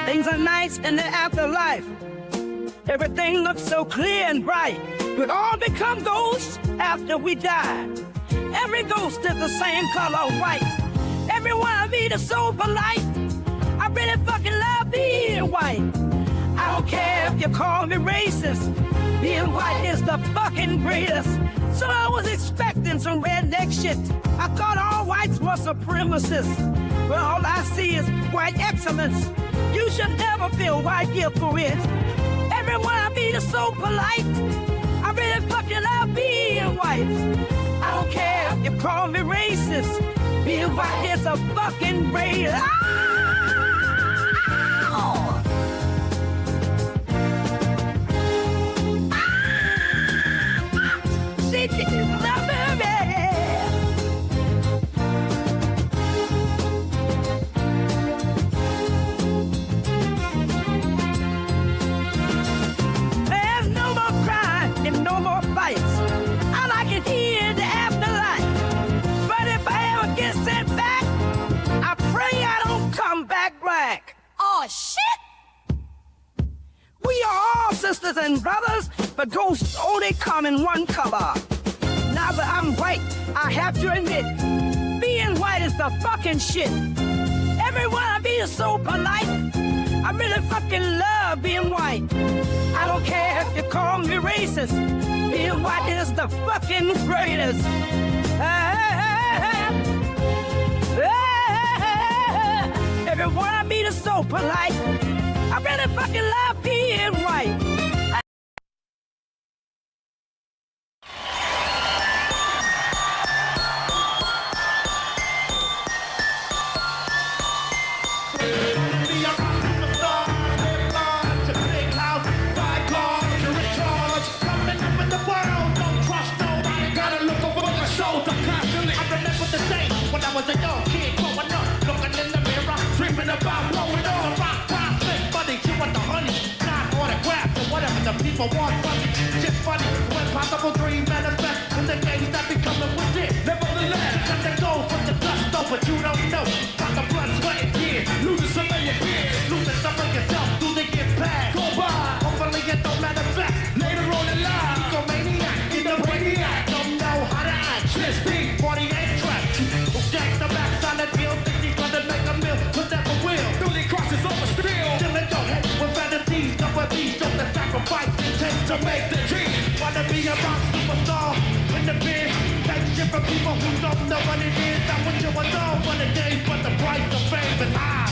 Things are nice in the afterlife. Everything looks so clear and bright. We'll all become ghosts after we die. Every ghost is the same color, white. Everyone of me is so polite. I really fucking love being white. I don't care if you call me racist. Being white is the fucking greatest. So I was expecting some redneck shit. I thought all whites were supremacists. But all I see is white excellence. You should never feel white guilt for it. Everyone of me is so polite. I really fucking love being white. I don't care if you call me racist. Being white is a fucking greatest. There's no more crying and no more fights. I like it here in the afterlife. But if I ever get sent back, I pray I don't come back black. Oh, shit! We are all sisters and brothers, but ghosts only come in one color. Now that I'm white, I have to admit, being white is the fucking shit. Everyone of me is so polite. I really fucking love being white. I don't care if you call me racist. Being white is the fucking greatest. Everyone of me is so polite. I really fucking love being white. When I was a young kid growing up, looking in the mirror, dreaming about blowing up. The rock, pop, slick, buddy, you want the honey, not autographs or whatever the people want from me. Just funny, when possible dreams manifest, in the days that be coming with it. Nevertheless, got the gold from the dust though, but you don't know. Got the blood, sweat, and tears, losing some of your peers, losing some of yourself, do they get past? Go by, hopefully it don't manifest. Later on in life, egomaniac, in the brainiac, don't know how to act. Just be 48 track. Jack the back solid bill, think he's gonna make a meal, but never will. Newly crosses over still. Still in your head with fantasies, double D's, don't the sacrifice it takes to make the dream. Wanna be a rock superstar in the biz. Take shit from people who don't know what it is. Not what you want know for the days, but the price of fame is high.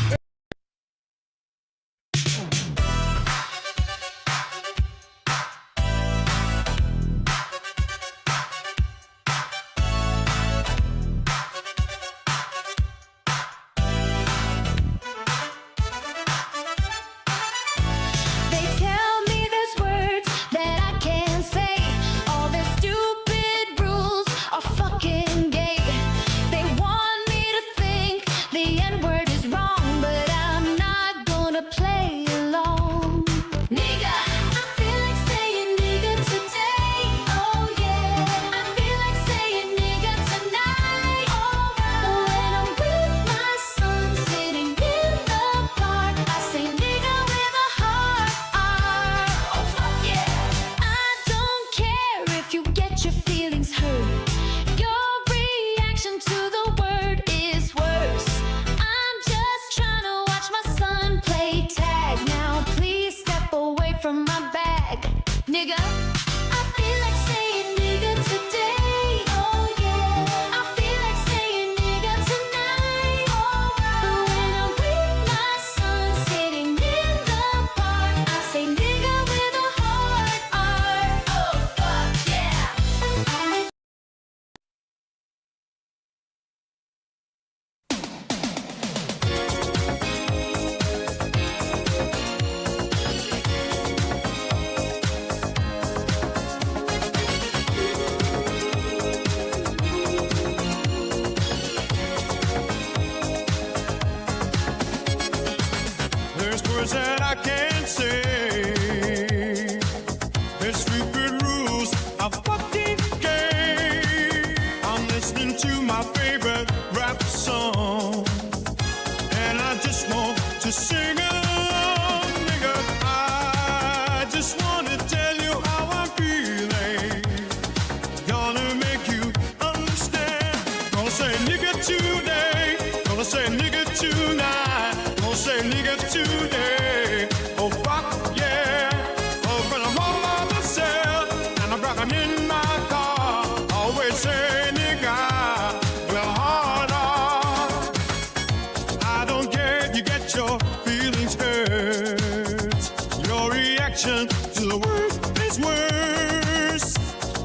reaction to the word is worse.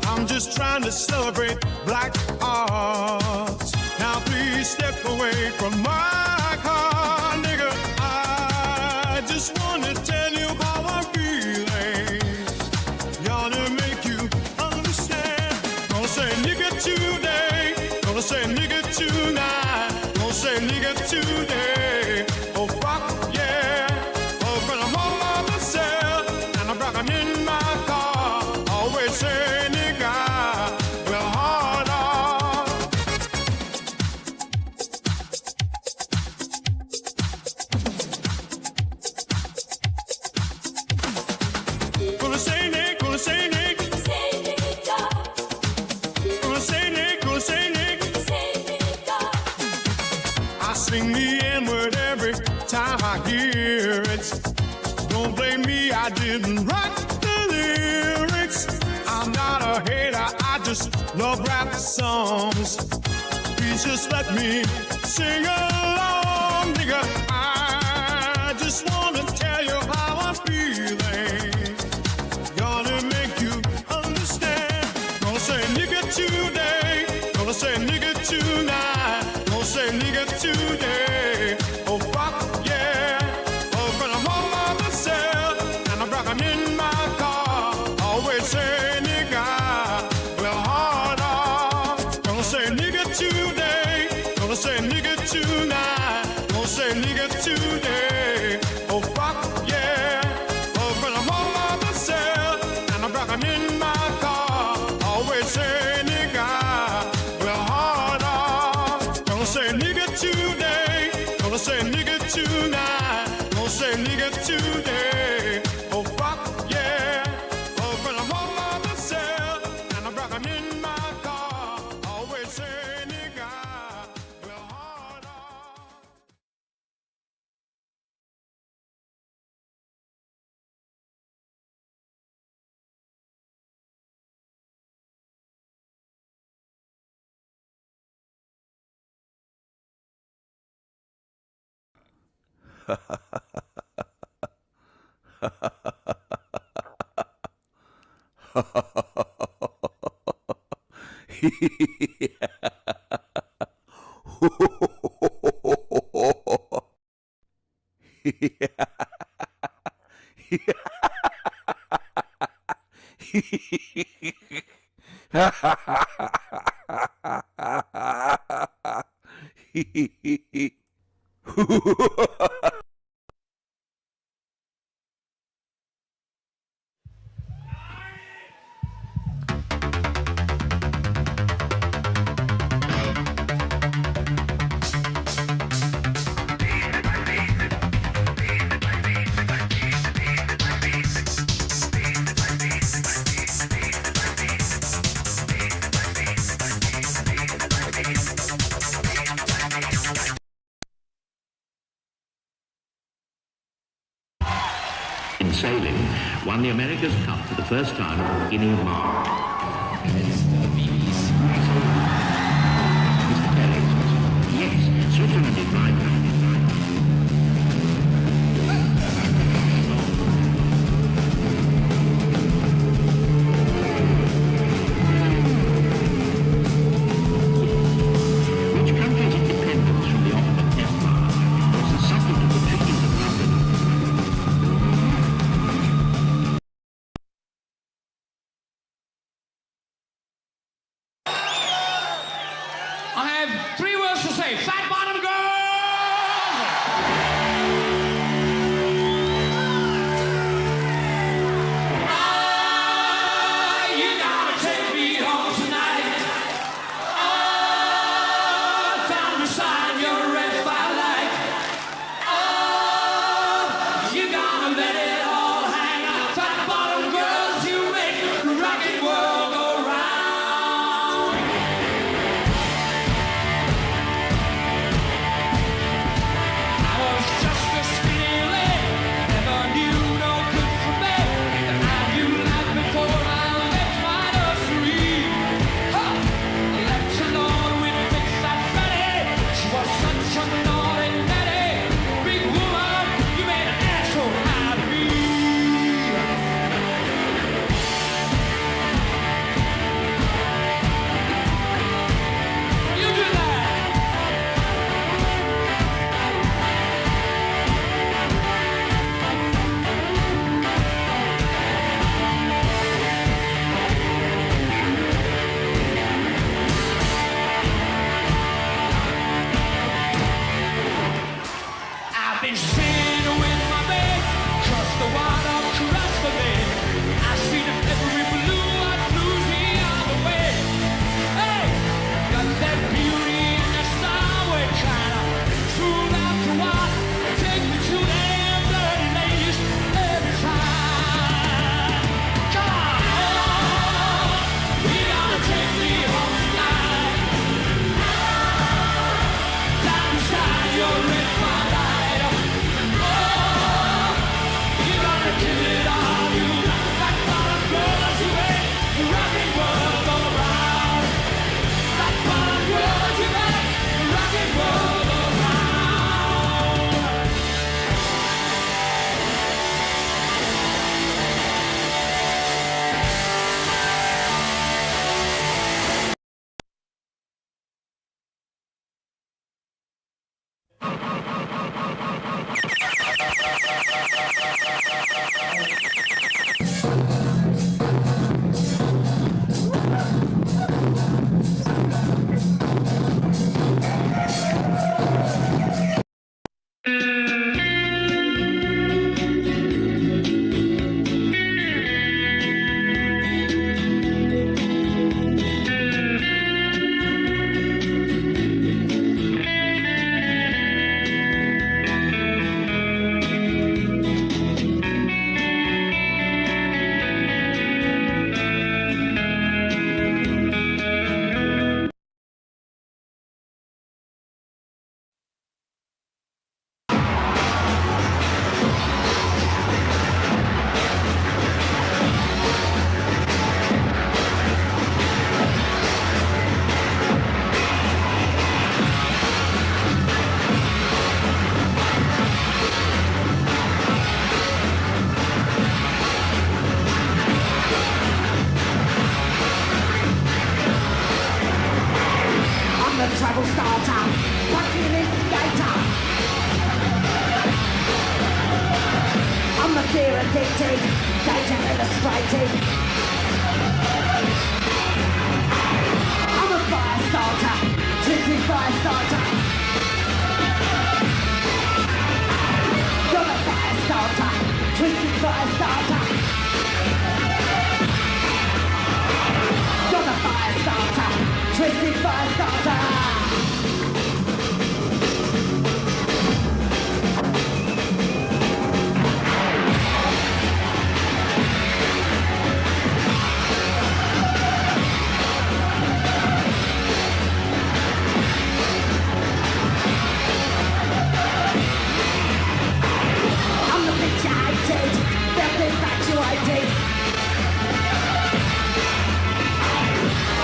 I'm just trying to celebrate black art. Now please step away from my car, nigga. I just want to tell you how I'm feeling. Y'all to make you understand. Gonna say nigga today. Gonna say nigga tonight. Gonna say nigga today. Oh fuck yeah. Oh, when I'm home by myself and I'm rocking in my car, always say nigga. Well, hard on. Gonna say Nick, gonna say Nick. Gonna say Nick, gonna say Nick. I sing the N-word every time I hear it. Don't blame me, I didn't write the lyrics. I'm not a hater, I just love rap songs. Please just let me sing along, nigga. I just wanna tell you how I'm feeling. Gonna make you understand. Gonna say nigga today. Gonna say nigga tonight. Gonna say nigga today. Oh fuck yeah. Oh, when I'm home by myself and I'm rocking in my car, always say nigga. Well, hard on. Gonna say nigga today. Gonna say nigga tonight. Gonna say nigga today. Oh fuck yeah. Oh, when I'm home by myself and I'm rocking in my car, always say nigga. Well, hard on. Gonna say nigga today. Gonna say nigga tonight. Gonna say nigga today. Oh fuck yeah. Oh, when I'm home by myself and I'm rocking in my car, always say nigga. Well, hard on. In sailing, won the America's Cup for the first time at the beginning of March. Mr. Kelly? Yes, Switzerland is right. Which country's independence from the Ottoman Empire was the subject of the treaties of London. I have 3 words to say. Fat bottom girl! did. I'm a fire starter, twisted fire starter. You're a fire starter, twisted fire starter. You're the fire starter, twisted fire starter. I'm the bitch you hated, the infatuated.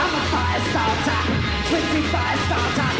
I'm a fire starter, twisted fire starter.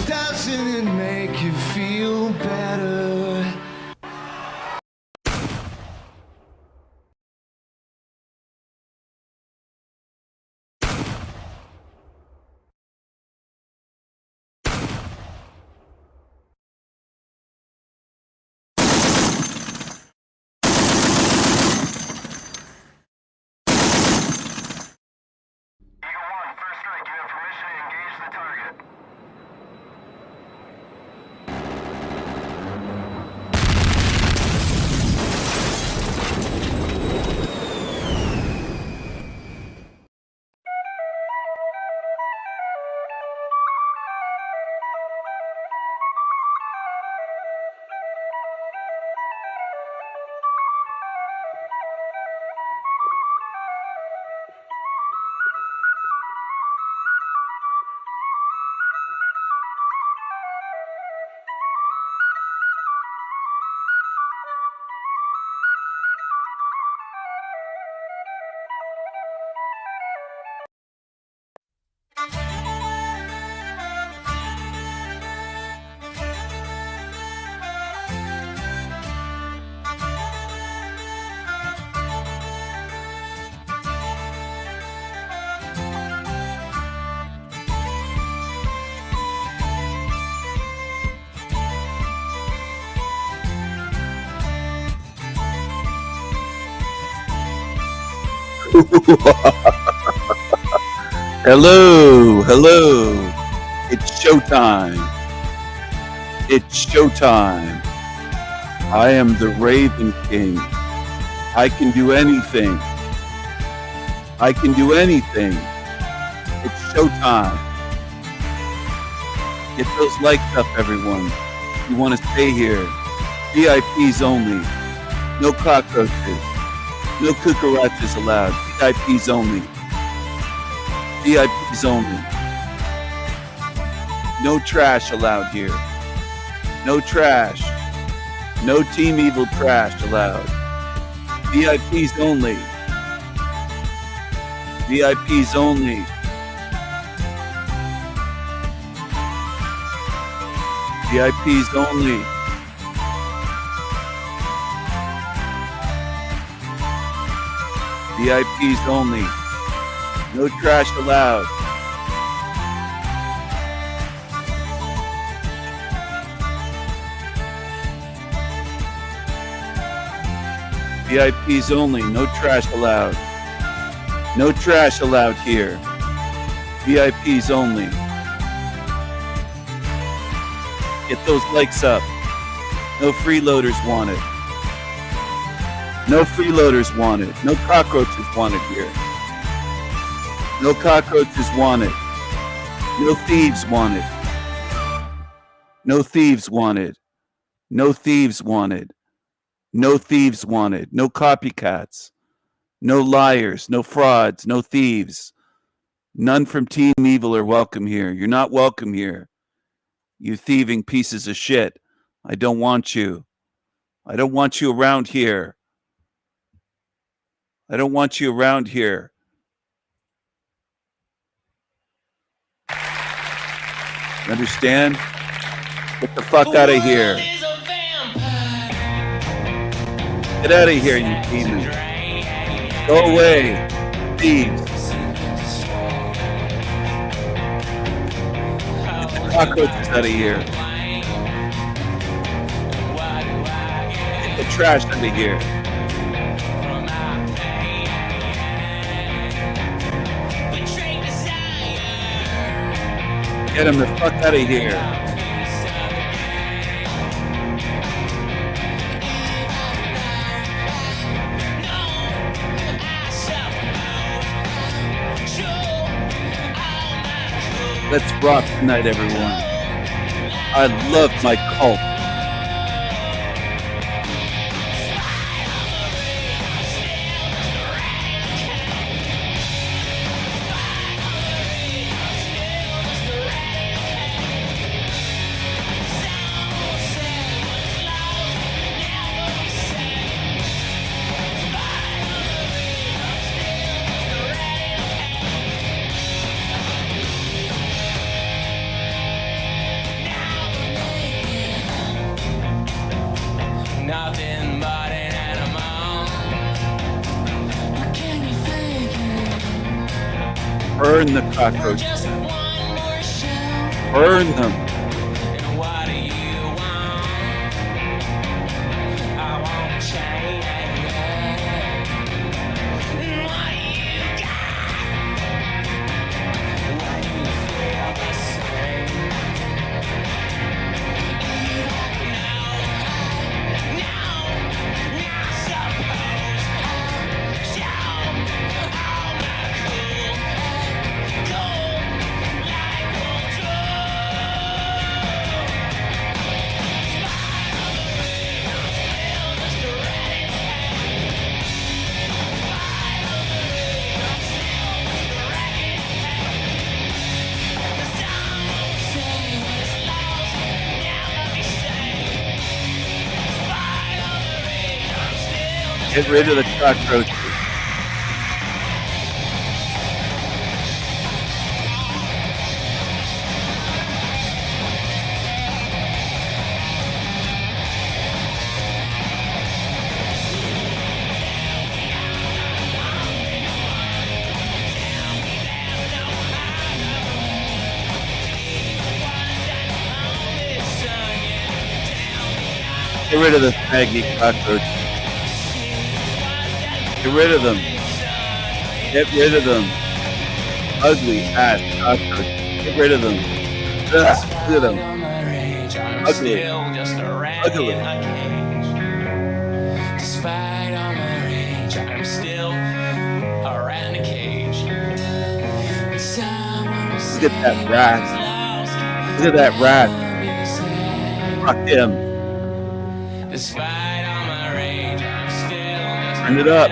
Doesn't it make you feel better? Hello. It's showtime. It's showtime. I am the Raven King. I can do anything. I can do anything. It's showtime. Get those lights up, everyone. You want to stay here. VIPs only. No cockroaches. No cucarachas allowed. VIPs only. VIPs only. No trash allowed here. No trash. No Team Evil trash allowed. VIPs only. VIPs only. VIPs only. VIPs only. No trash allowed. VIPs only. No trash allowed. No trash allowed here. VIPs only. Get those likes up. No freeloaders wanted. No freeloaders wanted. No cockroaches wanted here. No cockroaches wanted. No thieves wanted. No thieves wanted. No thieves wanted. No thieves wanted. No copycats. No liars. No frauds. No thieves. None from Team Evil are welcome here. You're not welcome here. You thieving pieces of shit. I don't want you. I don't want you around here. I don't want you around here. Understand? Get the fuck out of here. Get out of here, you demon. Go away, thieves. Get the cockroaches out of here. Get the trash out of here. Get him the fuck out of here. Let's rock tonight, everyone. I love my cult. Nothing but an animal. Can you fake it? Burn the cockroaches. Just one more show. Burn them. And what do you want? I want to change. What do you got? Why do you feel the same? Get rid of the cockroaches. Get rid of the snaggy cockroaches. Get rid of them. Get rid of them. Ugly ass cockroaches. Get rid of them. Ugh, look at them. Ugly. Ugly. Despite all my rage, I'm still around the cage. Look at that rat. Look at that rat. Fuck him. Despite all my rage, I'm still just Turn it up.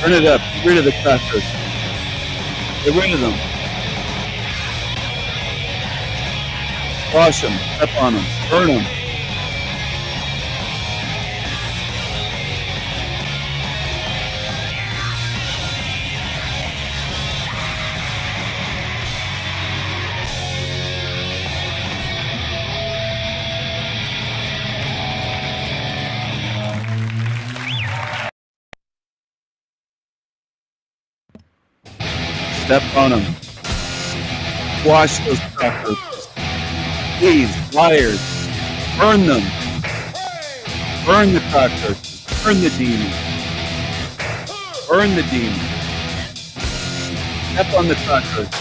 Turn it up. Get rid of the cockroaches. Get rid of them. Wash them. Step on them. Burn them. Step on them. Wash those cockroaches. Thieves, liars. Burn them. Burn the cockroaches. Burn the demons. Burn the demons. Step on the cockroaches.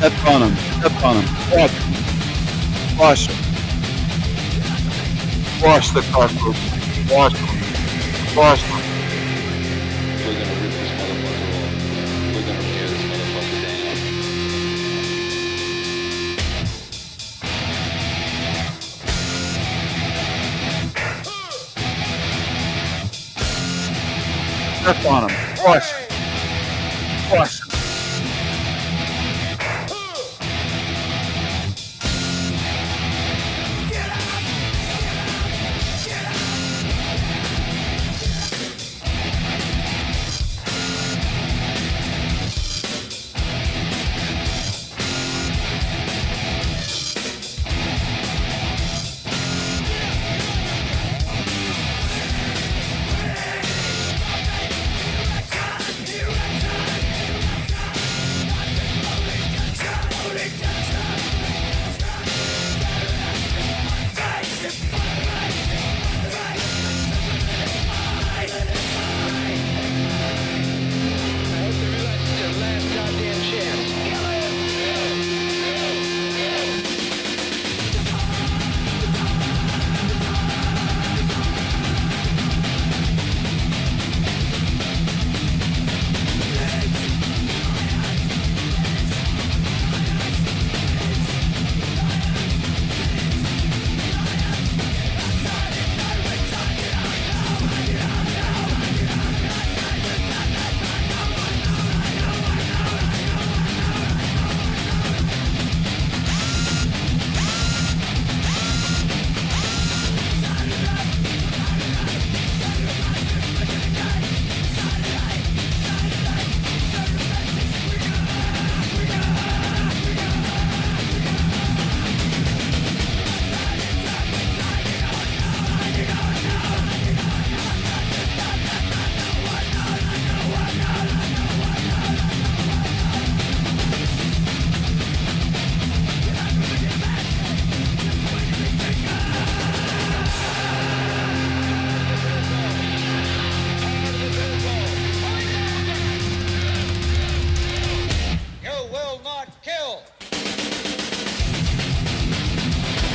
Step on them. Step on them. Wash them. Wash them. Wash the cockroaches. Wash them. Wash them. We're gonna rip this motherfucker off. We're gonna tear this motherfucker down. Step on them. Wash them. Wash them.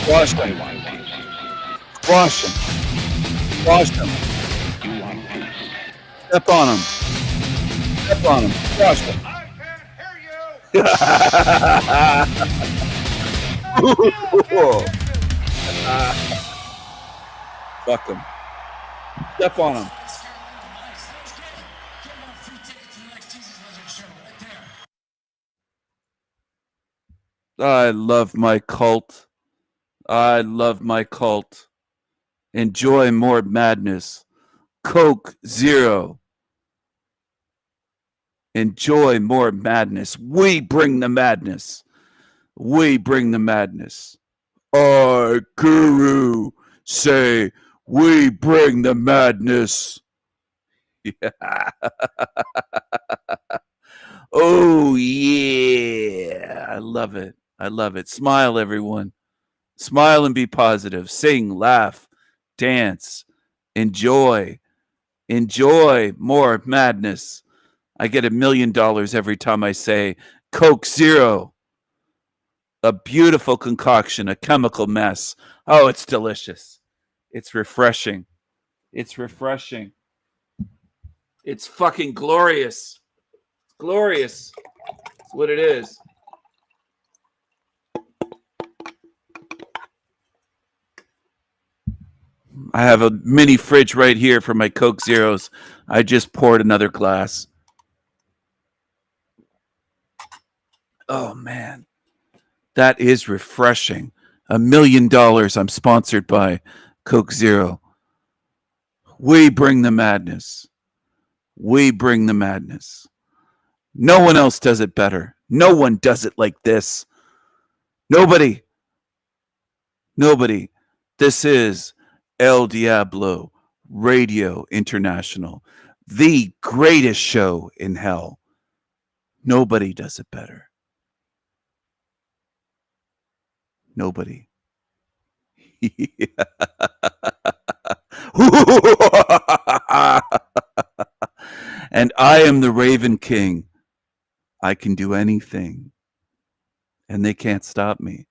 Squash them. Squash them. Squash them. Step on them. Step on them. Squash them. Fuck them. Step on them. I love my cult. I love my cult. Enjoy more madness. Coke Zero. Enjoy more madness. We bring the madness. We bring the madness. I, Guru, say we bring the madness. Yeah. Oh, yeah. I love it. I love it. Smile, everyone. Smile and be positive. Sing, laugh, dance, enjoy. Enjoy more madness. I get $1 million every time I say Coke Zero. A beautiful concoction, a chemical mess. Oh, it's delicious. It's refreshing. It's refreshing. It's fucking glorious. Glorious. That's what it is. I have a mini fridge right here for my Coke Zeros. I just poured another glass. Oh, man. That is refreshing. $1 million. I'm sponsored by Coke Zero. We bring the madness. We bring the madness. No one else does it better. No one does it like this. Nobody. Nobody. This is El Diablo Radio International, the greatest show in hell. Nobody does it better. Nobody. And I am the Raven King. I can do anything. And they can't stop me.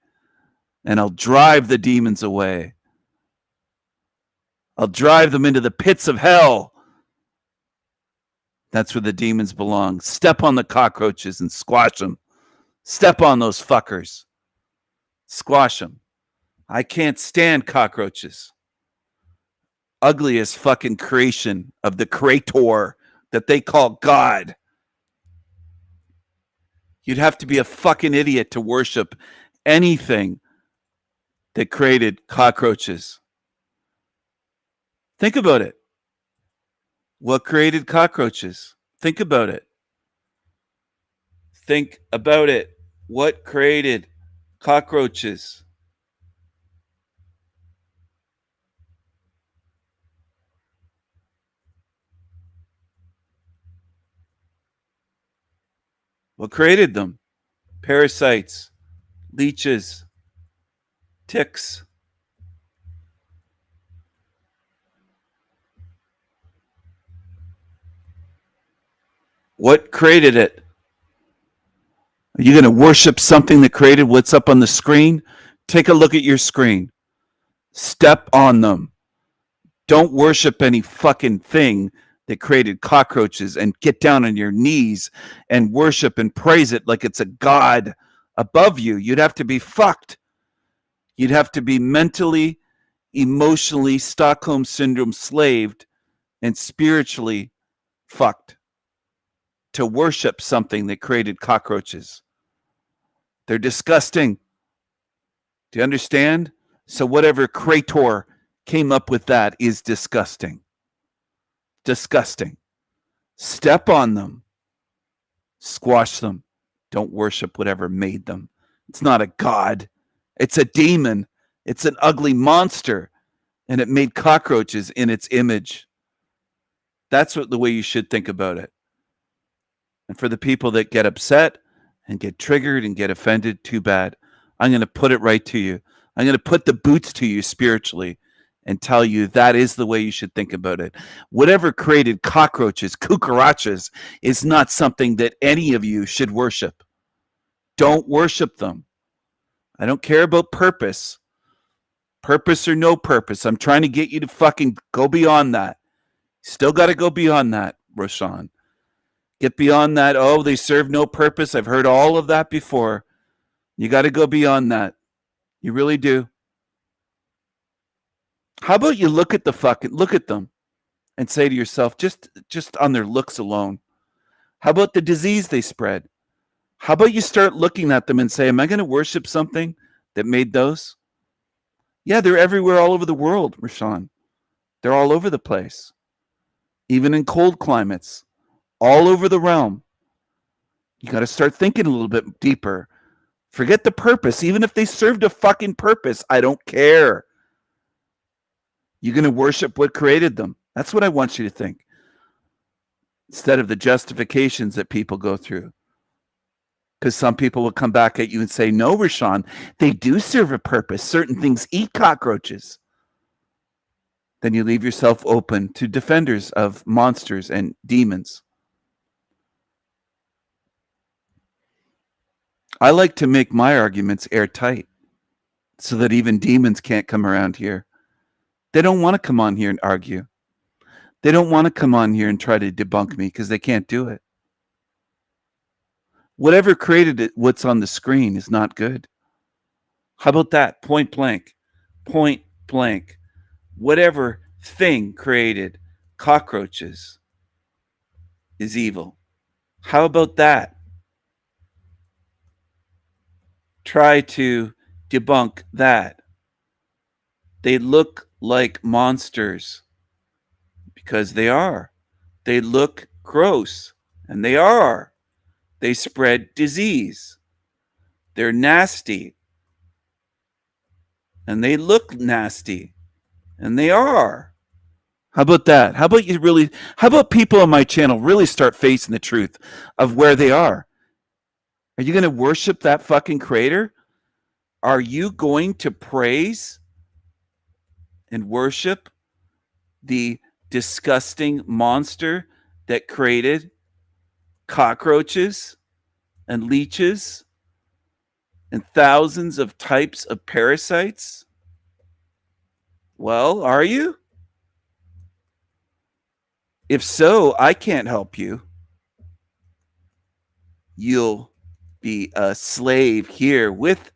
And I'll drive the demons away. I'll drive them into the pits of hell. That's where the demons belong. Step on the cockroaches and squash them. Step on those fuckers. Squash them. I can't stand cockroaches. Ugliest fucking creation of the creator that they call God. You'd have to be a fucking idiot to worship anything that created cockroaches. Think about it. What created cockroaches? Think about it. Think about it. What created cockroaches? What created them? Parasites, leeches, ticks. What created it? Are you going to worship something that created what's up on the screen? Take a look at your screen. Step on them. Don't worship any fucking thing that created cockroaches and get down on your knees and worship and praise it like it's a god above you. You'd have to be fucked. You'd have to be mentally, emotionally, Stockholm Syndrome slaved and spiritually fucked to worship something that created cockroaches. They're disgusting. Do you understand? So whatever creator came up with that is disgusting. Disgusting. Step on them. Squash them. Don't worship whatever made them. It's not a god. It's a demon. It's an ugly monster. And it made cockroaches in its image. That's the way you should think about it. And for the people that get upset and get triggered and get offended, too bad. I'm going to put it right to you. I'm going to put the boots to you spiritually and tell you that is the way you should think about it. Whatever created cockroaches, cucarachas, is not something that any of you should worship. Don't worship them. I don't care about purpose. Purpose or no purpose. I'm trying to get you to fucking go beyond that. Still got to go beyond that, Roshan. Get beyond that. Oh, they serve no purpose. I've heard all of that before. You got to go beyond that. You really do. How about you look at them and say to yourself, just on their looks alone, how about the disease they spread? How about you start looking at them and say, am I going to worship something that made those? Yeah, they're everywhere all over the world, Rashawn. They're all over the place. Even in cold climates, all over the realm. You got to start thinking a little bit deeper. Forget the purpose. Even if they served a fucking purpose, I don't care. You're going to worship what created them. That's what I want you to think. Instead of the justifications that people go through. Because some people will come back at you and say, no, Rashawn, they do serve a purpose. Certain things eat cockroaches. Then you leave yourself open to defenders of monsters and demons. I like to make my arguments airtight so that even demons can't come around here. They don't want to come on here and argue. They don't want to come on here and try to debunk me because they can't do it. Whatever created it, what's on the screen is not good. How about that? Point blank. Point blank. Whatever thing created cockroaches is evil. How about that? Try to debunk that. They look like monsters because they are. They look gross, and they are. They spread disease. They're nasty. And they look nasty. And they are. How about that? How about people on my channel really start facing the truth of where they are? Are you going to worship that fucking creator? Are you going to praise and worship the disgusting monster that created cockroaches and leeches and thousands of types of parasites? Well, are you? If so, I can't help you. You'll be a slave here with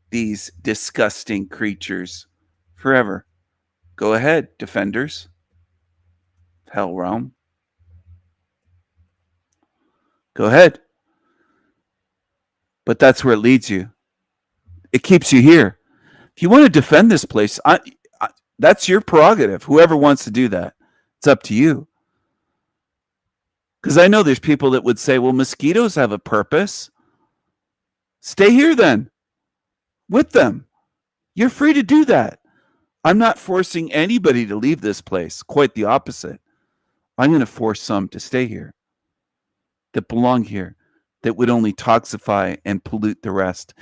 these disgusting creatures forever. Go ahead, defenders. Hell realm. Go ahead. But that's where it leads you. It keeps you here. If you want to defend this place, that's your prerogative. Whoever wants to do that, it's up to you. Because I know there's people that would say, well, mosquitoes have a purpose. Stay here then with them. You're free to do that. I'm not forcing anybody to leave this place. Quite the opposite. I'm going to force some to stay here, that belong here, that would only toxify and pollute the rest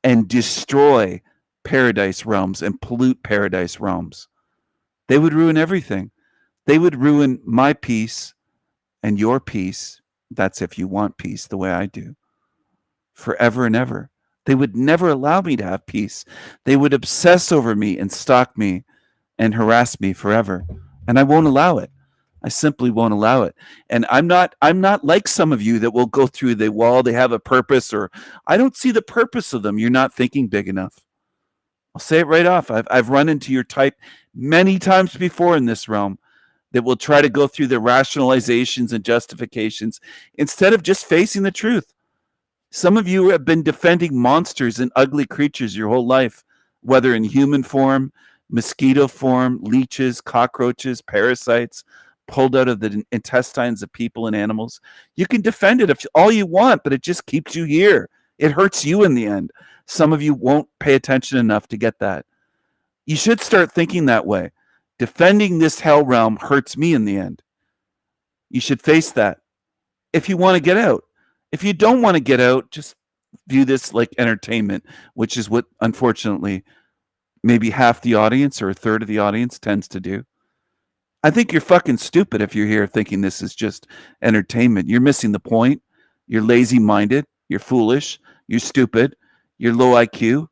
and destroy paradise realms and pollute paradise realms. They would ruin everything. They would ruin my peace and your peace. That's if you want peace the way I do. Forever and ever. They would never allow me to have peace. They would obsess over me and stalk me and harass me forever. And I won't allow it. I simply won't allow it. And I'm not like some of you that will go through the wall. They have a purpose, or I don't see the purpose of them. You're not thinking big enough. I'll say it right off. I've run into your type many times before in this realm that will try to go through the rationalizations and justifications instead of just facing the truth. Some of you have been defending monsters and ugly creatures your whole life, whether in human form, mosquito form, leeches, cockroaches, parasites, pulled out of the intestines of people and animals. You can defend it if all you want, but it just keeps you here. It hurts you in the end. Some of you won't pay attention enough to get that. You should start thinking that way. Defending this hell realm hurts me in the end. You should face that if you want to get out. If you don't want to get out, just view this like entertainment, which is what, unfortunately, maybe half the audience or a third of the audience tends to do. I think you're fucking stupid if you're here thinking this is just entertainment. You're missing the point. You're lazy-minded. You're foolish. You're stupid. You're low IQ.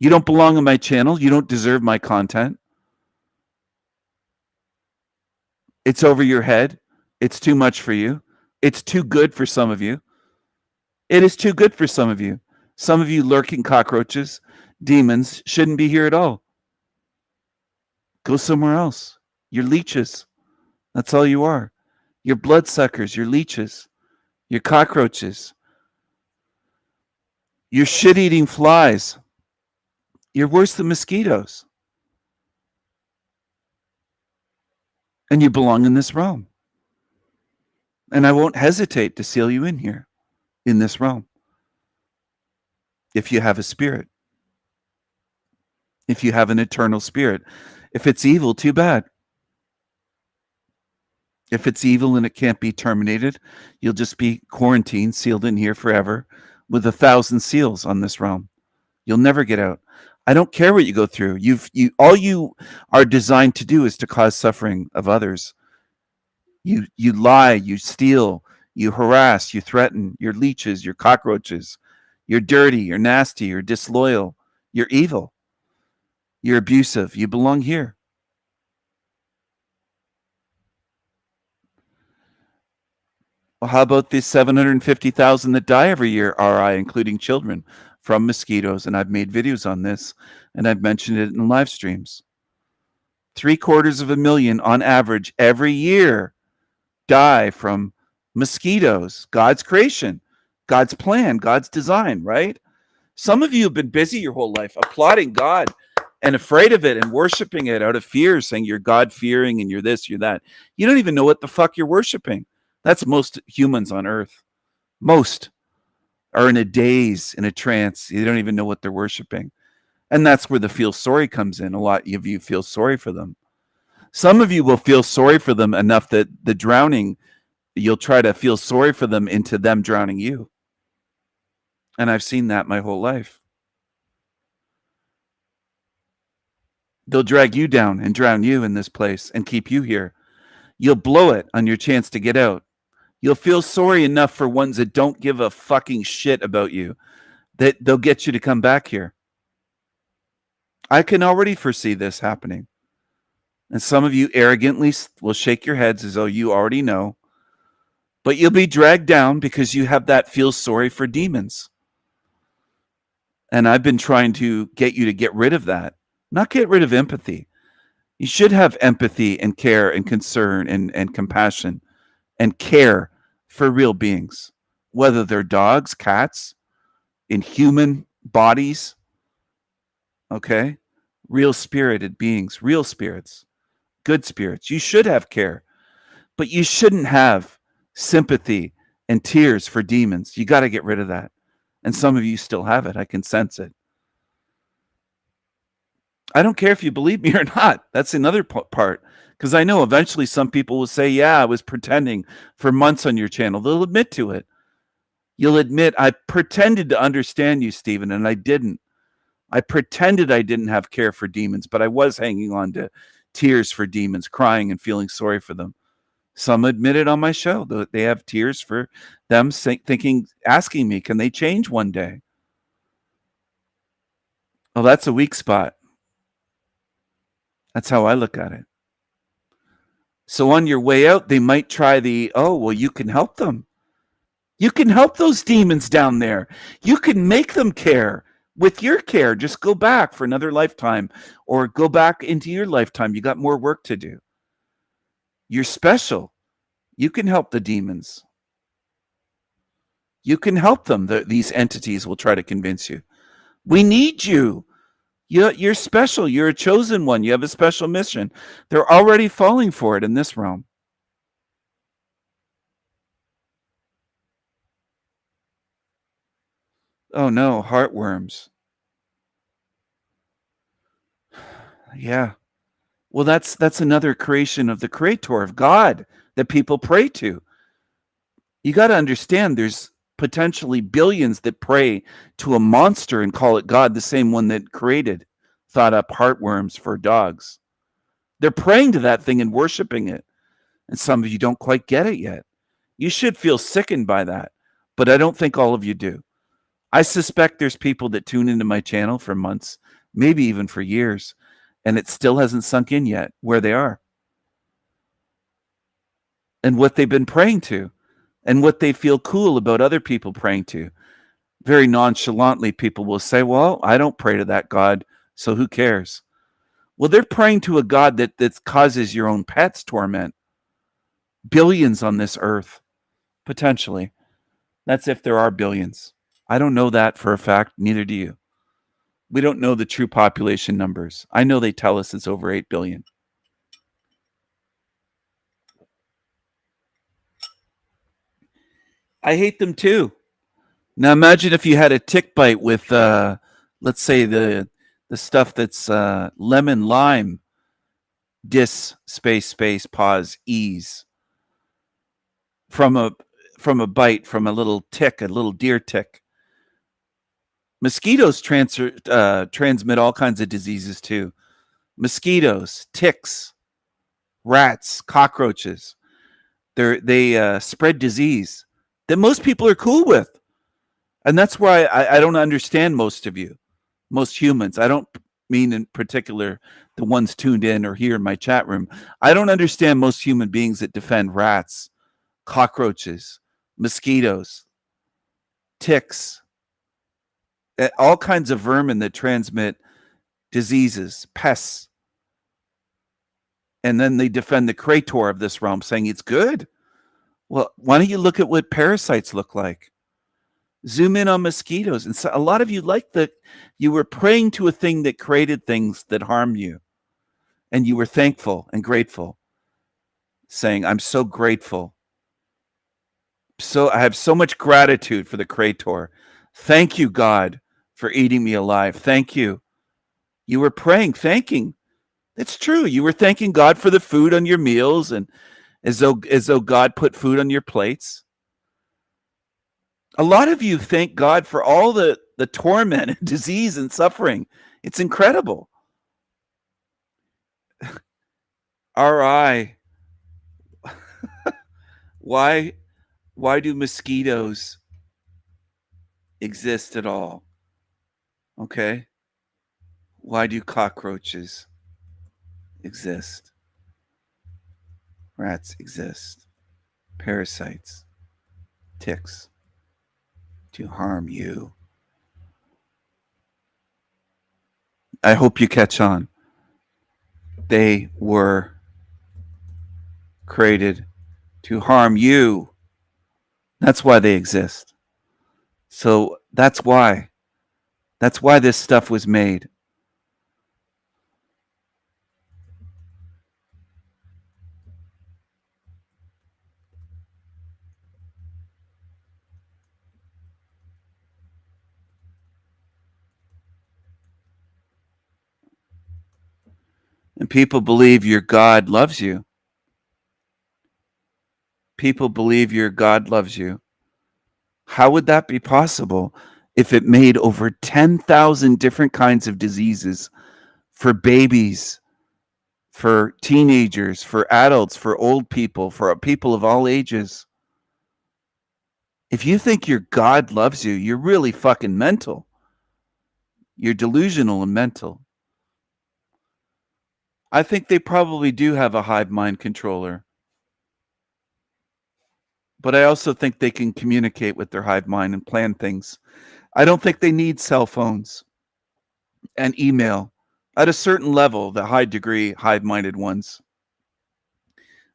You don't belong on my channel. You don't deserve my content. It's over your head. It's too much for you. It's too good for some of you. It is too good for some of you. Some of you lurking cockroaches, demons, shouldn't be here at all. Go somewhere else. You're leeches. That's all you are. You're bloodsuckers. You're leeches. You're cockroaches. You're shit-eating flies. You're worse than mosquitoes. And you belong in this realm. And I won't hesitate to seal you in here, in this realm. If you have a spirit. If you have an eternal spirit. If it's evil, too bad. If it's evil and it can't be terminated, you'll just be quarantined, sealed in here forever with 1,000 seals on this realm. You'll never get out. I don't care what you go through. All you are designed to do is to cause suffering of others. You lie, you steal, you harass, you threaten. You're leeches, you're cockroaches. You're dirty, you're nasty, you're disloyal, you're evil. You're abusive. You belong here. Well, how about the 750,000 that die every year, RI, including children, from mosquitoes? And I've made videos on this, and I've mentioned it in live streams. 750,000 on average every year die from mosquitoes. God's creation, God's plan, God's design, right? Some of you have been busy your whole life applauding God and afraid of it and worshiping it out of fear, saying you're God-fearing and you're this, you're that. You don't even know what the fuck you're worshiping. That's most humans on earth. Most are in a daze, in a trance. They don't even know what they're worshiping. And that's where the feel sorry comes in. A lot of you feel sorry for them. Some of you will feel sorry for them enough that the drowning, you'll try to feel sorry for them into them drowning you. And I've seen that my whole life. They'll drag you down and drown you in this place and keep you here. You'll blow it on your chance to get out. You'll feel sorry enough for ones that don't give a fucking shit about you, that they'll get you to come back here. I can already foresee this happening. And some of you arrogantly will shake your heads as though you already know. But you'll be dragged down because you have that feel sorry for demons. And I've been trying to get you to get rid of that. Not get rid of empathy. You should have empathy and care and concern and compassion and care for real beings, whether they're dogs, cats, in human bodies, okay? Real spirited beings, real spirits, good spirits. You should have care, but you shouldn't have sympathy and tears for demons. You got to get rid of that. And some of you still have it. I can sense it. I don't care if you believe me or not. That's another part. Because I know eventually some people will say, yeah, I was pretending for months on your channel. They'll admit to it. You'll admit, I pretended to understand you, Stephen, and I didn't. I pretended I didn't have care for demons, but I was hanging on to tears for demons, crying and feeling sorry for them. Some admit it on my show. They have tears for them, thinking, asking me, can they change one day? Well, that's a weak spot. That's how I look at it. So on your way out, they might try you can help them. You can help those demons down there. You can make them care with your care. Just go back for another lifetime or go back into your lifetime. You got more work to do. You're special. You can help the demons. You can help them. These entities will try to convince you. We need you. You're special. You're a chosen one. You have a special mission. They're already falling for it in this realm. Oh no, heartworms. Yeah. Well, that's another creation of the Creator, of God, that people pray to. You got to understand there's potentially billions that pray to a monster and call it God, the same one that thought up heartworms for dogs. They're praying to that thing and worshiping it. And some of you don't quite get it yet. You should feel sickened by that, but I don't think all of you do. I suspect there's people that tune into my channel for months, maybe even for years, and it still hasn't sunk in yet where they are and what they've been praying to and what they feel cool about other people praying to. Very nonchalantly, people will say, well, I don't pray to that God, so who cares? Well, they're praying to a God that causes your own pets torment. Billions on this earth, potentially. That's if there are billions. I don't know that for a fact, neither do you. We don't know the true population numbers. I know they tell us it's over 8 billion. I hate them too. Now imagine if you had a tick bite with, let's say the stuff that's lemon lime, space pause ease from a bite from a little tick, a little deer tick. Mosquitoes transmit all kinds of diseases too. Mosquitoes, ticks, rats, cockroaches. They spread disease that most people are cool with. And that's why I don't understand most of you, most humans. I don't mean in particular the ones tuned in or here in my chat room. I don't understand most human beings that defend rats, cockroaches, mosquitoes, ticks, all kinds of vermin that transmit diseases, pests. And then they defend the creator of this realm, saying it's good. Well, why don't you look at what parasites look like? Zoom in on mosquitoes. And so a lot of you you were praying to a thing that created things that harm you. And you were thankful and grateful, saying, I'm so grateful. I have so much gratitude for the creator. Thank you, God, for eating me alive. Thank you. You were praying, thanking. It's true. You were thanking God for the food on your meals and as though God put food on your plates. A lot of you thank God for all the torment and disease and suffering. It's incredible. R.I. Why do mosquitoes exist at all? Okay. Why do cockroaches exist? Rats exist. Parasites, ticks, to harm you. I hope you catch on. They were created to harm you. That's why they exist. So that's why this stuff was made. And people believe your God loves you. People believe your God loves you. How would that be possible if it made over 10,000 different kinds of diseases for babies, for teenagers, for adults, for old people, for people of all ages? If you think your God loves you, you're really fucking mental. You're delusional and mental. I think they probably do have a hive mind controller. But I also think they can communicate with their hive mind and plan things. I don't think they need cell phones and email. At a certain level, the high degree hive-minded ones.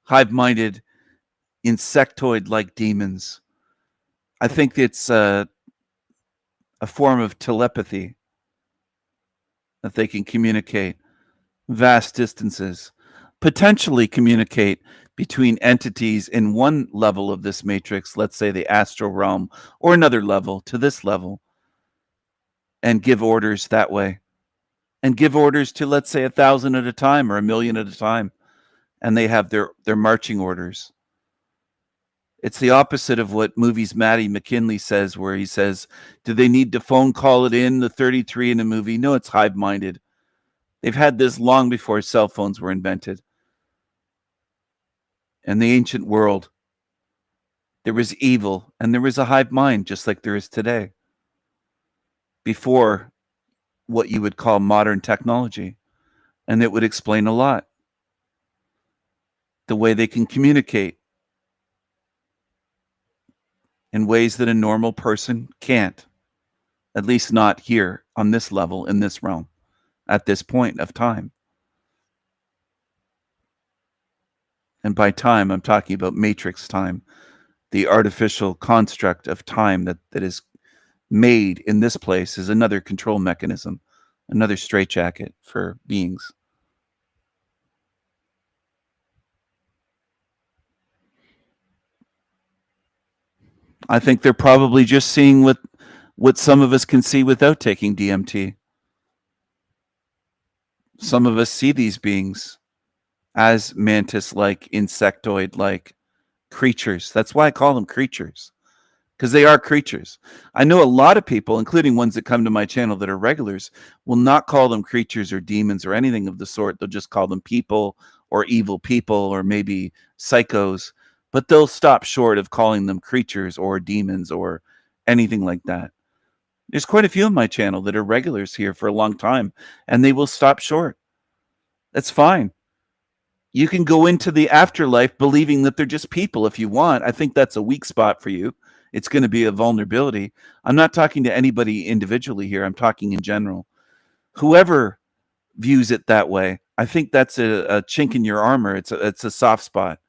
Hive-minded, insectoid-like demons. I think it's a form of telepathy that they can communicate vast distances, potentially communicate between entities in one level of this matrix, let's say the astral realm, or another level to this level, and give orders that way. And give orders to, let's say, 1,000 at a time or 1,000,000 at a time. And they have their marching orders. It's the opposite of what movies Matty McKinley says, where he says, do they need to phone call it in, the 33 in a movie? No, it's hive-minded. They've had this long before cell phones were invented. In the ancient world, there was evil and there was a hive mind, just like there is today. before what you would call modern technology. And it would explain a lot. The way they can communicate in ways that a normal person can't, at least not here on this level, in this realm, at this point of time. And by time, I'm talking about matrix time, the artificial construct of time that is made in this place is another control mechanism, another straitjacket for beings. I think they're probably just seeing what some of us can see without taking DMT. Some of us see these beings as mantis-like, insectoid-like creatures. That's why I call them creatures, because they are creatures. I know a lot of people, including ones that come to my channel that are regulars, will not call them creatures or demons or anything of the sort. They'll just call them people or evil people or maybe psychos, but they'll stop short of calling them creatures or demons or anything like that. There's quite a few on my channel that are regulars here for a long time, and they will stop short. That's fine. You can go into the afterlife believing that they're just people if you want. I think that's a weak spot for you. It's going to be a vulnerability. I'm not talking to anybody individually here. I'm talking in general. Whoever views it that way, I think that's a chink in your armor. It's a soft spot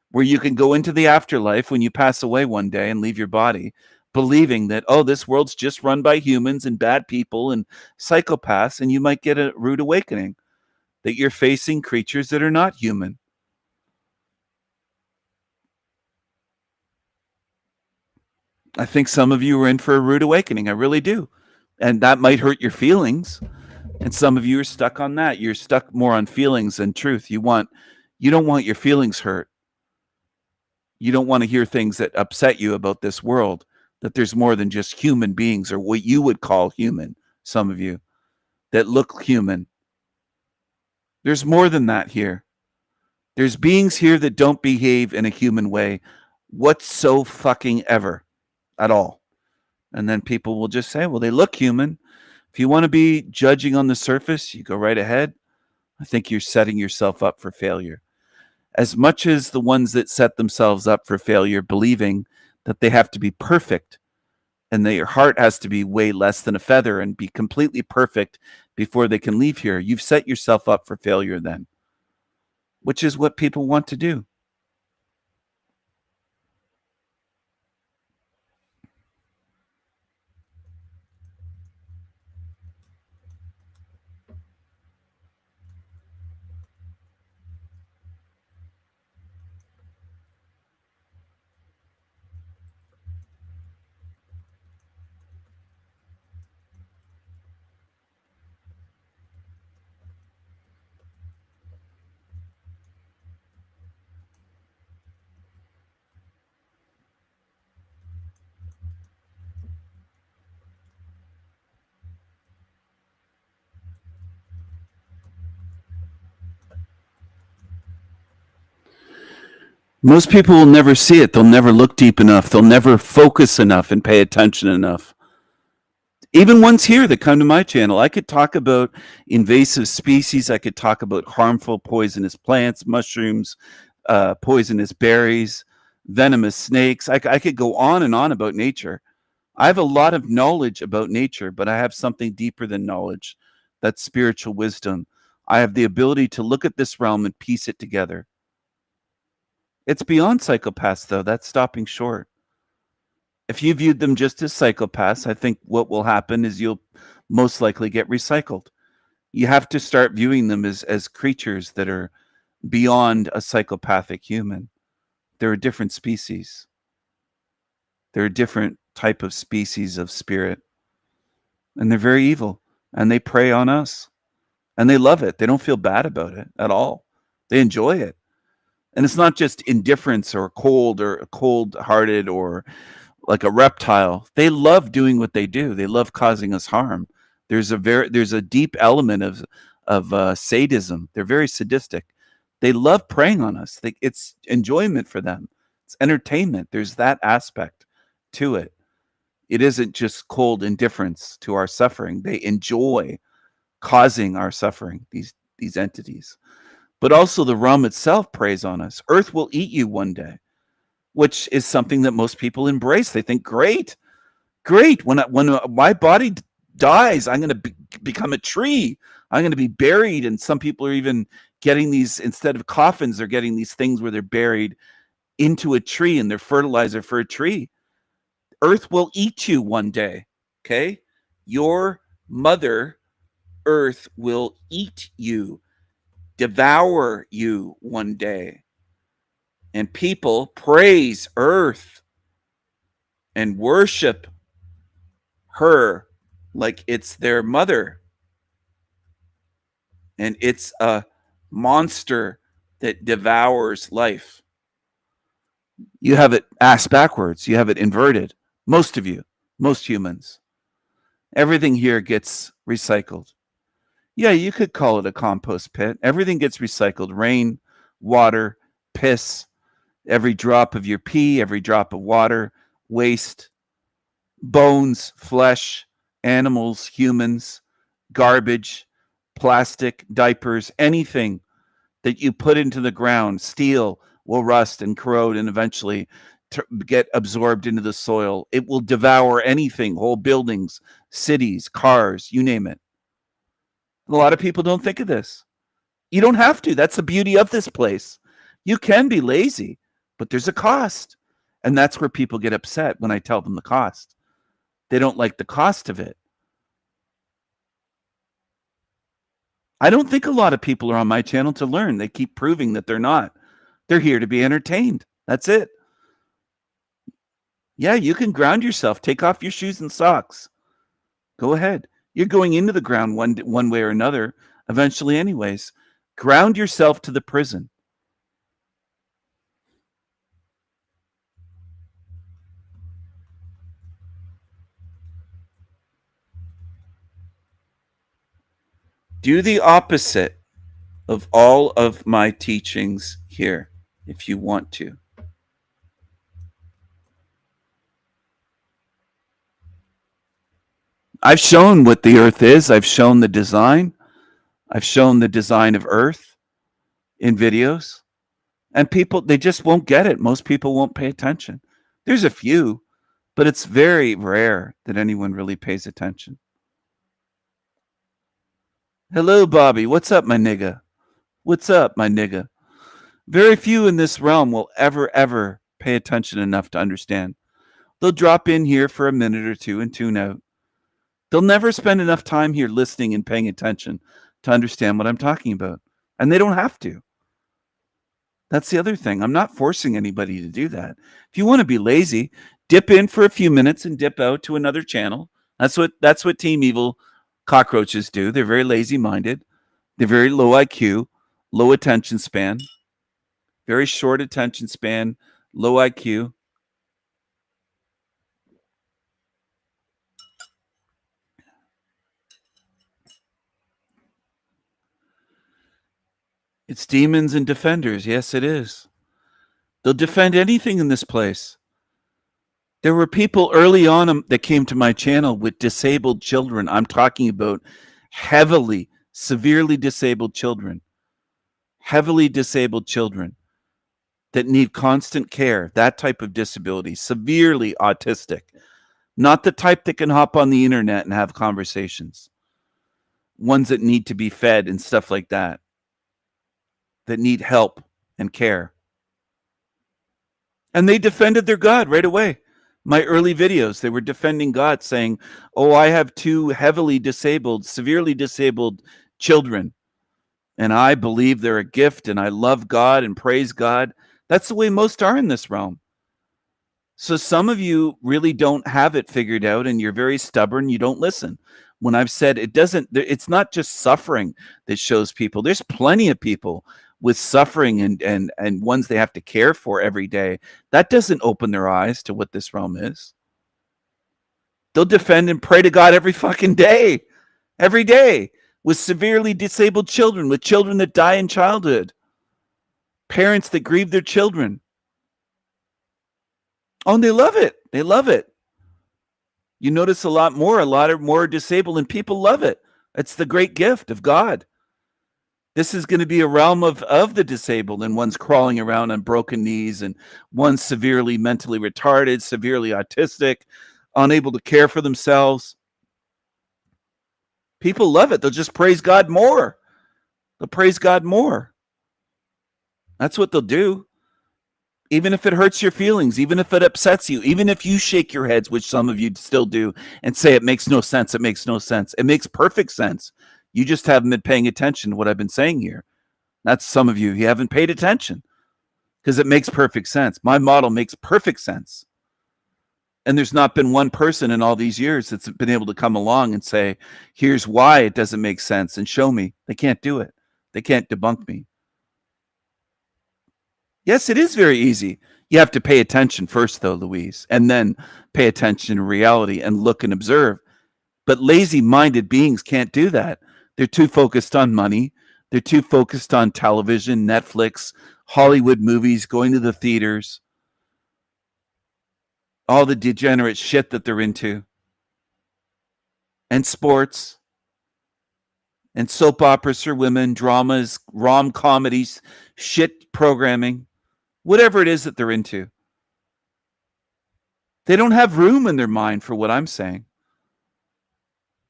where you can go into the afterlife when you pass away one day and leave your body, believing that, oh, this world's just run by humans and bad people and psychopaths, and you might get a rude awakening that you're facing creatures that are not human. I think some of you are in for a rude awakening. I really do. And that might hurt your feelings. And some of you are stuck on that. You're stuck more on feelings than truth. You don't want your feelings hurt. You don't want to hear things that upset you about this world, that there's more than just human beings or what you would call human, some of you, that look human. There's more than that here. There's beings here that don't behave in a human way whatsoever at all. And then people will just say, well, they look human. If you want to be judging on the surface, you go right ahead. I think you're setting yourself up for failure. As much as the ones that set themselves up for failure believing that they have to be perfect and their heart has to be way less than a feather and be completely perfect before they can leave here, you've set yourself up for failure then, which is what people want to do. Most people will never see it. They'll never look deep enough. They'll never focus enough and pay attention enough. Even ones here that come to my channel, I could talk about invasive species. I could talk about harmful poisonous plants, mushrooms, poisonous berries, venomous snakes. I could go on and on about nature. I have a lot of knowledge about nature, but I have something deeper than knowledge. That's spiritual wisdom. I have the ability to look at this realm and piece it together. It's beyond psychopaths, though. That's stopping short. If you viewed them just as psychopaths, I think what will happen is you'll most likely get recycled. You have to start viewing them as creatures that are beyond a psychopathic human. They're a different species. They're a different type of species of spirit. And they're very evil. And they prey on us. And they love it. They don't feel bad about it at all. They enjoy it. And it's not just indifference or cold-hearted or like a reptile. They love doing what they do. They love causing us harm. There's a deep element of sadism. They're very sadistic. They love preying on us. It's enjoyment for them. It's entertainment. There's that aspect to it. It isn't just cold indifference to our suffering. They enjoy causing our suffering, these entities. But also the realm itself preys on us. Earth will eat you one day, which is something that most people embrace. They think, great. When my body dies, I'm going to become a tree. I'm going to be buried. And some people are even getting these, instead of coffins, they're getting these things where they're buried into a tree and they're fertilizer for a tree. Earth will eat you one day. Okay. Your mother Earth will eat you, devour you one day. And people praise Earth and worship her like it's their mother. And it's a monster that devours life. You have it ass backwards. You have it inverted. Most of you, most humans. Everything here gets recycled. Yeah, you could call it a compost pit. Everything gets recycled. Rain, water, piss, every drop of your pee, every drop of water, waste, bones, flesh, animals, humans, garbage, plastic, diapers, anything that you put into the ground, steel will rust and corrode and eventually get absorbed into the soil. It will devour anything, whole buildings, cities, cars, you name it. A lot of people don't think of this. You don't have to. That's the beauty of this place. You can be lazy, but there's a cost. And that's where people get upset when I tell them the cost. They don't like the cost of it. I don't think a lot of people are on my channel to learn. They keep proving that they're not. They're here to be entertained. That's it. Yeah, you can ground yourself. Take off your shoes and socks. Go ahead. You're going into the ground one way or another, eventually anyways. Ground yourself to the prison. Do the opposite of all of my teachings here, if you want to. I've shown what the Earth is. I've shown the design. I've shown the design of Earth in videos. And people, they just won't get it. Most people won't pay attention. There's a few, but it's very rare that anyone really pays attention. Hello, Bobby. What's up, my nigga? What's up, my nigga? Very few in this realm will ever pay attention enough to understand. They'll drop in here for a minute or two and tune out. They'll never spend enough time here listening and paying attention to understand what I'm talking about. And they don't have to. That's the other thing. I'm not forcing anybody to do that. If you want to be lazy, dip in for a few minutes and dip out to another channel. That's what Team Evil cockroaches do. They're very lazy-minded. They're very low IQ, low attention span, very short attention span, low IQ. It's demons and defenders. Yes, it is. They'll defend anything in this place. There were people early on that came to my channel with disabled children. I'm talking about heavily, severely disabled children. Heavily disabled children that need constant care. That type of disability. Severely autistic. Not the type that can hop on the internet and have conversations. Ones that need to be fed and stuff like that. That need help and care. And they defended their God right away. My early videos, they were defending God, saying, oh, I have two heavily disabled, severely disabled children. And I believe they're a gift, and I love God and praise God. That's the way most are in this realm. So some of you really don't have it figured out, and you're very stubborn. You don't listen. When I've said it's not just suffering that shows people. There's plenty of people with suffering and ones they have to care for every day. That doesn't open their eyes to what this realm is. They'll defend and pray to God every fucking day. Every day. With severely disabled children, with children that die in childhood. Parents that grieve their children. Oh, and they love it. They love it. You notice a lot more disabled, and people love it. It's the great gift of God. This is going to be a realm of the disabled, and one's crawling around on broken knees, and one's severely mentally retarded, severely autistic, unable to care for themselves. People love it. They'll just praise God more. They'll praise God more. That's what they'll do. Even if it hurts your feelings, even if it upsets you, even if you shake your heads, which some of you still do, and say it makes no sense, it makes no sense. It makes perfect sense. You just haven't been paying attention to what I've been saying here. That's some of you. You haven't paid attention because it makes perfect sense. My model makes perfect sense. And there's not been one person in all these years that's been able to come along and say, here's why it doesn't make sense, and show me. They can't do it. They can't debunk me. Yes, it is very easy. You have to pay attention first, though, Louise, and then pay attention to reality and look and observe. But lazy-minded beings can't do that. They're too focused on money. They're too focused on television, Netflix, Hollywood movies, going to the theaters, all the degenerate shit that they're into, and sports, and soap operas for women, dramas, rom-comedies, shit programming, whatever it is that they're into. They don't have room in their mind for what I'm saying.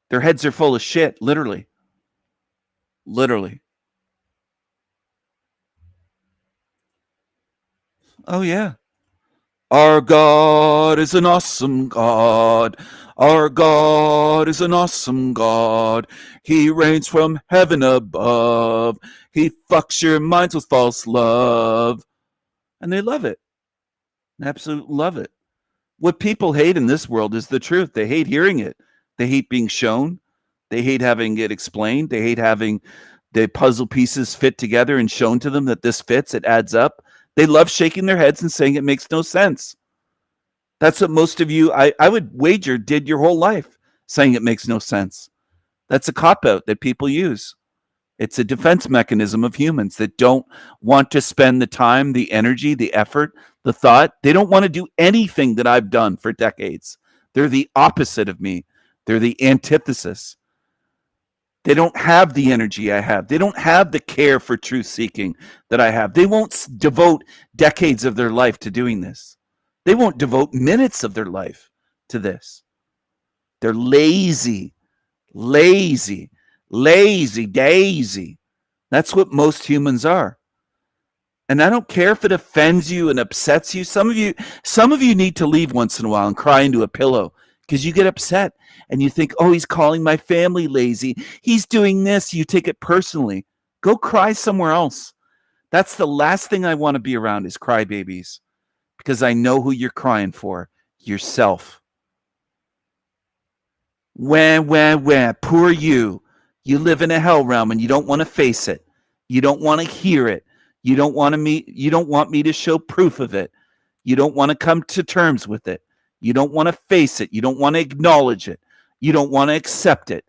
Their heads are full of shit, literally. Literally. Oh, yeah. Our God is an awesome God. Our God is an awesome God. He reigns from heaven above. He fucks your minds with false love. And they love it. Absolutely love it. What people hate in this world is the truth. They hate hearing it. They hate being shown. They hate having it explained. They hate having the puzzle pieces fit together and shown to them that this fits, it adds up. They love shaking their heads and saying it makes no sense. That's what most of you, I would wager, did your whole life, saying it makes no sense. That's a cop-out that people use. It's a defense mechanism of humans that don't want to spend the time, the energy, the effort, the thought. They don't want to do anything that I've done for decades. They're the opposite of me. They're the antithesis. They don't have the energy I have. They don't have the care for truth seeking that I have. They won't devote decades of their life to doing this. They won't devote minutes of their life to this. They're lazy, lazy daisy. That's what most humans are. And I don't care if it offends you and upsets you. Some of you need to leave once in a while and cry into a pillow because you get upset and you think, oh, he's calling my family lazy. He's doing this. You take it personally. Go cry somewhere else. That's the last thing I want to be around is crybabies, because I know who you're crying for, yourself. Poor you. You live in a hell realm and you don't want to face it. You don't want to hear it. You don't want me to show proof of it. You don't want to come to terms with it. You don't want to face it. You don't want to acknowledge it. You don't want to accept it.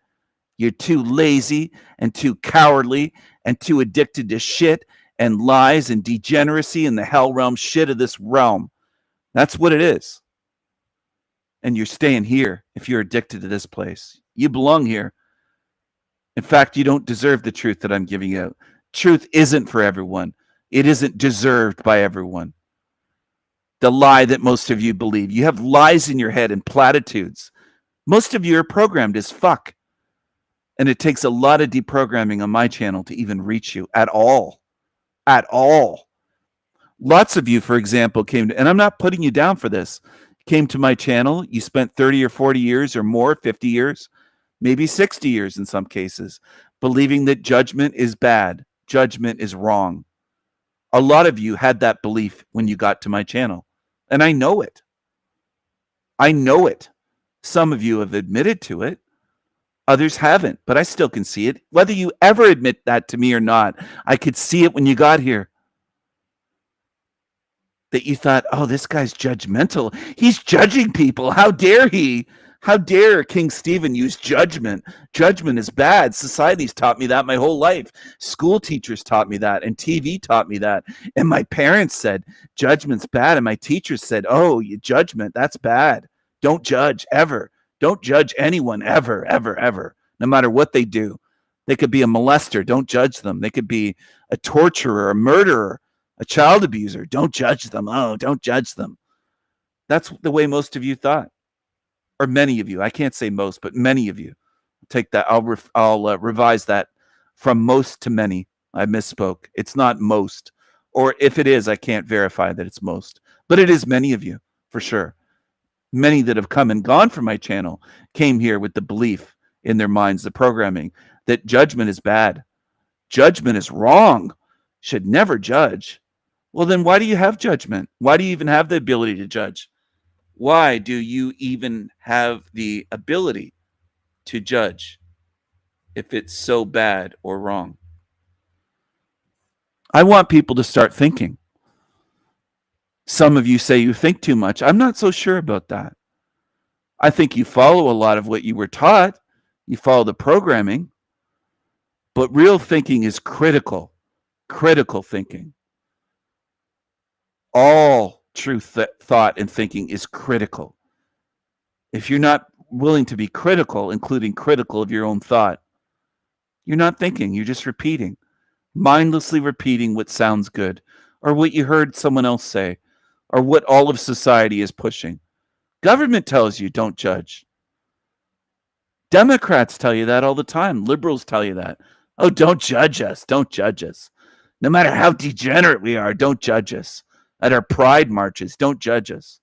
You're too lazy and too cowardly and too addicted to shit and lies and degeneracy and the hell realm shit of this realm. That's what it is. And you're staying here if you're addicted to this place. You belong here. In fact, you don't deserve the truth that I'm giving out. Truth isn't for everyone. It isn't deserved by everyone. The lie that most of you believe. You have lies in your head and platitudes. Most of you are programmed as fuck. And it takes a lot of deprogramming on my channel to even reach you at all. At all. Lots of you, for example, came to, and I'm not putting you down for this, came to my channel. You spent 30 or 40 years or more, 50 years, maybe 60 years in some cases, believing that judgment is bad. Judgment is wrong. A lot of you had that belief when you got to my channel. And I know it. I know it. Some of you have admitted to it. Others haven't, but I still can see it. Whether you ever admit that to me or not, I could see it when you got here. That you thought, oh, this guy's judgmental. He's judging people. How dare he? How dare King Stephen use judgment? Judgment is bad. Society's taught me that my whole life. School teachers taught me that, and TV taught me that. And my parents said, judgment's bad. And my teachers said, oh, judgment, that's bad. Don't judge, ever. Don't judge anyone ever, ever, ever, no matter what they do. They could be a molester. Don't judge them. They could be a torturer, a murderer, a child abuser. Don't judge them. Oh, don't judge them. That's the way most of you thought, or many of you. I can't say most, but many of you. Take that. I'll revise that from most to many. I misspoke. It's not most, or if it is, I can't verify that it's most, but it is many of you for sure. Many that have come and gone from my channel came here with the belief in their minds, the programming, that judgment is bad. Judgment is wrong. Should never judge. Well, then why do you have judgment? Why do you even have the ability to judge? Why do you even have the ability to judge if it's so bad or wrong? I want people to start thinking. Some of you say you think too much. I'm not so sure about that. I think you follow a lot of what you were taught. You follow the programming. But real thinking is critical. Critical thinking. All true thought and thinking is critical. If you're not willing to be critical, including critical of your own thought, you're not thinking. You're just repeating. Mindlessly repeating what sounds good, or what you heard someone else say, or what all of society is pushing. Government tells you don't judge. Democrats tell you that all the time. Liberals tell you that. Oh, don't judge us. Don't judge us. No matter how degenerate we are, don't judge us. At our pride marches, don't judge us.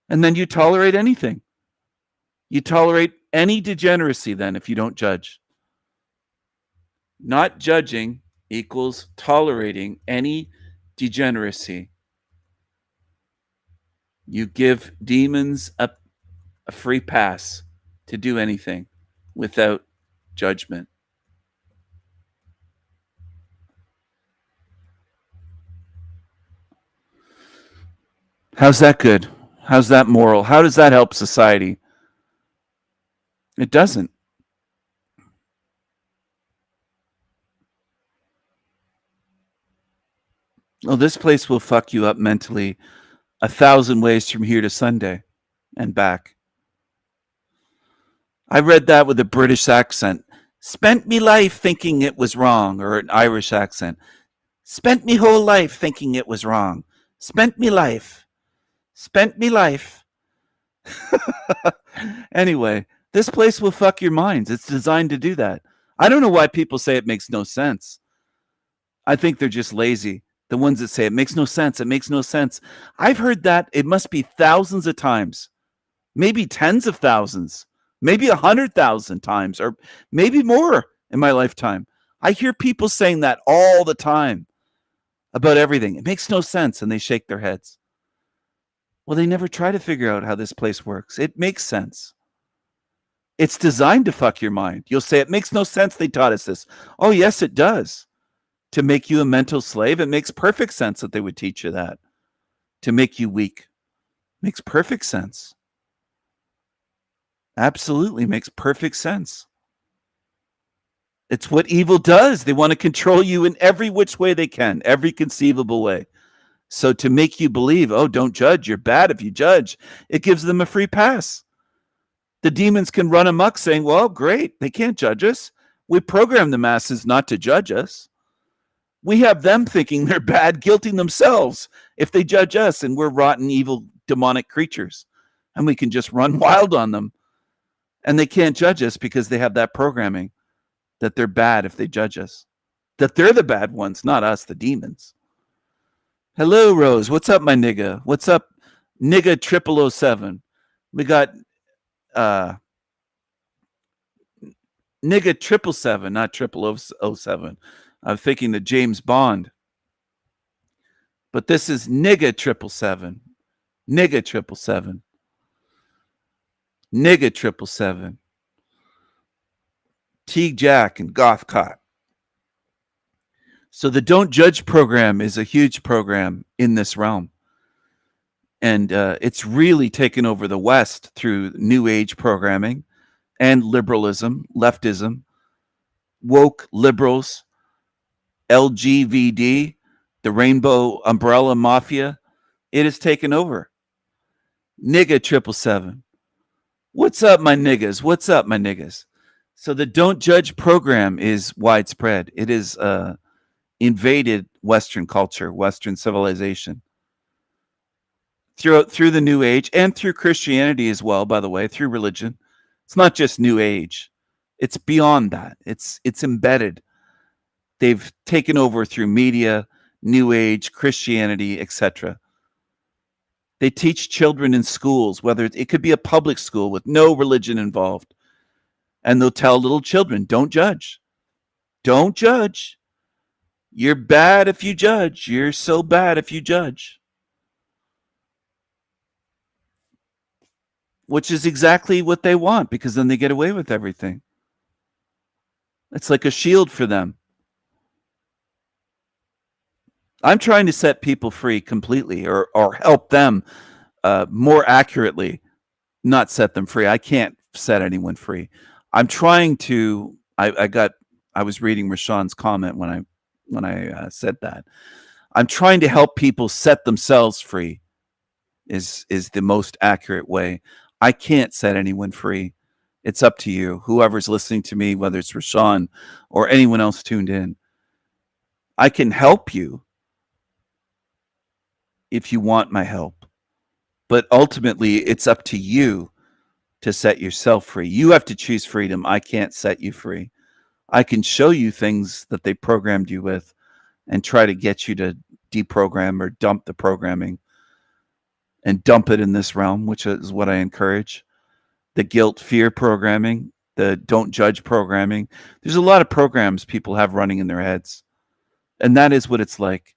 And then you tolerate anything. You tolerate any degeneracy then if you don't judge. Not judging equals tolerating any degeneracy. You give demons a free pass to do anything without judgment. How's that good? How's that moral? How does that help society? It doesn't. Well, this place will fuck you up mentally 1,000 ways from here to Sunday and back. I read that with a British accent. Spent me life thinking it was wrong, or an Irish accent. Spent me whole life thinking it was wrong. Spent me life. Spent me life. Anyway, this place will fuck your minds. It's designed to do that. I don't know why people say it makes no sense. I think they're just lazy. The ones that say it makes no sense. It makes no sense. I've heard that. It must be thousands of times, maybe tens of thousands, maybe 100,000 times, or maybe more in my lifetime. I hear people saying that all the time about everything. It makes no sense. And they shake their heads. Well, they never try to figure out how this place works. It makes sense. It's designed to fuck your mind. You'll say, it makes no sense they taught us this. Oh, yes, it does. To make you a mental slave, it makes perfect sense that they would teach you that. To make you weak. Makes perfect sense. Absolutely makes perfect sense. It's what evil does. They want to control you in every which way they can, every conceivable way. So to make you believe, oh, don't judge, you're bad if you judge, it gives them a free pass. The demons can run amok saying, well, great, they can't judge us. We program the masses not to judge us. We have them thinking they're bad, guilting themselves if they judge us, and we're rotten, evil, demonic creatures. And we can just run wild on them. And they can't judge us because they have that programming that they're bad if they judge us. That they're the bad ones, not us, the demons. Hello, Rose. What's up, my nigga? What's up, nigga 0007? We got nigga 777, not 0007. I'm thinking of James Bond. But this is nigga 777. Nigga 777. Nigga 777. T Jack and Gothcott. So the Don't Judge program is a huge program in this realm. And it's really taken over the West through New Age programming and liberalism, leftism, woke liberals, LGVD, the Rainbow Umbrella Mafia. It has taken over. Nigga 777. What's up, my niggas? What's up, my niggas? So the Don't Judge program is widespread. It is invaded Western culture, Western civilization. Through the New Age and through Christianity as well, by the way, through religion. It's not just New Age. It's beyond that. It's embedded. They've taken over through media, New Age, Christianity, etc. They teach children in schools, whether it could be a public school with no religion involved. And they'll tell little children, don't judge. Don't judge. You're bad if you judge. You're so bad if you judge. Which is exactly what they want, because then they get away with everything. It's like a shield for them. I'm trying to set people free completely, or help them more accurately, not set them free. I can't set anyone free. I'm trying to. I was reading Rashawn's comment when I said that. I'm trying to help people set themselves free. Is the most accurate way. I can't set anyone free. It's up to you. Whoever's listening to me, whether it's Rashawn or anyone else tuned in, I can help you if you want my help. But ultimately, it's up to you to set yourself free. You have to choose freedom. I can't set you free. I can show you things that they programmed you with and try to get you to deprogram or dump the programming and dump it in this realm, which is what I encourage. The guilt, fear programming, the don't judge programming. There's a lot of programs people have running in their heads. And that is what it's like.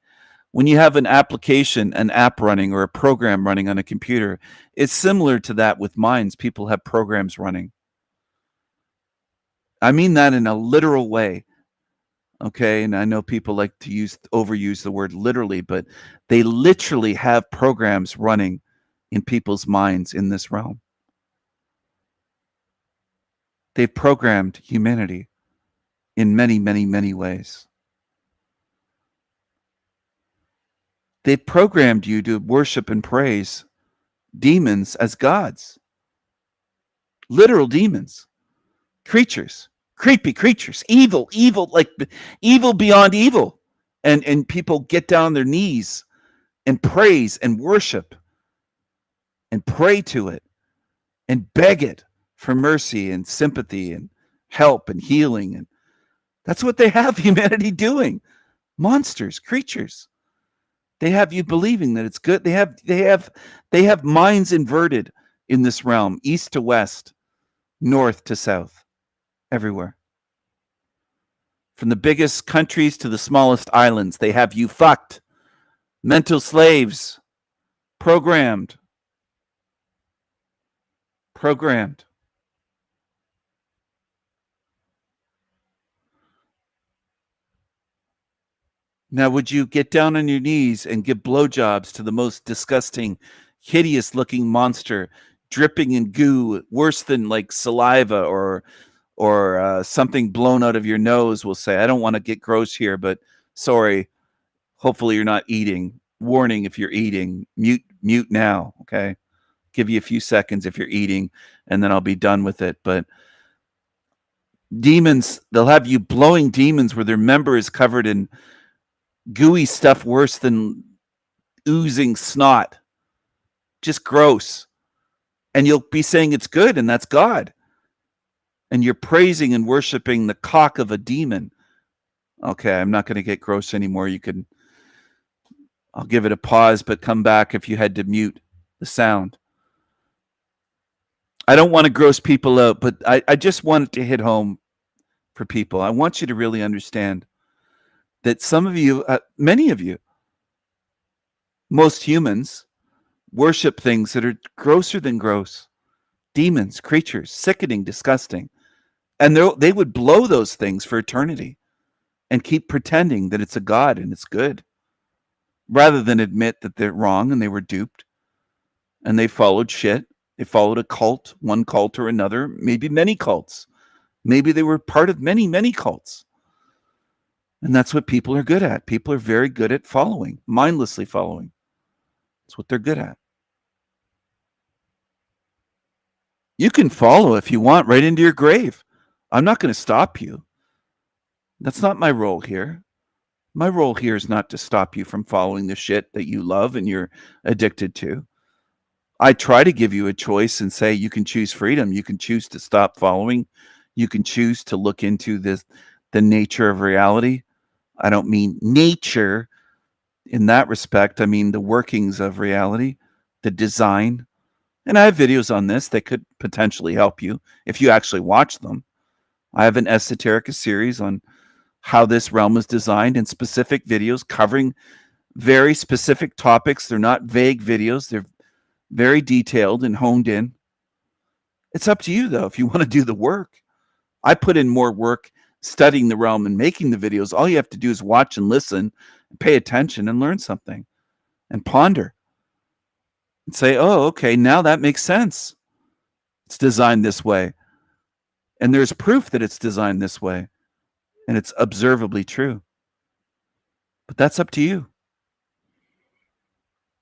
When you have an application, an app running, or a program running on a computer, it's similar to that with minds. People have programs running. I mean that in a literal way. Okay, and I know people like to overuse the word literally, but they literally have programs running in people's minds in this realm. They've programmed humanity in many, many, many ways. They've programmed you to worship and praise demons as gods. Literal demons. Creatures. Creepy creatures, evil, like evil beyond evil. And people get down on their knees and praise and worship and pray to it and beg it for mercy and sympathy and help and healing. And that's what they have humanity doing. Monsters, creatures. They have you believing that it's good. They have minds inverted in this realm, east to west, north to south. Everywhere. From the biggest countries to the smallest islands, they have you fucked. Mental slaves. Programmed. Now, would you get down on your knees and give blowjobs to the most disgusting, hideous-looking monster, dripping in goo, worse than like saliva or something blown out of your nose? Will say, I don't want to get gross here, but sorry. Hopefully you're not eating. Warning if you're eating. Mute now, okay? Give you a few seconds if you're eating, and then I'll be done with it. But demons, they'll have you blowing demons where their member is covered in gooey stuff worse than oozing snot. Just gross. And you'll be saying it's good, and that's God. And you're praising and worshiping the cock of a demon. Okay, I'm not going to get gross anymore. I'll give it a pause, but come back if you had to mute the sound. I don't want to gross people out, but I just wanted to hit home for people. I want you to really understand that some of you, many of you, most humans, worship things that are grosser than gross. Demons, creatures, sickening, disgusting. And they would blow those things for eternity and keep pretending that it's a god and it's good, rather than admit that they're wrong and they were duped and they followed shit. They followed a cult, one cult or another, maybe many cults. Maybe they were part of many, many cults. And that's what people are good at. People are very good at following, mindlessly following. That's what they're good at. You can follow if you want right into your grave. I'm not going to stop you. That's not my role here. My role here is not to stop you from following the shit that you love and you're addicted to. I try to give you a choice and say you can choose freedom. You can choose to stop following. You can choose to look into the nature of reality. I don't mean nature in that respect. I mean the workings of reality, the design. And I have videos on this that could potentially help you if you actually watch them. I have an Esoterica series on how this realm is designed in specific videos covering very specific topics. They're not vague videos. They're very detailed and honed in. It's up to you, though, if you want to do the work. I put in more work studying the realm and making the videos. All you have to do is watch and listen, and pay attention and learn something and ponder and say, oh, okay, now that makes sense. It's designed this way. And there's proof that it's designed this way. And it's observably true. But that's up to you.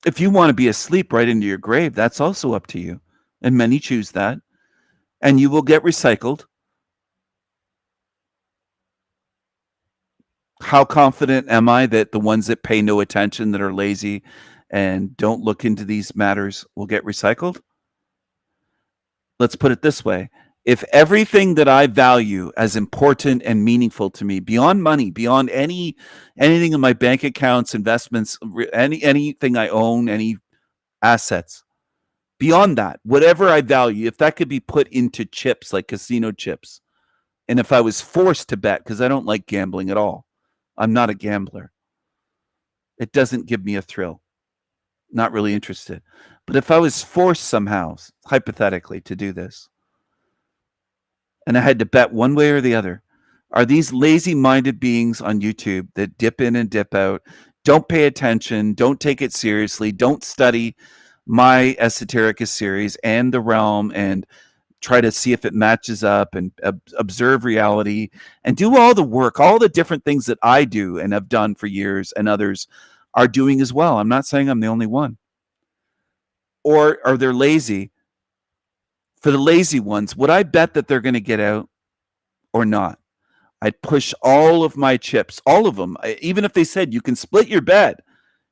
If you want to be asleep right into your grave, that's also up to you. And many choose that. And you will get recycled. How confident am I that the ones that pay no attention, that are lazy and don't look into these matters will get recycled? Let's put it this way. If everything that I value as important and meaningful to me, beyond money, beyond anything in my bank accounts, investments, anything I own, any assets, beyond that, whatever I value, if that could be put into chips like casino chips, and if I was forced to bet, because I don't like gambling at all, I'm not a gambler. It doesn't give me a thrill. Not really interested. But if I was forced somehow, hypothetically, to do this, and I had to bet one way or the other, are these lazy-minded beings on YouTube that dip in and dip out, don't pay attention, don't take it seriously, don't study my Esoterica series and the realm and try to see if it matches up and observe reality and do all the work, all the different things that I do and have done for years and others are doing as well. I'm not saying I'm the only one. Or are they lazy? For the lazy ones, would I bet that they're going to get out or not? I'd push all of my chips, all of them. Even if they said you can split your bet,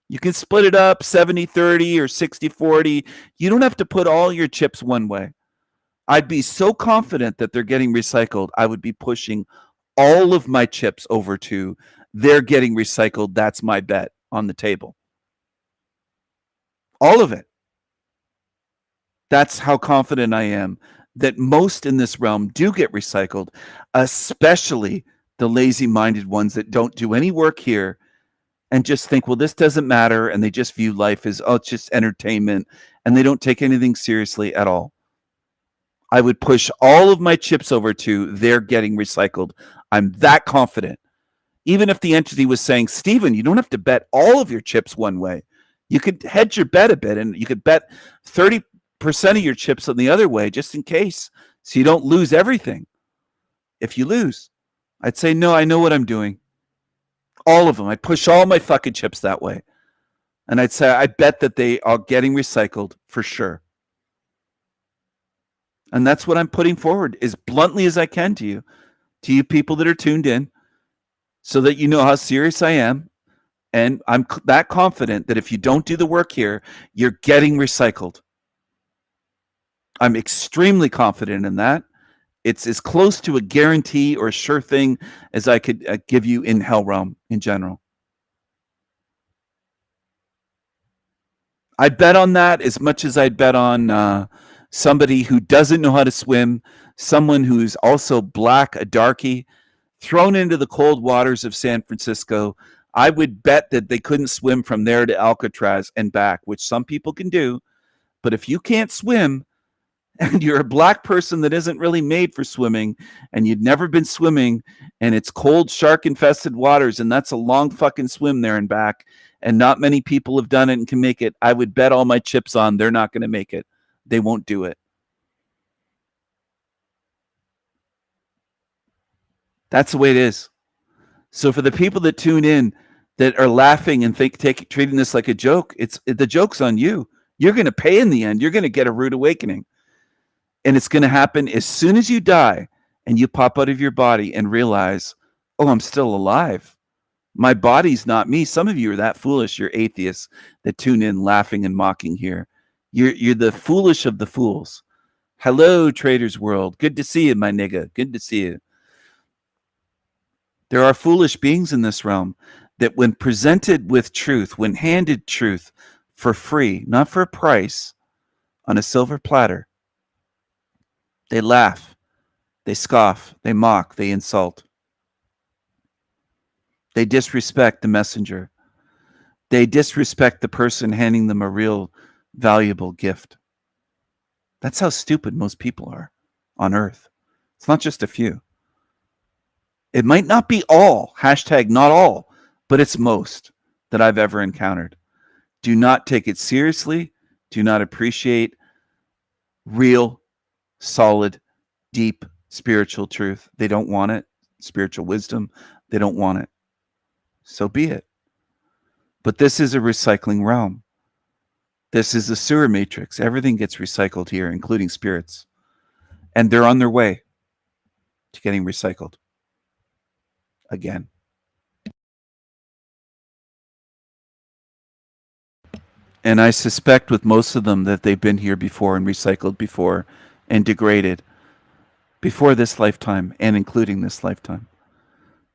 you can split it up 70-30 or 60-40. You don't have to put all your chips one way. I'd be so confident that they're getting recycled, I would be pushing all of my chips over to they're getting recycled. That's my bet on the table. All of it. That's how confident I am that most in this realm do get recycled, especially the lazy-minded ones that don't do any work here and just think, well, this doesn't matter, and they just view life as, oh, it's just entertainment, and they don't take anything seriously at all. I would push all of my chips over to they're getting recycled. I'm that confident. Even if the entity was saying, Stephen, you don't have to bet all of your chips one way. You could hedge your bet a bit, and you could bet 30% of your chips on the other way just in case, so you don't lose everything. If you lose, I'd say, no, I know what I'm doing. All of them. I'd push all my fucking chips that way. And I'd say, I bet that they are getting recycled for sure. And that's what I'm putting forward as bluntly as I can to you people that are tuned in, so that you know how serious I am. And I'm that confident that if you don't do the work here, you're getting recycled. I'm extremely confident in that. It's as close to a guarantee or a sure thing as I could give you in Hell Realm in general. I'd bet on that as much as I'd bet on somebody who doesn't know how to swim, someone who's also black, a darkie, thrown into the cold waters of San Francisco. I would bet that they couldn't swim from there to Alcatraz and back, which some people can do. But if you can't swim, and you're a black person that isn't really made for swimming, and you'd never been swimming, and it's cold, shark-infested waters, and that's a long fucking swim there and back, and not many people have done it and can make it, I would bet all my chips on they're not going to make it. They won't do it. That's the way it is. So for the people that tune in that are laughing and treating this like a joke, the joke's on you. You're going to pay in the end. You're going to get a rude awakening. And it's going to happen as soon as you die and you pop out of your body and realize, oh, I'm still alive. My body's not me. Some of you are that foolish. You're atheists that tune in laughing and mocking here. You're the foolish of the fools. Hello, Traders World. Good to see you, my nigga. Good to see you. There are foolish beings in this realm that when presented with truth, when handed truth for free, not for a price, on a silver platter, they laugh, they scoff, they mock, they insult. They disrespect the messenger. They disrespect the person handing them a real valuable gift. That's how stupid most people are on earth. It's not just a few. It might not be all, hashtag not all, but it's most that I've ever encountered. Do not take it seriously. Do not appreciate real, solid, deep spiritual truth. They don't want it. Spiritual wisdom, they don't want it. So be it. But this is a recycling realm. This is a sewer matrix. Everything gets recycled here, including spirits. And they're on their way to getting recycled again. And I suspect with most of them that they've been here before and recycled before and degraded before this lifetime and including this lifetime.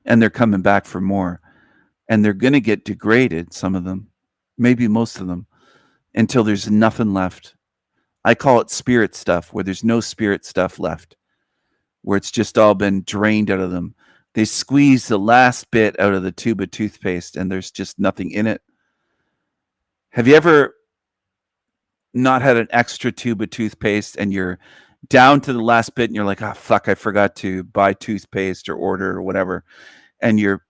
And they're coming back for more. And they're going to get degraded, some of them, maybe most of them, until there's nothing left. I call it spirit stuff, where there's no spirit stuff left, where it's just all been drained out of them. They squeeze the last bit out of the tube of toothpaste and there's just nothing in it. Have you ever not had an extra tube of toothpaste and you're down to the last bit and you're like, oh, fuck, I forgot to buy toothpaste or order or whatever. And you're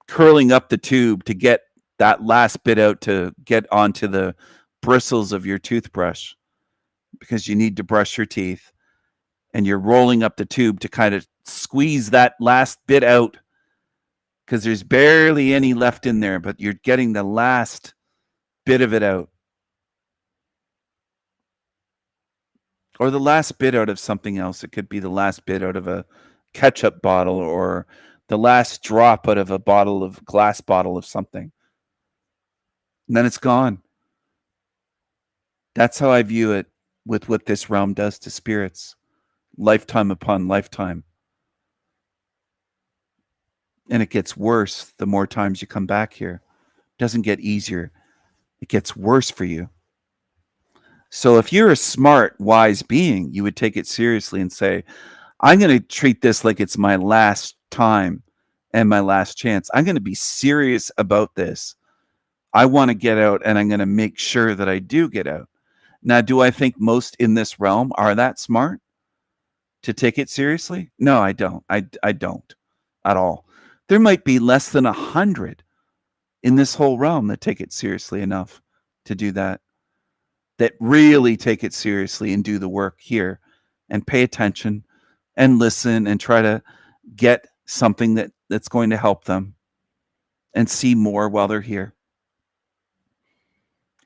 curling up the tube to get that last bit out to get onto the bristles of your toothbrush because you need to brush your teeth. And you're rolling up the tube to kind of squeeze that last bit out because there's barely any left in there, but you're getting the last bit of it out. Or the last bit out of something else. It could be the last bit out of a ketchup bottle or the last drop out of a glass bottle of something. And then it's gone. That's how I view it with what this realm does to spirits. Lifetime upon lifetime. And it gets worse the more times you come back here. It doesn't get easier. It gets worse for you. So if you're a smart, wise being, you would take it seriously and say, I'm going to treat this like it's my last time and my last chance. I'm going to be serious about this. I want to get out and I'm going to make sure that I do get out. Now, do I think most in this realm are that smart to take it seriously? No, I don't. I don't at all. There might be less than 100 in this whole realm that take it seriously enough to do that really take it seriously and do the work here and pay attention and listen and try to get something that's going to help them and see more while they're here.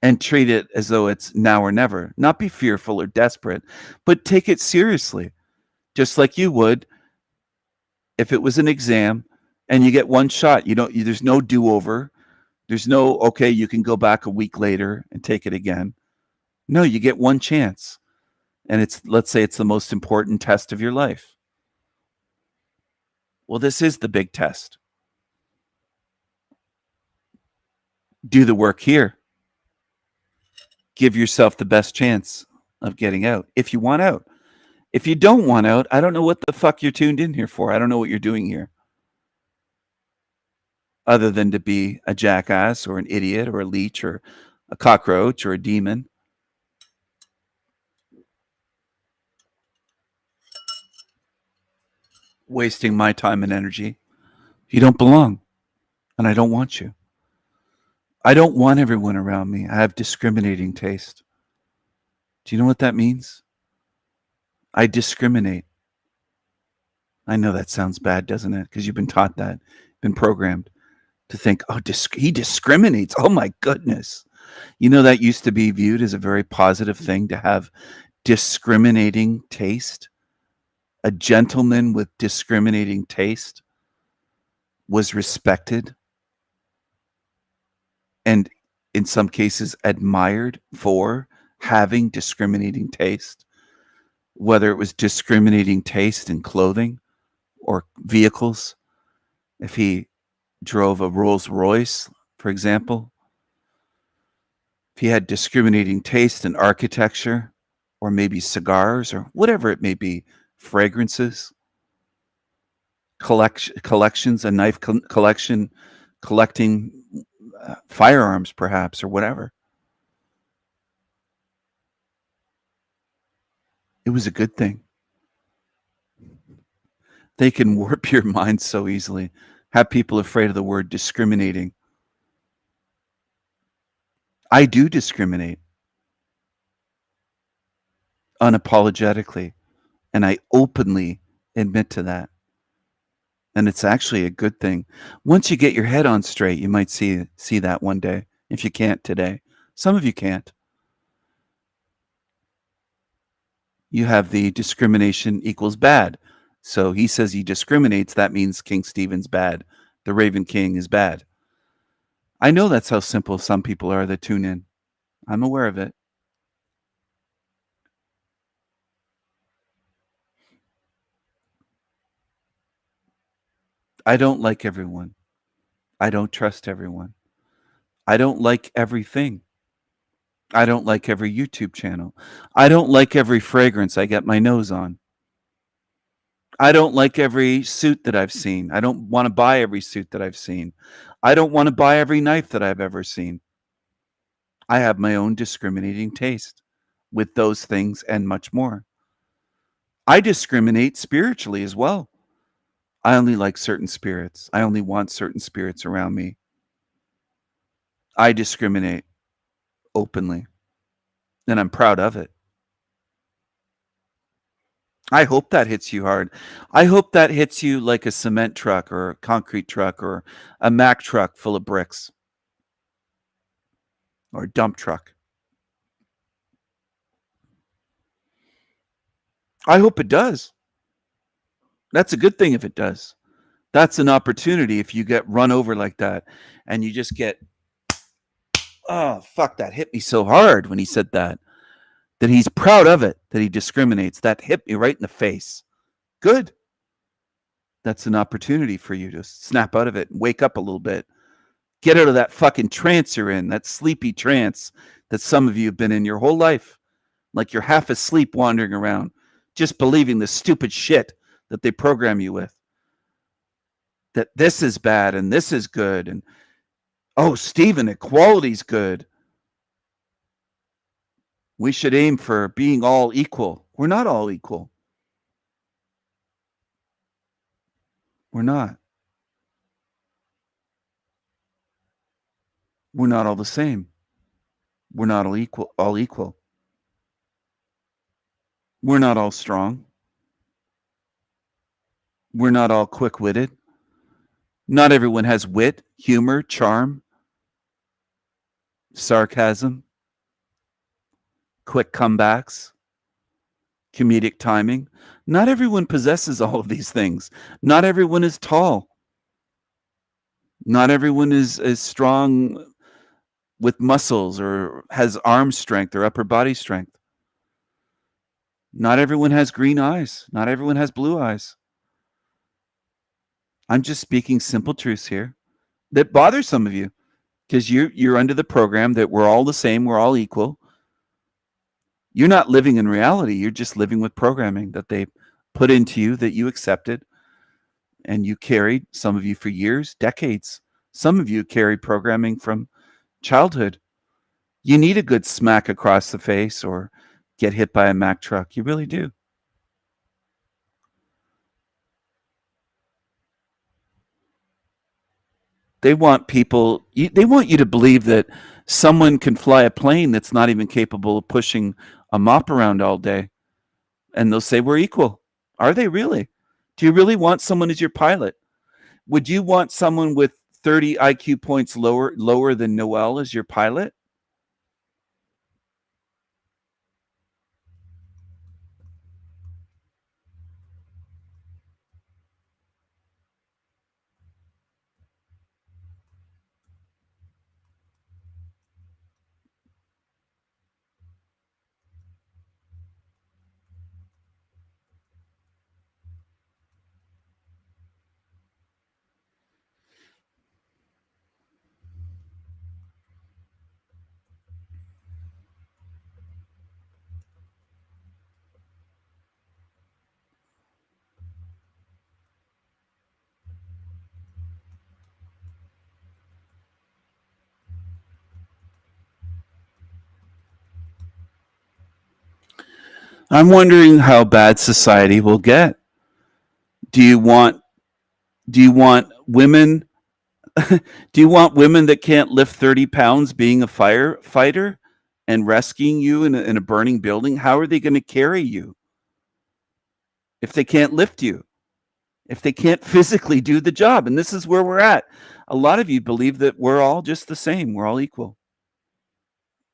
And treat it as though it's now or never. Not be fearful or desperate, but take it seriously. Just like you would if it was an exam and you get one shot. There's no do-over. There's no, okay, you can go back a week later and take it again. No, you get one chance. And let's say it's the most important test of your life. Well, this is the big test. Do the work here. Give yourself the best chance of getting out if you want out. If you don't want out, I don't know what the fuck you're tuned in here for. I don't know what you're doing here. Other than to be a jackass or an idiot or a leech or a cockroach or a demon. Wasting my time and energy. You don't belong. And I don't want you. I don't want everyone around me. I have discriminating taste. Do you know what that means? I discriminate. I know that sounds bad, doesn't it? Because you've been taught that, been programmed to think, oh, he discriminates. Oh my goodness. You know, that used to be viewed as a very positive thing to have discriminating taste, a gentleman with discriminating taste, was respected and in some cases admired for having discriminating taste, whether it was discriminating taste in clothing or vehicles. If he drove a Rolls Royce, for example, if he had discriminating taste in architecture or maybe cigars or whatever it may be, fragrances, collections, a knife collection, collecting firearms perhaps or whatever. It was a good thing. They can warp your mind so easily, have people afraid of the word discriminating. I do discriminate unapologetically, and I openly admit to that. And it's actually a good thing. Once you get your head on straight, you might see that one day, if you can't today. Some of you can't. You have the discrimination equals bad. So he says he discriminates. That means King Stephen's bad. The Raven King is bad. I know that's how simple some people are that tune in. I'm aware of it. I don't like everyone. I don't trust everyone. I don't like everything. I don't like every YouTube channel. I don't like every fragrance I get my nose on. I don't like every suit that I've seen. I don't want to buy every suit that I've seen. I don't want to buy every knife that I've ever seen. I have my own discriminating taste with those things and much more. I discriminate spiritually as well. I only like certain spirits. I only want certain spirits around me. I discriminate openly, and I'm proud of it. I hope that hits you hard. I hope that hits you like a cement truck or a concrete truck or a Mack truck full of bricks or a dump truck. I hope it does. That's a good thing if it does. That's an opportunity if you get run over like that and you just get, oh, fuck, that hit me so hard when he said that. That he's proud of it, that he discriminates. That hit me right in the face. Good. That's an opportunity for you to snap out of it and wake up a little bit. Get out of that fucking trance you're in, that sleepy trance that some of you have been in your whole life. Like you're half asleep wandering around, just believing the stupid shit that they program you with. That this is bad and this is good. And, oh, Stephen, equality's good. We should aim for being all equal. We're not all equal. We're not. We're not all the same. We're not all equal. We're not all strong. We're not all quick-witted. Not everyone has wit, humor, charm, sarcasm, quick comebacks, comedic timing. Not everyone possesses all of these things. Not everyone is tall. Not everyone is strong with muscles or has arm strength or upper body strength. Not everyone has green eyes. Not everyone has blue eyes. I'm just speaking simple truths here that bother some of you because you're under the program that we're all the same, we're all equal. You're not living in reality. You're just living with programming that they put into you that you accepted and you carried, some of you for years, decades. Some of you carried programming from childhood. You need a good smack across the face or get hit by a Mack truck. You really do. They want you to believe that someone can fly a plane that's not even capable of pushing a mop around all day. And they'll say, we're equal. Are they really? Do you really want someone as your pilot? Would you want someone with 30 IQ points lower than Noel as your pilot? I'm wondering how bad society will get. Do you want women do you want women that can't lift 30 pounds being a firefighter and rescuing you in a burning building? How are they going to carry you if they can't lift you? If they can't physically do the job? And this is where we're at. A lot of you believe that we're all just the same. We're all equal.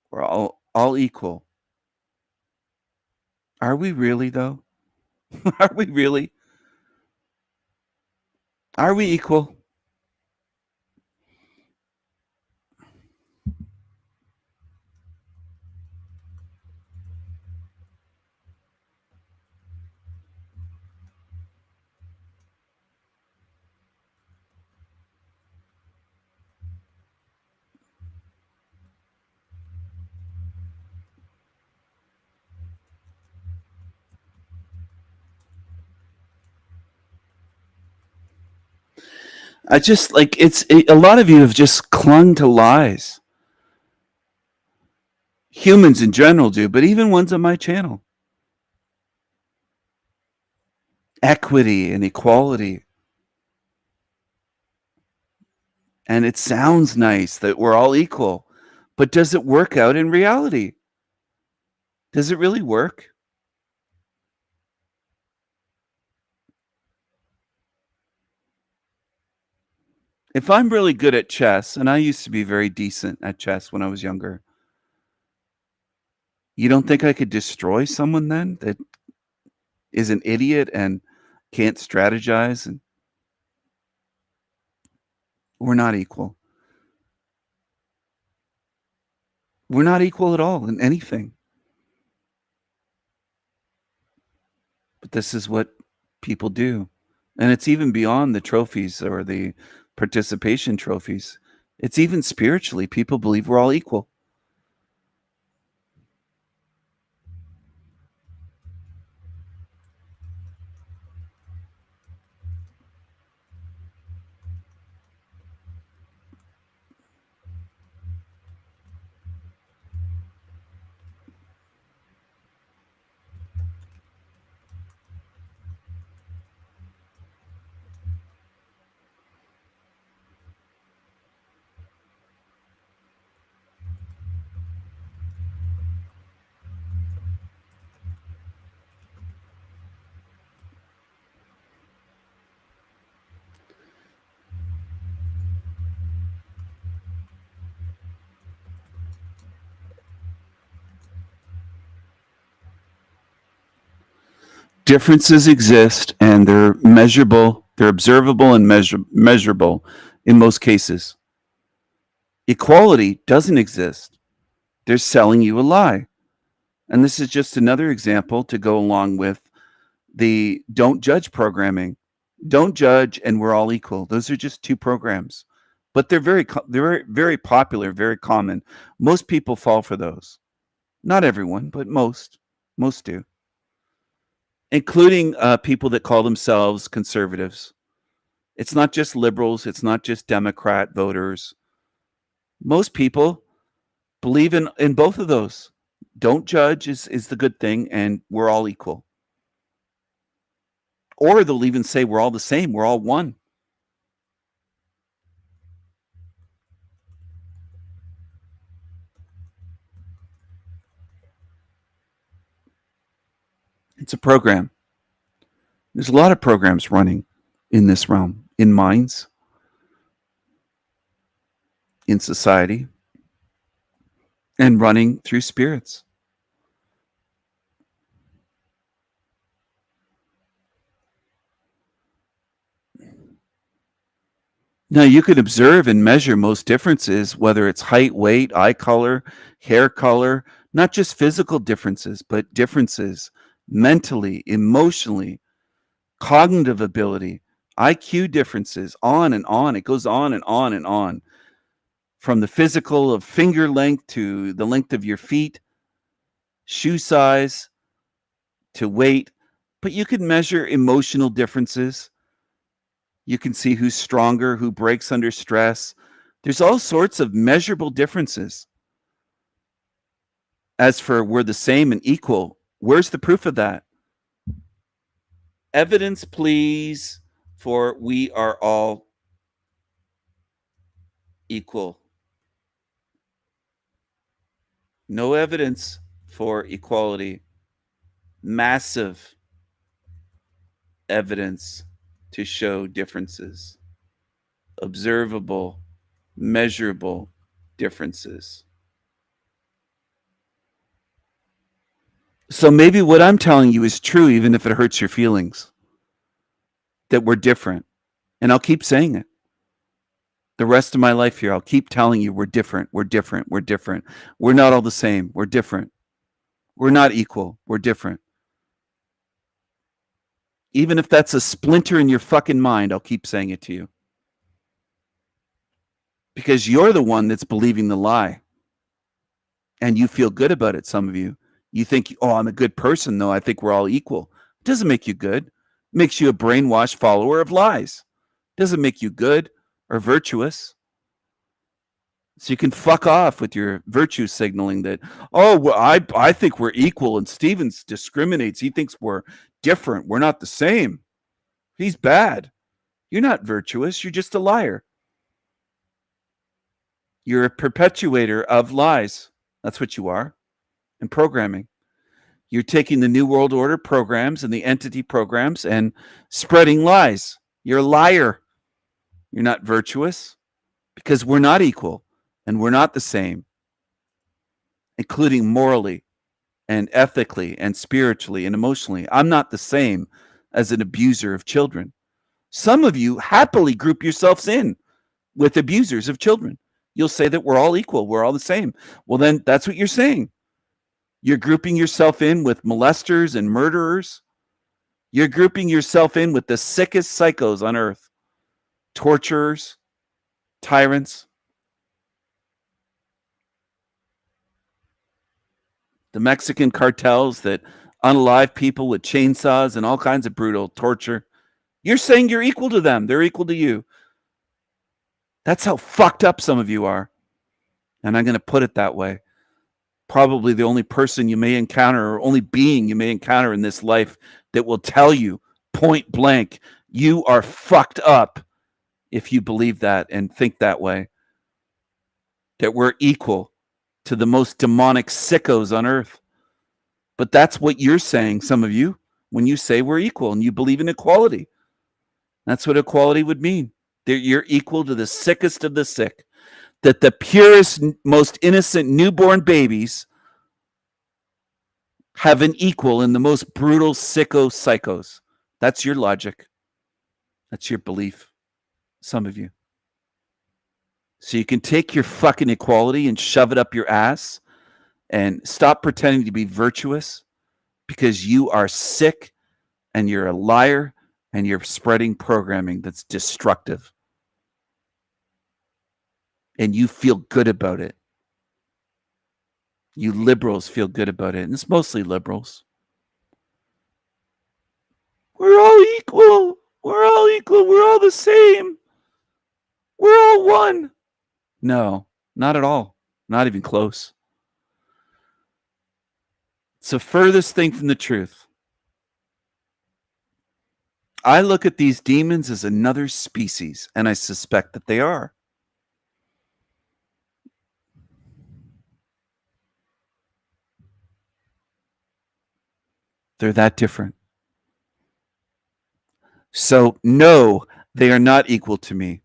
We're all equal. Are we really though? Are we really? Are we equal? I just like a lot of you have just clung to lies. Humans in general do, but even ones on my channel. Equity and equality. And it sounds nice that we're all equal, but does it work out in reality? Does it really work? If I'm really good at chess, and I used to be very decent at chess when I was younger, you don't think I could destroy someone then that is an idiot and can't strategize? And we're not equal. We're not equal at all in anything. But this is what people do. And it's even beyond the trophies or the participation trophies. It's even spiritually. People believe we're all equal. Differences exist and they're measurable, they're observable and measurable in most cases. Equality doesn't exist. They're selling you a lie. And this is just another example to go along with the don't judge programming. Don't judge and we're all equal. Those are just two programs. But they're very popular, very common. Most people fall for those. Not everyone, but most do. Including people that call themselves conservatives. It's not just liberals. It's not just Democrat voters. Most people believe in both of those. Don't judge is the good thing, and we're all equal. Or they'll even say we're all the same. We're all one. It's a program. There's a lot of programs running in this realm, in minds, in society, and running through spirits. Now, you could observe and measure most differences, whether it's height, weight, eye color, hair color, not just physical differences, but differences mentally, emotionally, cognitive ability, IQ differences, on and on. It goes on and on and on. From the physical of finger length to the length of your feet, shoe size to weight. But you can measure emotional differences. You can see who's stronger, who breaks under stress. There's all sorts of measurable differences. As for we're the same and equal, Where's the proof of that? Evidence, please, for we are all equal. No evidence for equality. Massive evidence to show differences. Observable, measurable differences. So maybe what I'm telling you is true, even if it hurts your feelings, that we're different. And I'll keep saying it. The rest of my life here, I'll keep telling you we're different, we're different, we're different. We're not all the same, we're different. We're not equal, we're different. Even if that's a splinter in your fucking mind, I'll keep saying it to you. Because you're the one that's believing the lie. And you feel good about it, some of you. You think, oh, I'm a good person, though. I think we're all equal. It doesn't make you good. It makes you a brainwashed follower of lies. It doesn't make you good or virtuous. So you can fuck off with your virtue signaling that, oh, well, I think we're equal and Stevens discriminates. He thinks we're different. We're not the same. He's bad. You're not virtuous. You're just a liar. You're a perpetuator of lies. That's what you are. And programming. You're taking the New World Order programs and the entity programs and spreading lies. You're a liar. You're not virtuous because we're not equal and we're not the same, including morally and ethically and spiritually and emotionally. I'm not the same as an abuser of children. Some of you happily group yourselves in with abusers of children. You'll say that we're all equal. We're all the same. Well, then that's what you're saying. You're grouping yourself in with molesters and murderers. You're grouping yourself in with the sickest psychos on earth. Torturers, tyrants. The Mexican cartels that unalive people with chainsaws and all kinds of brutal torture. You're saying you're equal to them. They're equal to you. That's how fucked up some of you are. And I'm going to put it that way. Probably the only person you may encounter or only being you may encounter in this life that will tell you point blank, you are fucked up if you believe that and think that way. That we're equal to the most demonic sickos on earth. But that's what you're saying, some of you, when you say we're equal and you believe in equality. That's what equality would mean. That you're equal to the sickest of the sick. That the purest, most innocent newborn babies have an equal in the most brutal sicko psychos. That's your logic. That's your belief. Some of you. So you can take your fucking equality and shove it up your ass and stop pretending to be virtuous because you are sick and you're a liar and you're spreading programming that's destructive. And you feel good about it. You liberals feel good about it. And it's mostly liberals. We're all equal. We're all equal. We're all the same. We're all one. No, not at all. Not even close. It's the furthest thing from the truth. I look at these demons as another species, and I suspect that they are. They're that different. So, no, they are not equal to me.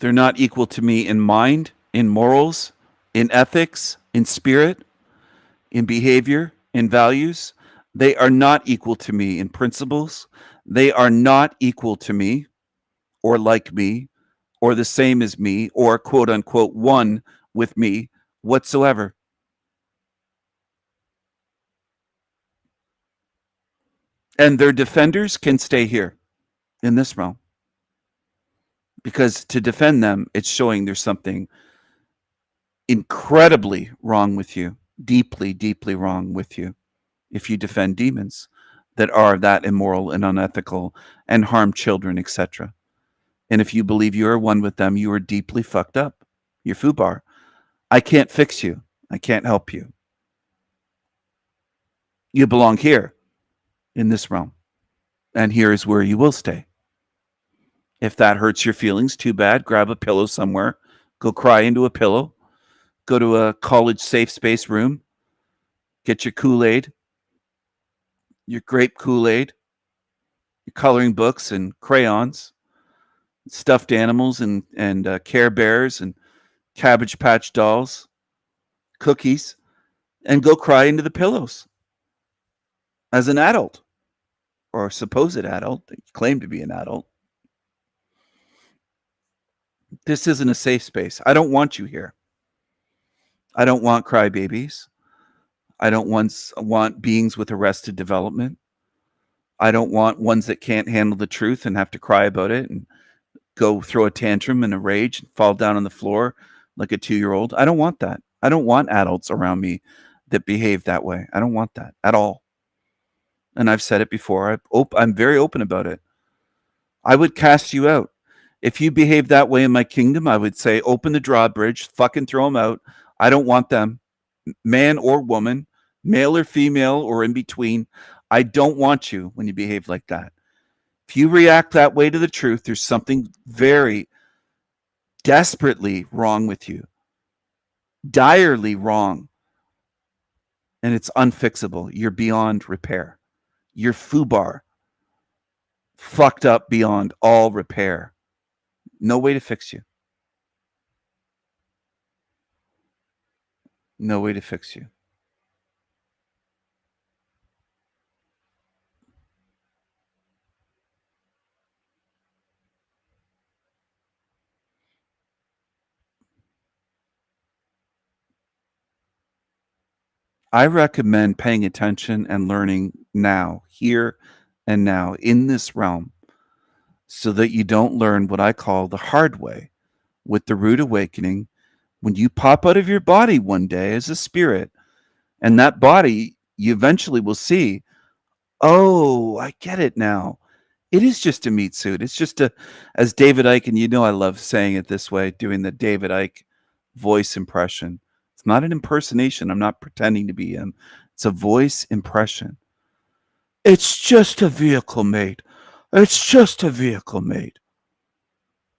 They're not equal to me in mind, in morals, in ethics, in spirit, in behavior, in values. They are not equal to me in principles. They are not equal to me or like me or the same as me or quote unquote one with me whatsoever. And their defenders can stay here in this realm. Because to defend them, it's showing there's something incredibly wrong with you. Deeply, deeply wrong with you. If you defend demons that are that immoral and unethical and harm children, etc. And if you believe you are one with them, you are deeply fucked up. You're FUBAR. I can't fix you. I can't help you. You belong here in this realm. And here is where you will stay. If that hurts your feelings, too bad. Grab a pillow somewhere. Go cry into a pillow. Go to a college safe space room. Get your Kool-Aid. Your grape Kool-Aid. Your coloring books and crayons. Stuffed animals and Care Bears and Cabbage Patch dolls. Cookies. And go cry into the pillows. As an adult. Or supposed adult. You claim to be an adult. This isn't a safe space. I don't want you here. I don't want crybabies. I don't want beings with arrested development. I don't want ones that can't handle the truth and have to cry about it and go throw a tantrum in a rage and fall down on the floor like a 2-year-old. I don't want that. I don't want adults around me that behave that way. I don't want that at all. And I've said it before. I'm very open about it. I would cast you out. If you behave that way in my kingdom, I would say, open the drawbridge, fucking throw them out. I don't want them, man or woman, male or female or in between. I don't want you when you behave like that. If you react that way to the truth, there's something very desperately wrong with you, direly wrong, and it's unfixable. You're beyond repair. You're FUBAR, fucked up beyond all repair. No way to fix you. No way to fix you. I recommend paying attention and learning now, here and now, in this realm, so that you don't learn what I call the hard way with the rude awakening when you pop out of your body one day as a spirit, and that body, you eventually will see, oh, I get it now. It is just a meat suit. It's just as David Icke, and you know I love saying it this way, doing the David Icke voice impression. It's not an impersonation. I'm not pretending to be him. It's a voice impression. It's just a vehicle, mate. It's just a vehicle, mate.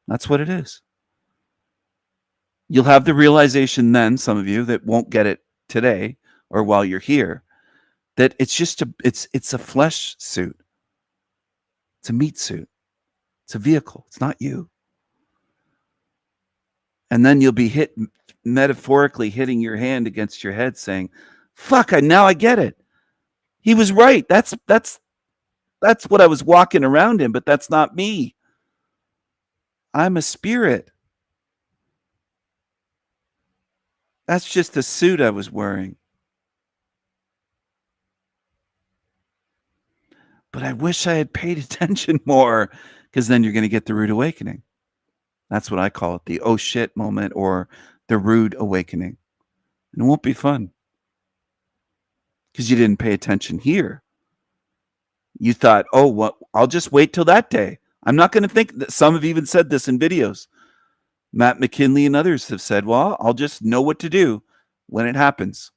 That's what it is. You'll have the realization then, some of you that won't get it today or while you're here, that it's just it's a flesh suit. It's a meat suit. It's a vehicle. It's not you. And then you'll be metaphorically hitting your hand against your head saying, fuck, now I get it. He was right. That's what I was walking around in, but that's not me. I'm a spirit. That's just the suit I was wearing. But I wish I had paid attention more, because then you're going to get the rude awakening. That's what I call it, the oh shit moment, or the rude awakening. And it won't be fun, because you didn't pay attention here. You thought, oh, well, I'll just wait till that day. I'm not going to think that. Some have even said this in videos. Matt McKinley and others have said, well, I'll just know what to do when it happens.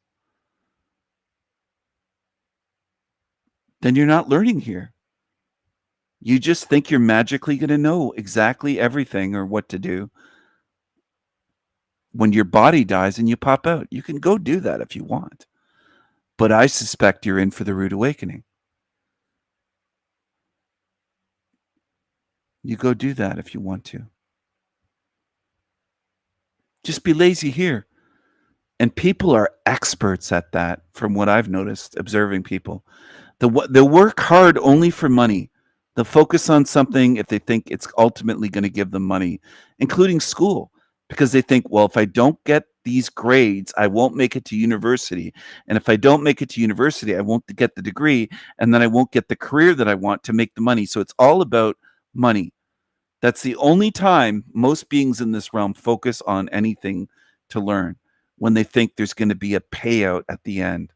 Then you're not learning here. You just think you're magically going to know exactly everything or what to do when your body dies and you pop out. You can go do that if you want. But I suspect you're in for the rude awakening. You go do that if you want to. Just be lazy here. And people are experts at that, from what I've noticed, observing people. They'll work hard only for money. They'll focus on something if they think it's ultimately going to give them money, including school, because they think, well, if I don't get these grades, I won't make it to university. And if I don't make it to university, I won't get the degree, and then I won't get the career that I want to make the money. So it's all about money. That's the only time most beings in this realm focus on anything to learn, when they think there's going to be a payout at the end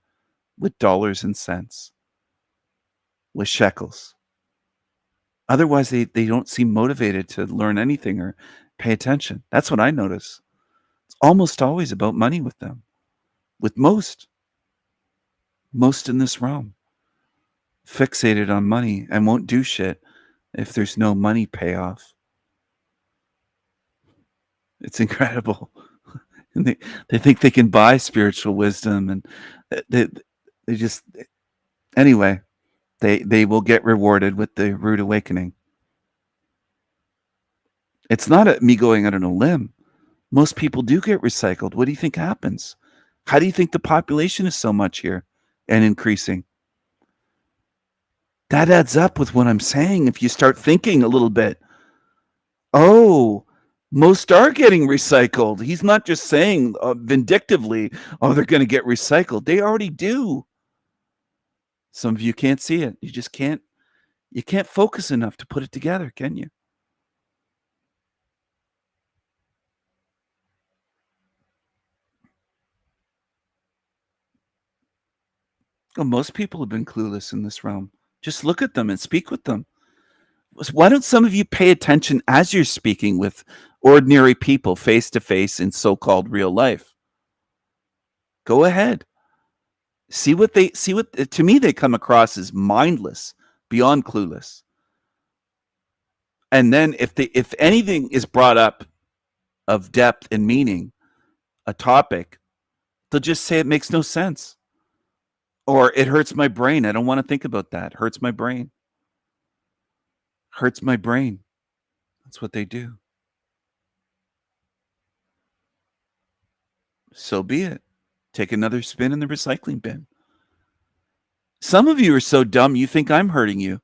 with dollars and cents, with shekels. Otherwise, they don't seem motivated to learn anything or pay attention. That's what I notice. It's almost always about money with them. with most in this realm, fixated on money and won't do shit if there's no money payoff. It's incredible. And they think they can buy spiritual wisdom, and they just, anyway, they will get rewarded with the rude awakening. It's not me going out on a limb. Most people do get recycled. What do you think happens? How do you think the population is so much here and increasing? That adds up with what I'm saying if you start thinking a little bit. Oh, most are getting recycled. He's not just saying vindictively, oh, they're going to get recycled. They already do. Some of you can't see it. You just can't. You can't focus enough to put it together, can you? Well, most people have been clueless in this realm. Just look at them and speak with them. Why don't some of you pay attention as you're speaking with ordinary people face to face in so-called real life? Go ahead. See what to me they come across as mindless, beyond clueless. And then if anything is brought up of depth and meaning, a topic, they'll just say it makes no sense. Or it hurts my brain. I don't want to think about that. Hurts my brain. Hurts my brain. That's what they do. So be it. Take another spin in the recycling bin. Some of you are so dumb you think I'm hurting you.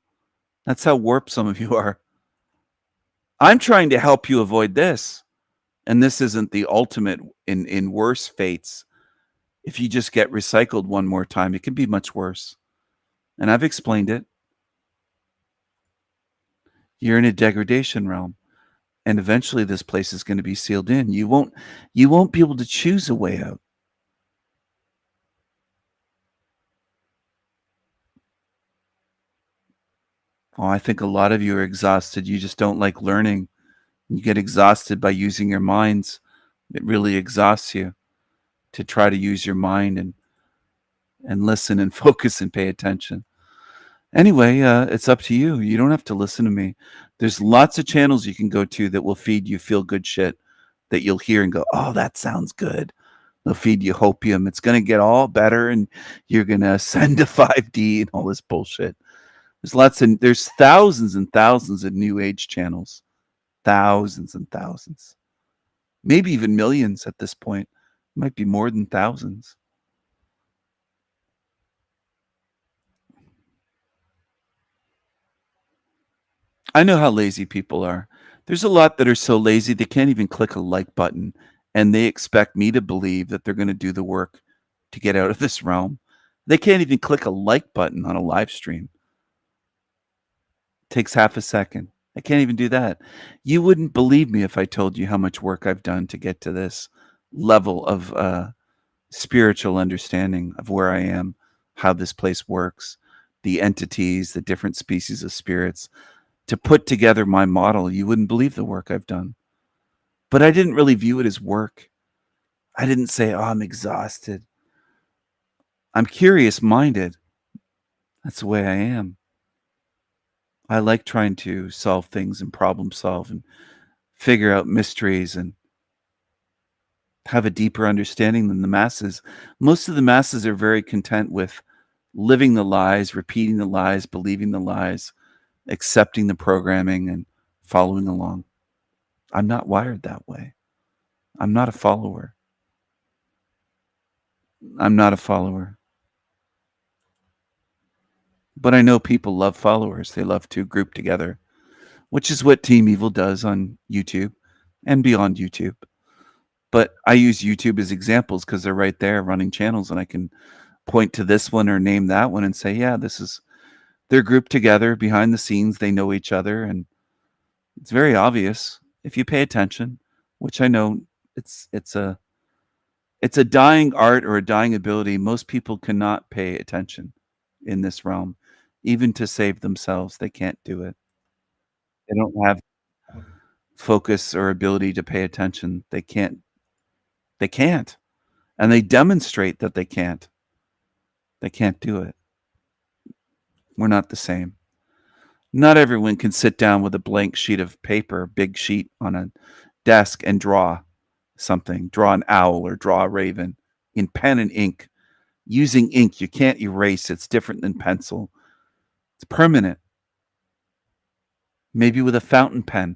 That's how warped some of you are. I'm trying to help you avoid this. And this isn't the ultimate in worse fates. If you just get recycled one more time, it can be much worse. And I've explained it. You're in a degradation realm. And eventually this place is going to be sealed in. You won't be able to choose a way out. Oh, I think a lot of you are exhausted. You just don't like learning. You get exhausted by using your minds. It really exhausts you to try to use your mind and listen and focus and pay attention. Anyway, it's up to you. You don't have to listen to me. There's lots of channels you can go to that will feed you feel-good shit that you'll hear and go, oh, that sounds good. They'll feed you hopium. It's going to get all better, and you're going to ascend to 5D and all this bullshit. There's thousands and thousands of new age channels. Thousands and thousands. Maybe even millions at this point. Might be more than thousands. I know how lazy people are. There's a lot that are so lazy they can't even click a like button, and they expect me to believe that they're going to do the work to get out of this realm. They can't even click a like button on a live stream. It takes half a second. I can't even do that. You wouldn't believe me if I told you how much work I've done to get to this level of spiritual understanding of where I am, how this place works, the entities, the different species of spirits. To put together my model, you wouldn't believe the work I've done. But I didn't really view it as work. I didn't say, oh, I'm exhausted. I'm curious-minded. That's the way I am. I like trying to solve things and problem solve and figure out mysteries and have a deeper understanding than the masses. Most of the masses are very content with living the lies, repeating the lies, believing the lies, accepting the programming and following along. I'm not wired that way. I'm not a follower. I'm not a follower. But I know people love followers. They love to group together, which is what Team Evil does on YouTube and beyond YouTube. But I use YouTube as examples because they're right there running channels, and I can point to this one or name that one and say, yeah, they're grouped together behind the scenes. They know each other, and it's very obvious if you pay attention, which I know it's a dying art or a dying ability. Most people cannot pay attention in this realm. Even to save themselves, they can't do it. They don't have focus or ability to pay attention. They can't. And they demonstrate that they can't. They can't do it. We're not the same. Not everyone can sit down with a blank sheet of paper, big sheet on a desk, and draw something, draw an owl or draw a raven in pen and ink. Using ink, you can't erase. It's different than pencil. It's permanent. Maybe with a fountain pen.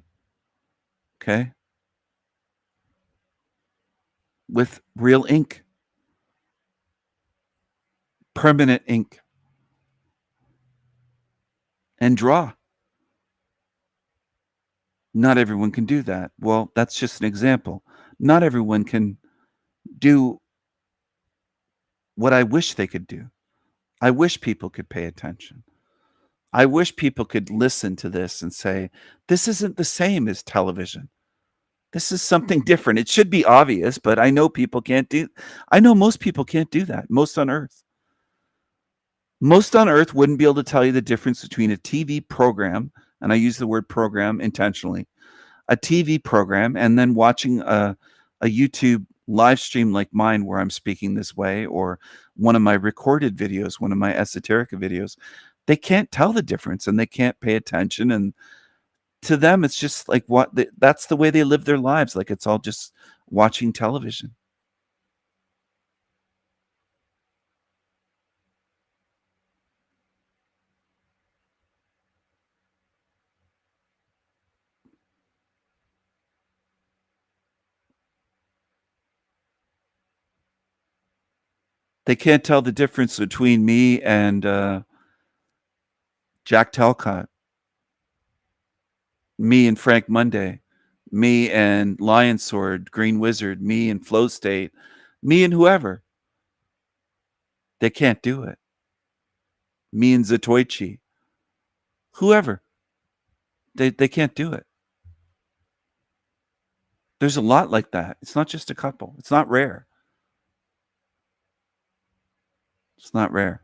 Okay? With real ink. Permanent ink. And draw. Not everyone can do that. Well, that's just an example. Not everyone can do what I wish they could do. I wish people could pay attention. I wish people could listen to this and say, this isn't the same as television. This is something different. It should be obvious, but I know people can't do. I know most people can't do that. Most on earth. Most on earth wouldn't be able to tell you the difference between a TV program, and I use the word program intentionally, a TV program, and then watching a YouTube live stream like mine where I'm speaking this way, or one of my recorded videos, one of my esoterica videos. They can't tell the difference, and they can't pay attention. And to them, it's just like that's the way they live their lives. Like it's all just watching television. They can't tell the difference between me and Jack Talcott, me and Frank Monday, me and Lion Sword, Green Wizard, me and Flow State, me and whoever. They can't do it. Me and Zatoichi, whoever. They can't do it. There's a lot like that. It's not just a couple. It's not rare. It's not rare.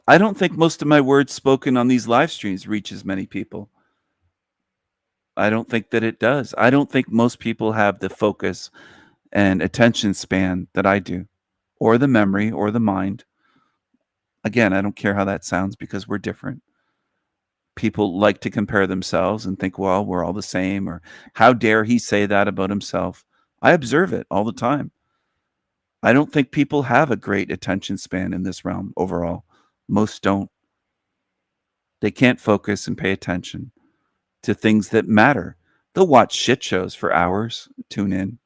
I don't think most of my words spoken on these live streams reach as many people. I don't think that it does. I don't think most people have the focus and attention span that I do, or the memory, or the mind. Again, I don't care how that sounds because we're different. People like to compare themselves and think, well, we're all the same, or how dare he say that about himself? I observe it all the time. I don't think people have a great attention span in this realm overall. Most don't. They can't focus and pay attention to things that matter. They'll watch shit shows for hours, tune in.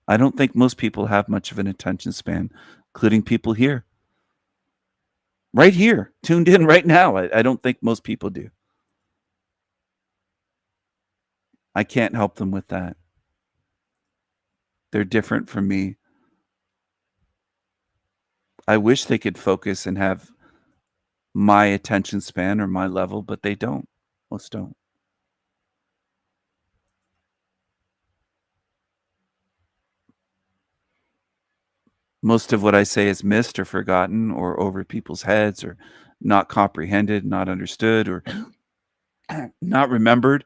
I don't think most people have much of an attention span, including people here. Right here, tuned in right now. I don't think most people do. I can't help them with that. They're different from me. I wish they could focus and have my attention span or my level, but they don't. Most don't. Most of what I say is missed or forgotten or over people's heads or not comprehended, not understood, or not remembered.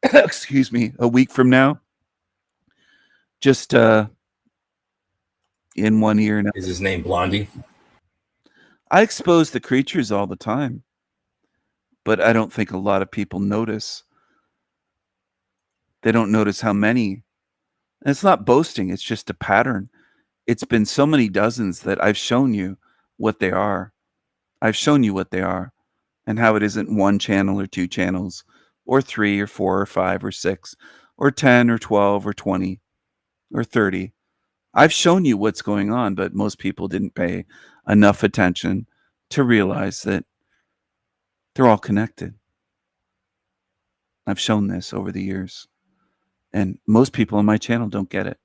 Excuse me, a week from now. Just in 1 year now. Is his name Blondie? I expose the creatures all the time, but I don't think a lot of people notice. They don't notice how many. And it's not boasting, it's just a pattern. It's been so many dozens that I've shown you what they are. I've shown you what they are and how it isn't one channel or two channels or 3 or 4 or 5 or 6 or 10 or 12 or 20 or 30. I've shown you what's going on, but most people didn't pay enough attention to realize that they're all connected. I've shown this over the years, and most people on my channel don't get it.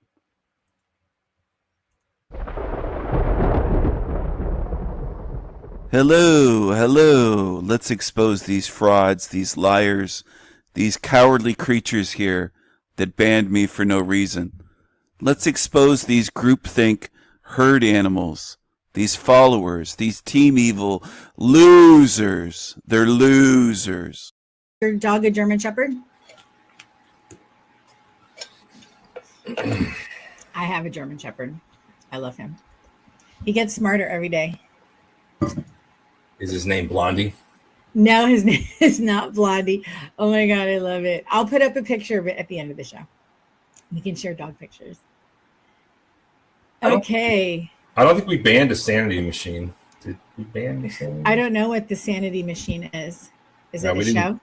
Hello. Let's expose these frauds, these liars, these cowardly creatures here that banned me for no reason. Let's expose these groupthink herd animals These followers, these Team Evil losers. They're losers. Your dog a German Shepherd? I have a German Shepherd. I love him. He gets smarter every day. Is his name Blondie? No, his name is not Blondie. Oh my God, I love it. I'll put up a picture of it at the end of the show. We can share dog pictures. Okay. I don't think we banned a sanity machine. Did we ban the sanity? I don't know what the sanity machine is. Is No, it we a didn't. show?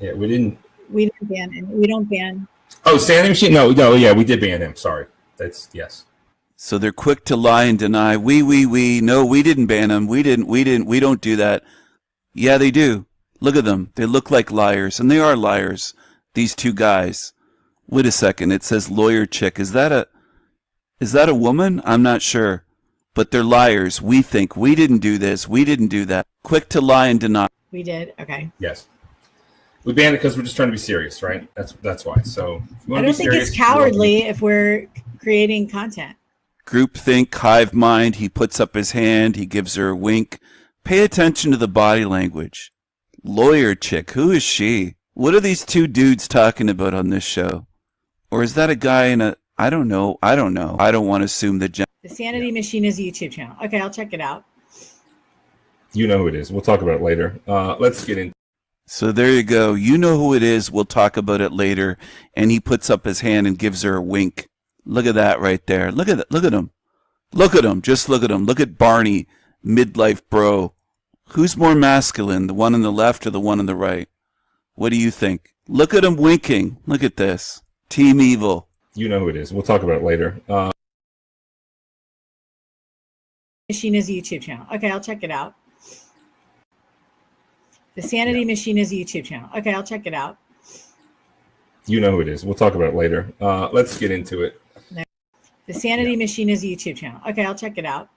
Yeah, we didn't. We didn't ban it. We don't ban. Oh, sanity machine? No, yeah, we did ban him. Sorry. That's yes. So they're quick to lie and deny. We. No, we didn't ban them. We didn't. We don't do that. Yeah, they do. Look at them. They look like liars, and they are liars. These two guys. Wait a second. It says lawyer chick. Is that a woman? I'm not sure. But they're liars. We think we didn't do this. We didn't do that. Quick to lie and deny. We did. Okay. Yes. We banned it because we're just trying to be serious, right? That's why. So if you I want to don't be think serious, it's cowardly if we're creating content. Groupthink, hive mind. He puts up his hand. He gives her a wink. Pay attention to the body language. Lawyer chick. Who is she? What are these two dudes talking about on this show? Or is that a guy in a... I don't know. I don't want to assume that... The Sanity Machine is a YouTube channel. Okay, I'll check it out. You know who it is. We'll talk about it later. Let's get in. So there you go. You know who it is. We'll talk about it later. And he puts up his hand and gives her a wink. Look at that right there. Look at that. Look at him. Look at him. Just look at him. Look at Barney, midlife bro. Who's more masculine, the one on the left or the one on the right? What do you think? Look at him winking. Look at this. Team Evil. You know who it is. We'll talk about it later. Machine is a YouTube channel. Okay, I'll check it out. The Sanity Machine is a YouTube channel. Okay, I'll check it out. You know who it is. We'll talk about it later. Let's get into it. The Sanity Machine is a YouTube channel. Okay, I'll check it out.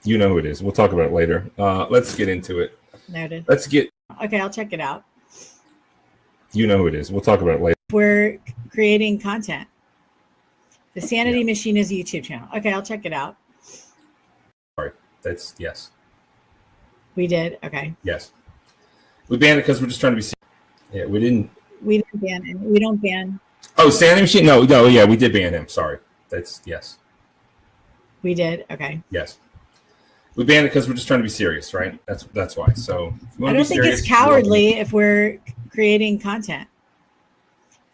You know who it is. We'll talk about it later. Let's get into it. Noted. Let's get. Okay, I'll check it out. You know who it is. We'll talk about it later. We're creating content. The Sanity Machine is a YouTube channel. Okay, I'll check it out. Sorry. That's yes. We did. Okay. Yes. We banned it because we're just trying to be serious. Yeah, we didn't. We didn't ban it. We don't ban. Oh, sanity machine? No, yeah, we did ban him. Sorry. That's yes. We did. Okay. Yes. We banned it because we're just trying to be serious, right? That's why. So if you I want to don't be think serious, it's cowardly if we're creating content.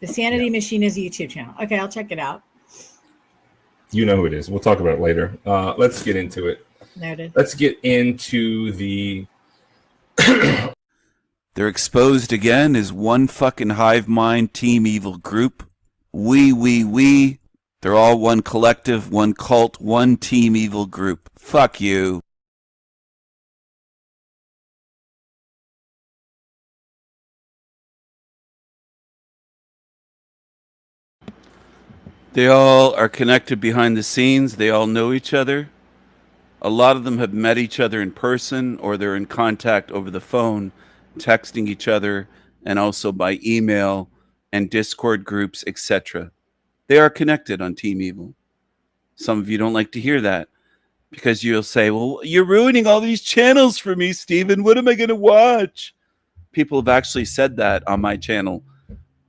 The Sanity Machine is a YouTube channel. Okay, I'll check it out. You know who it is. We'll talk about it later. Let's get into it. Noted. Let's get into the. They're exposed again as one fucking hive mind Team Evil group. We. They're all one collective, one cult, one Team Evil group. Fuck you. They all are connected behind the scenes. They all know each other. A lot of them have met each other in person, or they're in contact over the phone, texting each other, and also by email and Discord groups, etc. They are connected on Team Evil. Some of you don't like to hear that because you'll say, well, you're ruining all these channels for me, Steven. What am I going to watch? People have actually said that on my channel,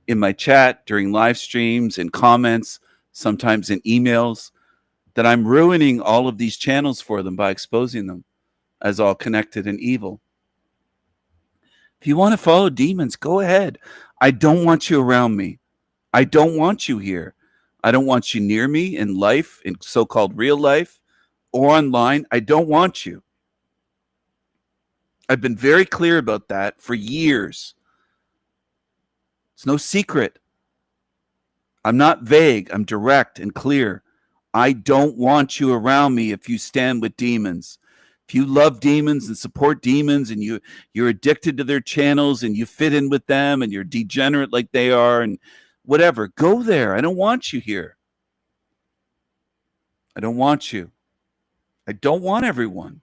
in my chat, during live streams, in comments, sometimes in emails, that I'm ruining all of these channels for them by exposing them as all connected and evil. If you want to follow demons, go ahead. I don't want you around me. I don't want you here. I don't want you near me in life, in so-called real life, or online. I don't want you. I've been very clear about that for years. It's no secret. I'm not vague. I'm direct and clear. I don't want you around me if you stand with demons. If you love demons and support demons and you're addicted to their channels and you fit in with them and you're degenerate like they are and whatever, go there. I don't want you here. I don't want you. I don't want everyone.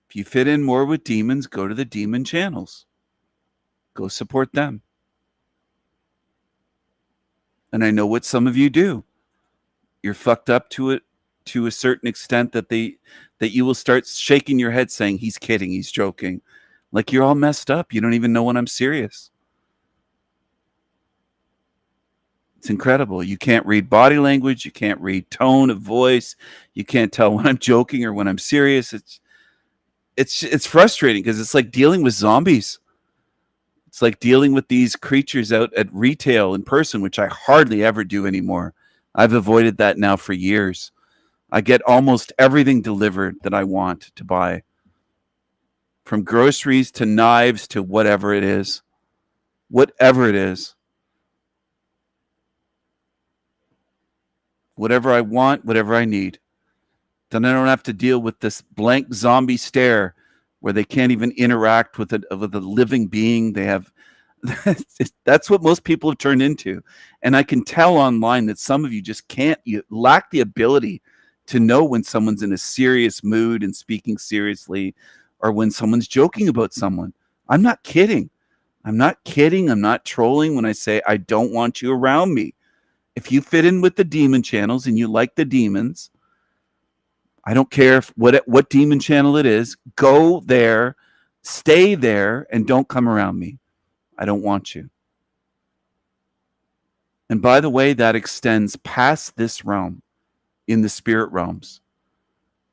If you fit in more with demons, go to the demon channels. Go support them. And I know what some of you do. You're fucked up to it to a certain extent that you will start shaking your head saying, he's kidding, he's joking. Like you're all messed up. You don't even know when I'm serious. It's incredible. You can't read body language. You can't read tone of voice. You can't tell when I'm joking or when I'm serious. It's frustrating because it's like dealing with zombies. It's like dealing with these creatures out at retail in person, which I hardly ever do anymore. I've avoided that now for years. I get almost everything delivered that I want to buy, from groceries to knives to whatever it is. Whatever it is. Whatever I want, whatever I need. Then I don't have to deal with this blank zombie stare where they can't even interact with a living being. They have that's what most people have turned into. And I can tell online that some of you just can't, you lack the ability to know when someone's in a serious mood and speaking seriously, or when someone's joking about someone. I'm not kidding. I'm not kidding. I'm not trolling when I say I don't want you around me. If you fit in with the demon channels and you like the demons, I don't care what demon channel it is, go there, stay there, and don't come around me. I don't want you. And by the way, that extends past this realm, in the spirit realms.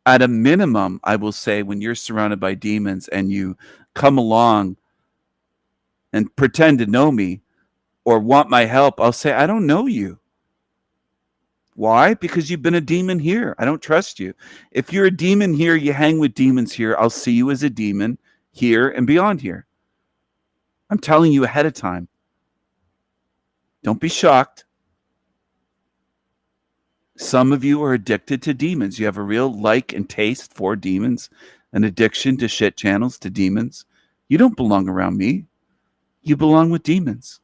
At a minimum, I will say, when you're surrounded by demons and you come along and pretend to know me or want my help, I'll say, I don't know you. Why? Because you've been a demon here. I don't trust you. If you're a demon here, you hang with demons here, I'll see you as a demon here and beyond here. I'm telling you ahead of time. Don't be shocked. Some of you are addicted to demons. You have a real like and taste for demons, an addiction to shit channels, to demons. You don't belong around me. You belong with demons.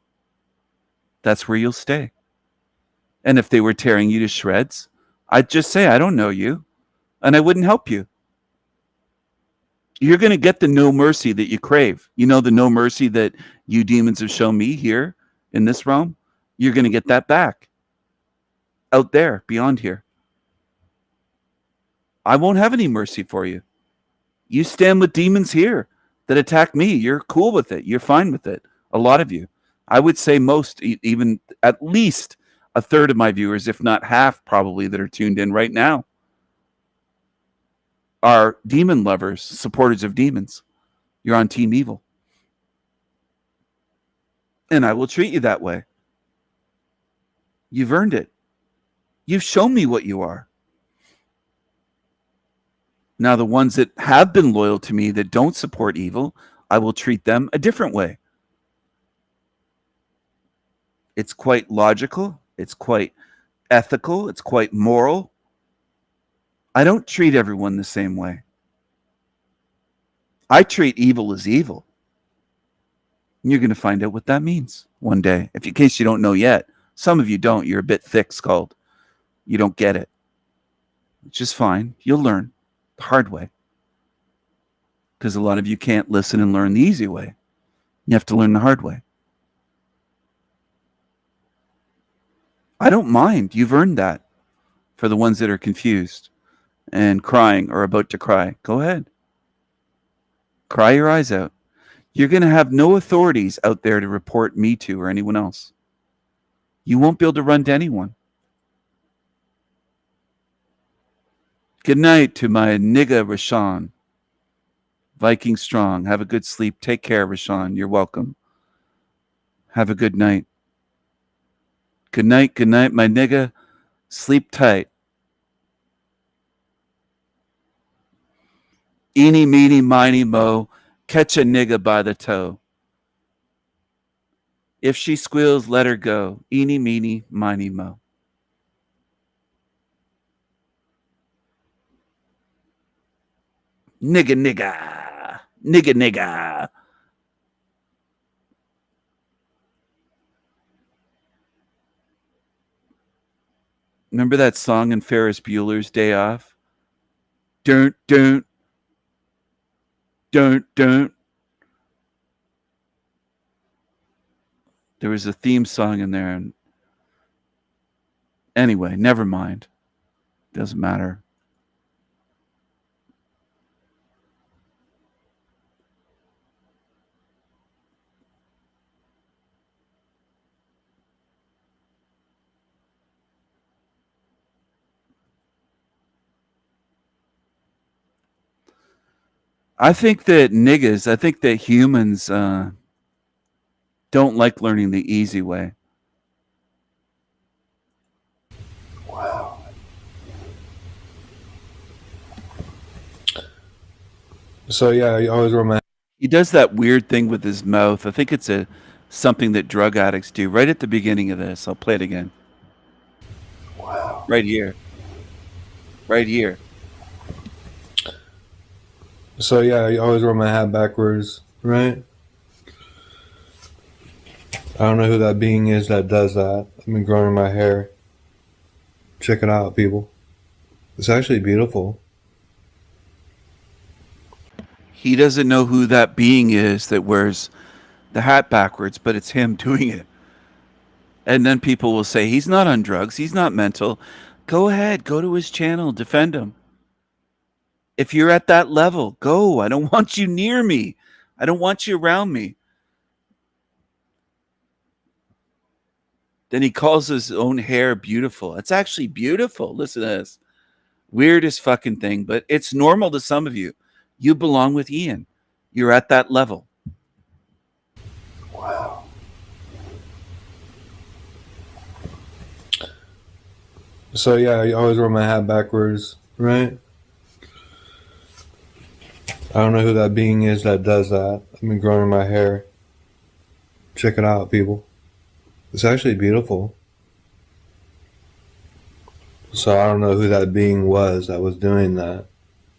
That's where you'll stay. And if they were tearing you to shreds, I'd just say, I don't know you, and I wouldn't help you. You're going to get the no mercy that you crave. You know, the no mercy that you demons have shown me here in this realm? You're going to get that back out there beyond here. I won't have any mercy for you. You stand with demons here that attack me. You're cool with it. You're fine with it. A lot of you. I would say most, even at least a third of my viewers, if not half probably, that are tuned in right now, are demon lovers, supporters of demons. You're on Team Evil. And I will treat you that way. You've earned it. You've shown me what you are. Now, the ones that have been loyal to me that don't support evil, I will treat them a different way. It's quite logical. It's quite ethical. It's quite moral. I don't treat everyone the same way. I treat evil as evil. And you're going to find out what that means one day. If in case you don't know yet, some of you don't. You're a bit thick-skulled. You don't get it. Which is fine. You'll learn the hard way. Because a lot of you can't listen and learn the easy way. You have to learn the hard way. I don't mind. You've earned that. For the ones that are confused and crying or about to cry, go ahead. Cry your eyes out. You're going to have no authorities out there to report me to or anyone else. You won't be able to run to anyone. Good night to my nigga Rashawn. Viking Strong. Have a good sleep. Take care, Rashawn. You're welcome. Have a good night. Good night, my nigga. Sleep tight. Eeny, meeny, miny, mo. Catch a nigga by the toe. If she squeals, let her go. Eeny, meeny, miny, mo. Nigga, nigga. Nigga, nigga. Remember that song in Ferris Bueller's Day Off? Don't. There was a theme song in there, and Anyway, never mind. Doesn't matter. I think that humans don't like learning the easy way. So yeah, you always wear my. He does that weird thing with his mouth. I think it's something that drug addicts do right at the beginning of this. I'll play it again. Wow. Right here. Right here. So yeah, you always wear my hat backwards, right? I don't know who that being is that does that. I've been growing my hair. Check it out, people. It's actually beautiful. He doesn't know who that being is that wears the hat backwards, but it's him doing it. And then people will say, he's not on drugs. He's not mental. Go ahead. Go to his channel. Defend him. If you're at that level, go. I don't want you near me. I don't want you around me. Then he calls his own hair beautiful. It's actually beautiful. Listen to this. Weirdest fucking thing, but it's normal to some of you. You belong with Ian. You're at that level. Wow. So yeah, you always wear my hat backwards, right? I don't know who that being is that does that. I've been growing my hair. Check it out, people. It's actually beautiful. So I don't know who that being was that was doing that.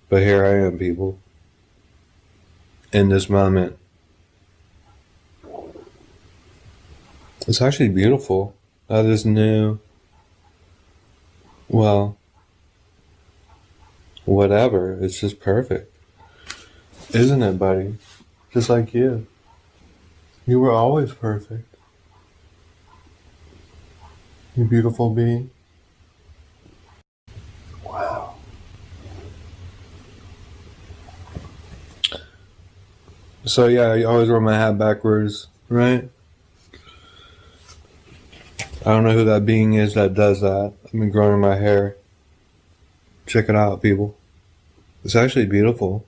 But here I am, people. In this moment. It's actually beautiful. That is new. Well, whatever. It's just perfect. Isn't it, buddy? Just like you. You were always perfect. You beautiful being. Wow. So yeah, you always wear my hat backwards, right? I don't know who that being is that does that. I've been growing my hair. Check it out, people. It's actually beautiful.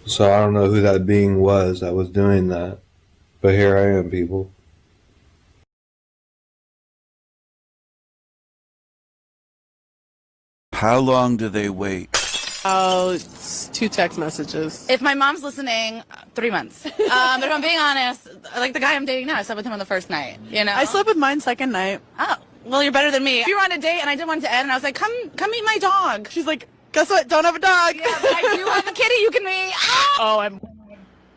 So I don't know who that being was that was doing that. But here I am, people. How long do they wait? Oh, it's 2 text messages. If my mom's listening, 3 months. But if I'm being honest, like the guy I'm dating now, I slept with him on the first night. You know, I slept with mine second night. Oh, well, you're better than me. We were on a date, and I didn't want it to end, and I was like, "Come meet my dog." She's like, "Guess what? Don't have a dog." Yeah, but I do have a kitty you can meet. Ah! Oh, I'm.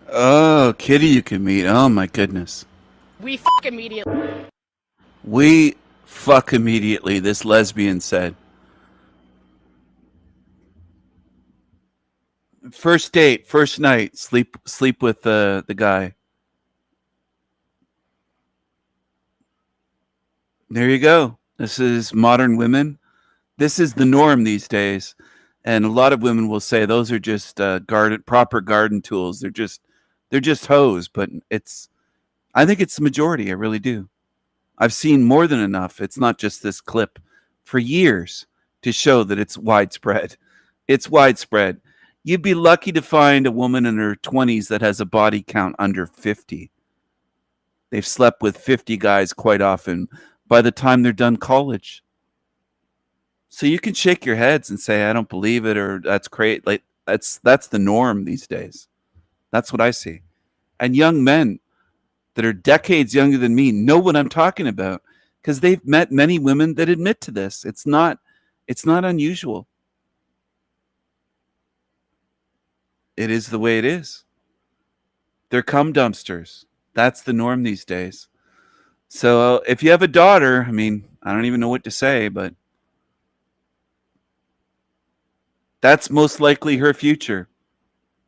Oh, kitty you can meet. Oh my goodness. We fuck immediately. We fuck immediately, this lesbian said. First date, first night, sleep with the guy. There you go. This is modern women. This is the norm these days. And a lot of women will say those are just proper garden tools. They're just hoes, but I think it's the majority. I really do. I've seen more than enough. It's not just this clip for years to show that it's widespread. It's widespread. You'd be lucky to find a woman in her 20s that has a body count under 50. They've slept with 50 guys quite often by the time they're done college. So you can shake your heads and say, I don't believe it, or that's great. Like that's the norm these days. That's what I see. And young men that are decades younger than me know what I'm talking about because they've met many women that admit to this. It's not unusual. It is the way it is. They're cum dumpsters. That's the norm these days. So if you have a daughter, I mean, I don't even know what to say, but that's most likely her future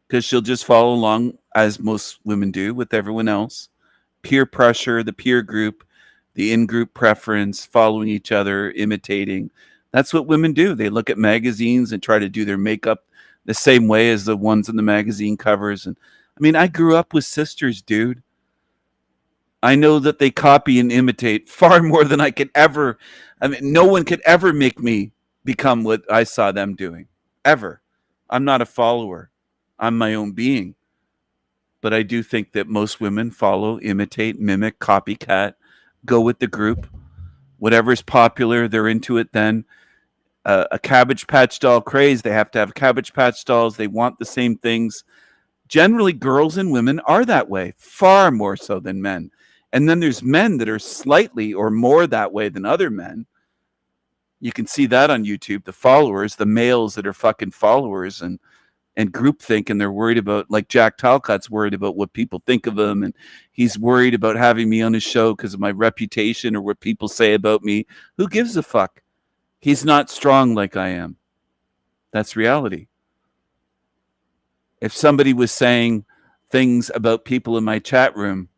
because she'll just follow along as most women do with everyone else. Peer pressure, the peer group, the in-group preference, following each other, imitating. That's what women do. They look at magazines and try to do their makeup the same way as the ones in the magazine covers. And I mean, I grew up with sisters, dude. I know that they copy and imitate far more than I could ever. I mean, no one could ever make me become what I saw them doing, ever. I'm not a follower. I'm my own being. But I do think that most women follow, imitate, mimic, copycat, go with the group. Whatever's popular, they're into it then. A Cabbage Patch doll craze, they have to have Cabbage Patch dolls. They want the same things. Generally, girls and women are that way, far more so than men. And then there's men that are slightly or more that way than other men. You can see that on YouTube, the followers, the males that are fucking followers and groupthink, and they're worried about, like Jack Talcott's worried about what people think of him, and he's worried about having me on his show because of my reputation or what people say about me. Who gives a fuck? He's not strong like I am. That's reality. If somebody was saying things about people in my chat room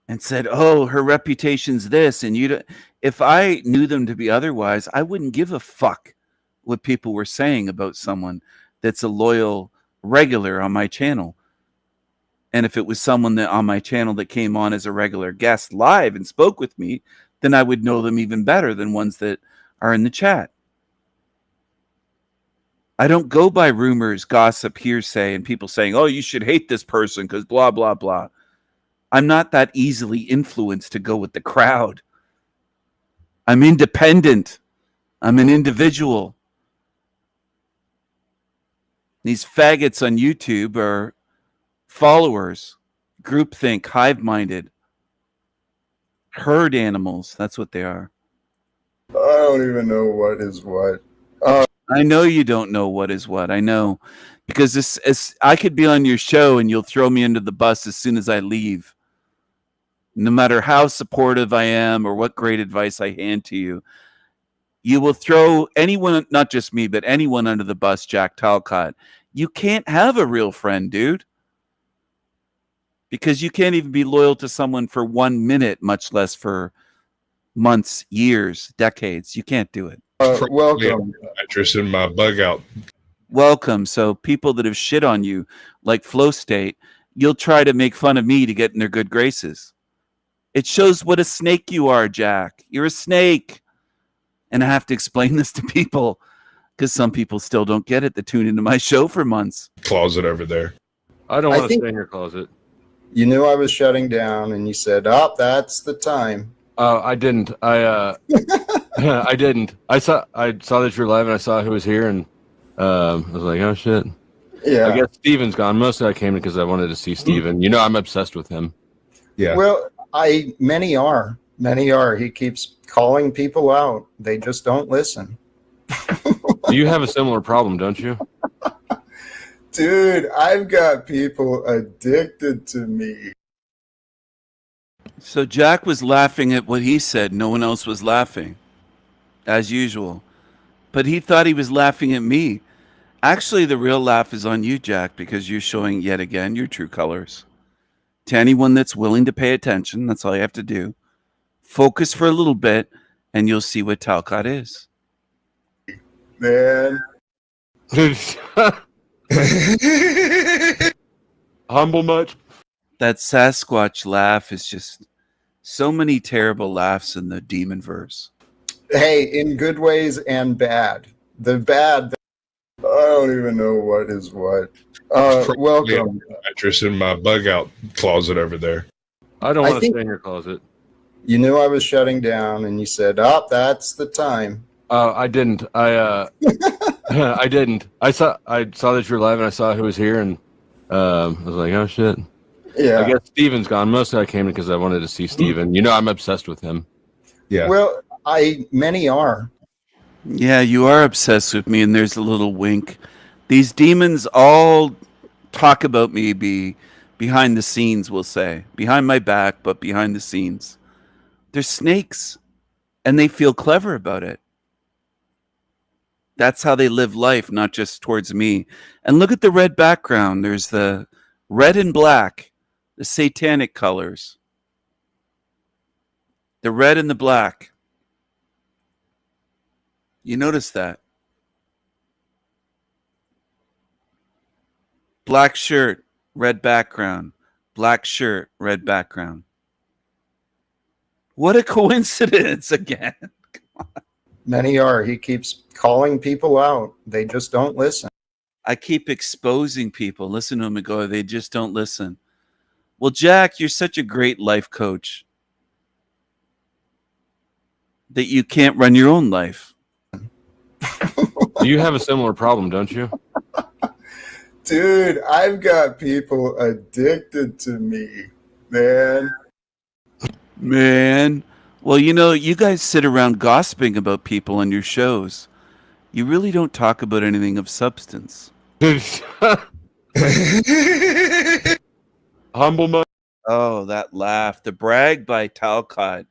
and said, oh, her reputation's this, and if I knew them to be otherwise, I wouldn't give a fuck what people were saying about someone that's a loyal regular on my channel. And if it was someone that on my channel that came on as a regular guest live and spoke with me, then I would know them even better than ones that are in the chat. I don't go by rumors, gossip, hearsay, and people saying, oh, you should hate this person because blah, blah, blah. I'm not that easily influenced to go with the crowd. I'm independent. I'm an individual. These faggots on YouTube are followers, groupthink, hive-minded, herd animals. That's what they are. I don't even know what is what. I know you don't know what is what. I know. Because I could be on your show and you'll throw me under the bus as soon as I leave. No matter how supportive I am or what great advice I hand to you, you will throw anyone, not just me, but anyone under the bus, Jack Talcott. You can't have a real friend, dude. Because you can't even be loyal to someone for 1 minute, much less for months, years, decades. You can't do it. Welcome. Mattress in my bug out. Welcome. So people that have shit on you, like Flow State, you'll try to make fun of me to get in their good graces. It shows what a snake you are, Jack. You're a snake. And I have to explain this to people because some people still don't get it that tune into my show for months. Closet over there. I don't want to stay in your closet. You knew I was shutting down, and you said, "Oh, that's the time." I didn't. I didn't. I saw that you were live, and I saw who was here, and I was like, "Oh shit." Yeah. I guess Steven's gone. Mostly I came because I wanted to see Steven. You know, I'm obsessed with him. Yeah. Well, many are. He keeps calling people out. They just don't listen. You have a similar problem, don't you? Dude, I've got people addicted to me. So Jack was laughing at what he said. No one else was laughing, as usual. But he thought he was laughing at me. Actually, the real laugh is on you, Jack, because you're showing yet again your true colors. To anyone that's willing to pay attention, that's all you have to do. Focus for a little bit, and you'll see what Talcott is. Man. Humble much? That Sasquatch laugh is just so many terrible laughs in the demon verse. Hey, in good ways and bad. The bad, I don't even know what is what. Welcome. Mattress in my bug out closet over there. I don't want to stay in your closet. You knew I was shutting down, and you said, "Oh, that's the time." I didn't. I didn't. I saw that you were live, and I saw who was here, and I was like, "Oh shit." Yeah. I guess Steven's gone. Mostly I came because I wanted to see Steven. You know, I'm obsessed with him. Yeah. Well, many are. Yeah, you are obsessed with me, and there's a little wink. These demons all talk about me behind the scenes, we'll say. Behind my back, but behind the scenes. They're snakes, and they feel clever about it. That's how they live life, not just towards me. And look at the red background. There's the red and black, the satanic colors. The red and the black. You notice that? Black shirt, red background. Black shirt, red background. What a coincidence again. Many are. He keeps calling people out. They just don't listen. I keep exposing people. Listen to him and go, they just don't listen. Well, Jack, you're such a great life coach that you can't run your own life. You have a similar problem, don't you? Dude, I've got people addicted to me, man. Man. Well, you know, you guys sit around gossiping about people on your shows. You really don't talk about anything of substance. Humble man. Oh, that laugh. The brag by Talcott.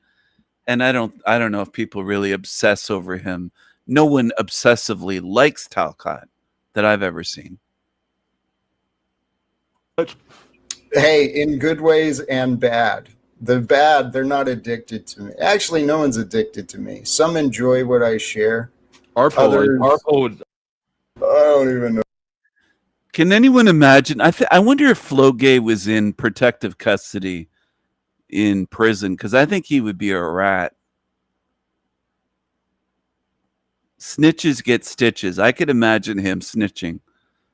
And I don't know if people really obsess over him. No one obsessively likes Talcott that I've ever seen. Hey, in good ways and bad. The bad, they're not addicted to me. Actually, no one's addicted to me. Some enjoy what I share. Our poll, I don't even know. Can anyone imagine? I wonder if Flo Gay was in protective custody in prison, because I think he would be a rat. Snitches get stitches. I could imagine him snitching.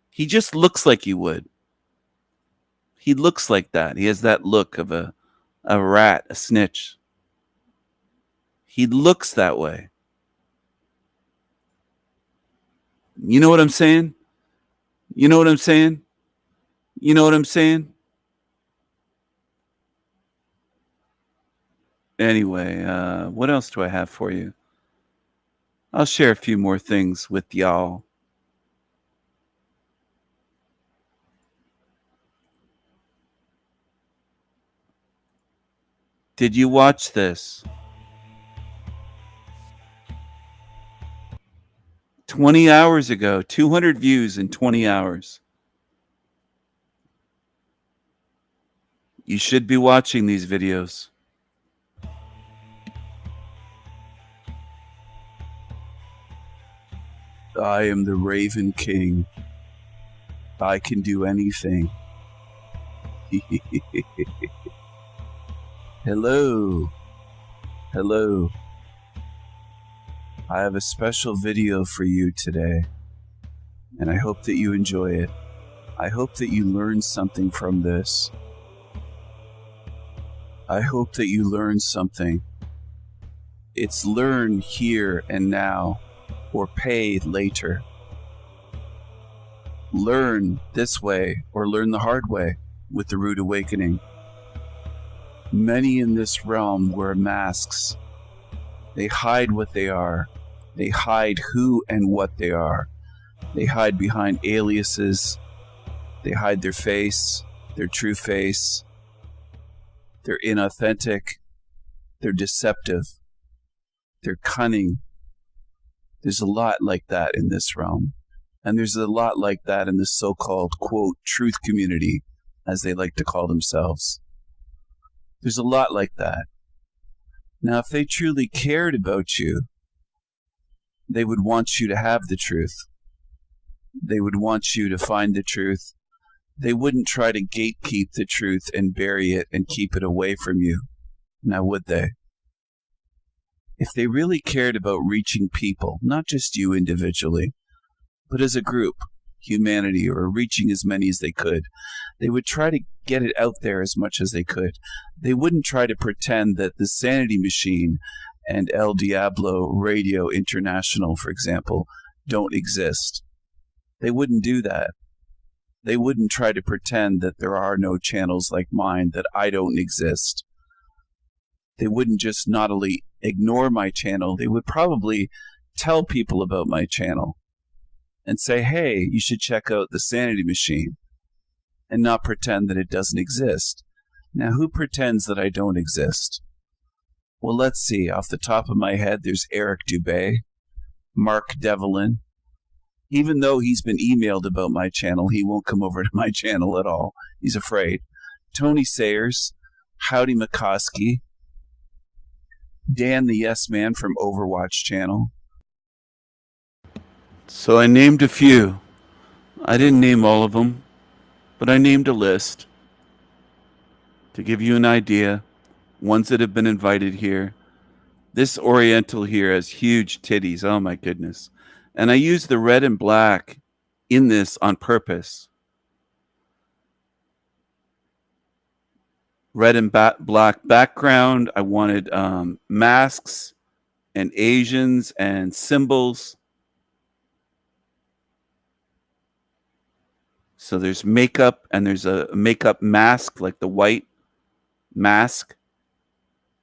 He just looks like he would. He looks like that. He has that look of a rat, a snitch. He looks that way. You know what I'm saying? You know what I'm saying? You know what I'm saying? Anyway, what else do I have for you? I'll share a few more things with y'all. Did you watch this? 20 hours ago, 200 views in 20 hours. You should be watching these videos. I am the Raven King. I can do anything. Hello. Hello. I have a special video for you today, and I hope that you enjoy it. I hope that you learn something from this. I hope that you learn something. It's learn here and now, or pay later. Learn this way, or learn the hard way with the Rude Awakening. Many in this realm wear masks. They hide what they are. They hide who and what they are. They hide behind aliases. They hide their face, their true face. They're inauthentic. They're deceptive. They're cunning. There's a lot like that in this realm. And there's a lot like that in the so-called, quote, truth community, as they like to call themselves. There's a lot like that. Now, if they truly cared about you, they would want you to have the truth. They would want you to find the truth. They wouldn't try to gatekeep the truth and bury it and keep it away from you. Now, would they? If they really cared about reaching people, not just you individually, but as a group, humanity, or reaching as many as they could, they would try to get it out there as much as they could. They wouldn't try to pretend that the Sanity Machine and El Diablo Radio International, for example, don't exist. They wouldn't do that. They wouldn't try to pretend that there are no channels like mine, that I don't exist. They wouldn't just not only ignore my channel, they would probably tell people about my channel and say, hey, you should check out the Sanity Machine, and not pretend that it doesn't exist. Now, who pretends that I don't exist? Well, let's see. Off the top of my head, there's Eric Dubé, Mark Devlin. Even though he's been emailed about my channel, he won't come over to my channel at all. He's afraid. Tony Sayers, Howdy McCoskey, Dan the Yes Man from Overwatch channel. So I named a few. I didn't name all of them, but I named a list to give you an idea. Ones that have been invited here. This Oriental here has huge titties. Oh my goodness. And I used the red and black in this on purpose. Red and black background. I wanted masks and Asians and symbols. So there's makeup and there's a makeup mask, like the white mask.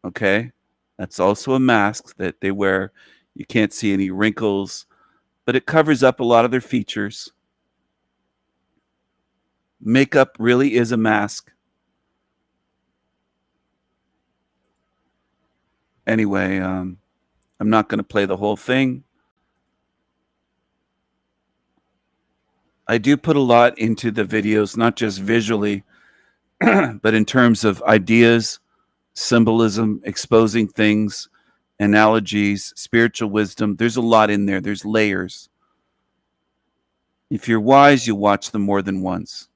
Okay. That's also a mask that they wear. You can't see any wrinkles, but it covers up a lot of their features. Makeup really is a mask. Anyway, I'm not going to play the whole thing. I do put a lot into the videos, not just visually, but in terms of ideas, symbolism, exposing things, analogies, spiritual wisdom. There's a lot in there. There's layers. If you're wise, you'll watch them more than once.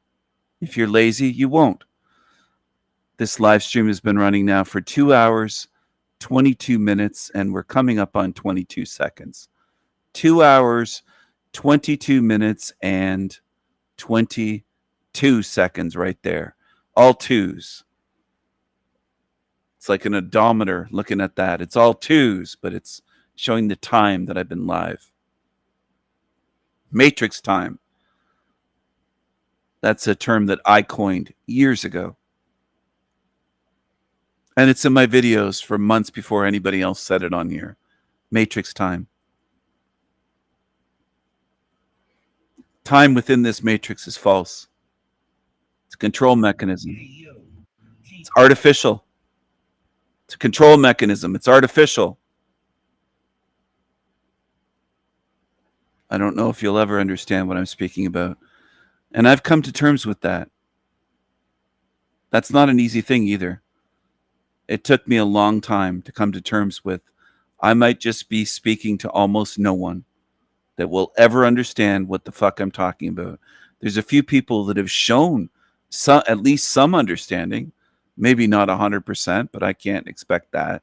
If you're lazy, you won't. This live stream has been running now for 2 hours, 22 minutes, and we're coming up on 22 seconds. 2 hours, 22 minutes, and 22 seconds right there. All twos. It's like an odometer looking at that. It's all twos, but it's showing the time that I've been live. Matrix time. That's a term that I coined years ago. And it's in my videos for months before anybody else said it on here. Matrix time. Time within this matrix is false. It's a control mechanism. It's artificial. It's a control mechanism. It's artificial. I don't know if you'll ever understand what I'm speaking about. And I've come to terms with that. That's not an easy thing either. It took me a long time to come to terms with. I might just be speaking to almost no one that will ever understand what the fuck I'm talking about. There's a few people that have shown at least some understanding. Maybe not 100%, but I can't expect that.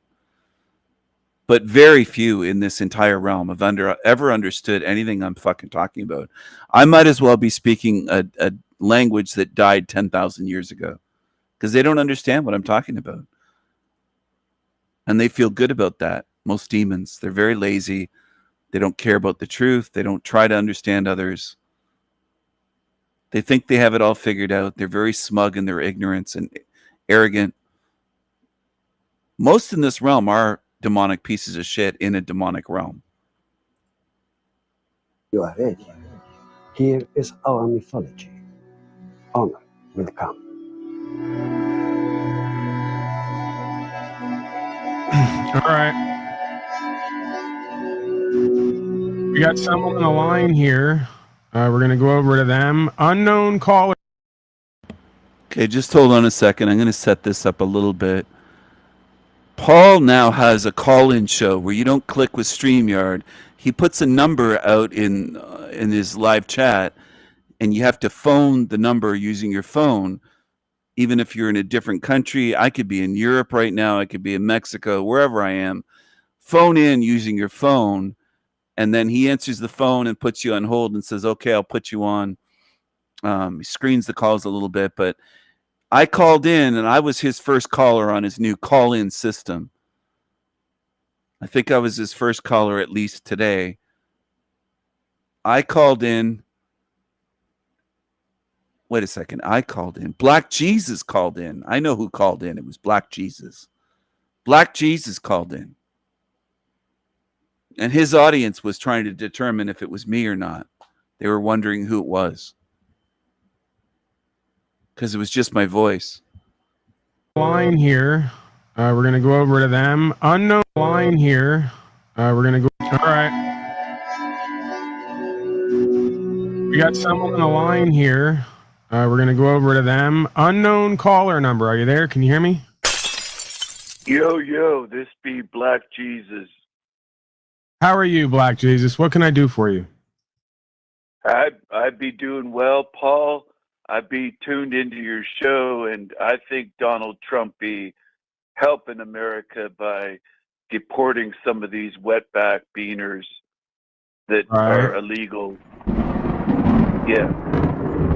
But very few in this entire realm have ever understood anything I'm fucking talking about. I might as well be speaking a language that died 10,000 years ago because they don't understand what I'm talking about. And they feel good about that. Most demons, they're very lazy. They don't care about the truth. They don't try to understand others. They think they have it all figured out. They're very smug in their ignorance and arrogant. Most in this realm are demonic pieces of shit in a demonic realm. You are ready. Here is our mythology. Honor will come. All right. We got someone on the line here. We're going to go over to them. Unknown caller. Okay, just hold on a second. I'm going to set this up a little bit. Paul now has a call-in show where you don't click with StreamYard. He puts a number out in his live chat, and you have to phone the number using your phone, even if you're in a different country. I could be in Europe right now. I could be in Mexico, wherever I am. Phone in using your phone, and then he answers the phone and puts you on hold and says, okay, I'll put you on. He screens the calls a little bit, but I called in, and I was his first caller on his new call-in system. I think I was his first caller at least today. I called in. Wait a second. I called in. Black Jesus called in. I know who called in. It was Black Jesus. Black Jesus called in. And his audience was trying to determine if it was me or not. They were wondering who it was. Because it was just my voice. Line here. We're going to go over to them. Unknown line here. We're going to go. All right. We got someone on the line here. We're going to go over to them. Unknown caller number. Are you there? Can you hear me? Yo, this be Black Jesus. How are you, Black Jesus? What can I do for you? I'd be doing well, Paul. I'd be tuned into your show, and I think Donald Trump be helping America by deporting some of these wetback beaners that are illegal. Yeah.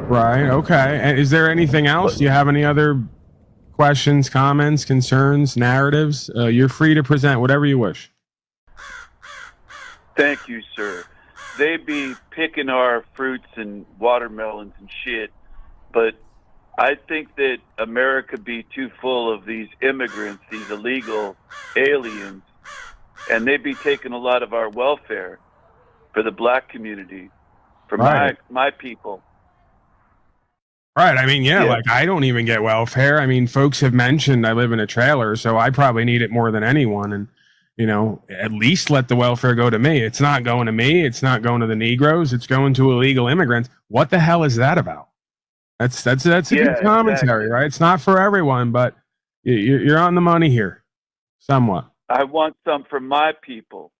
Right. Okay. And is there anything else? Do you have any other questions, comments, concerns, narratives? You're free to present whatever you wish. Thank you, sir. They be picking our fruits and watermelons and shit, but I think that America be too full of these immigrants, these illegal aliens, and they be taking a lot of our welfare for the black community, for my people. Right. I mean, yeah, like I don't even get welfare. I mean, folks have mentioned I live in a trailer, so I probably need it more than anyone. And, you know, at least let the welfare go to me. It's not going to me. It's not going to the Negroes. It's going to illegal immigrants. What the hell is that about? That's a good commentary, right? It's not for everyone, but you're on the money here, somewhat. I want some for my people.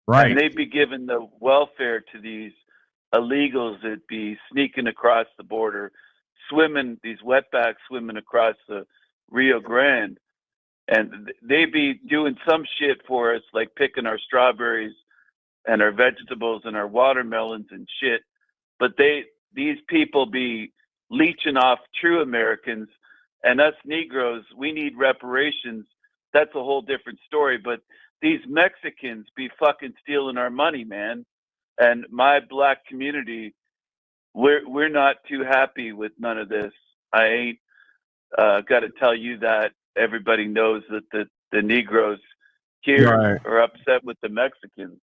Right. And they'd be giving the welfare to these illegals that be sneaking across the border, swimming, these wetbacks swimming across the Rio Grande. And they be doing some shit for us, like picking our strawberries and our vegetables and our watermelons and shit. But these people be leeching off true Americans, and us Negroes, we need reparations. That's a whole different story. But these Mexicans be fucking stealing our money, man. And my black community, we're not too happy with none of this. I ain't got to tell you that. Everybody knows that the Negroes here are upset with the Mexicans.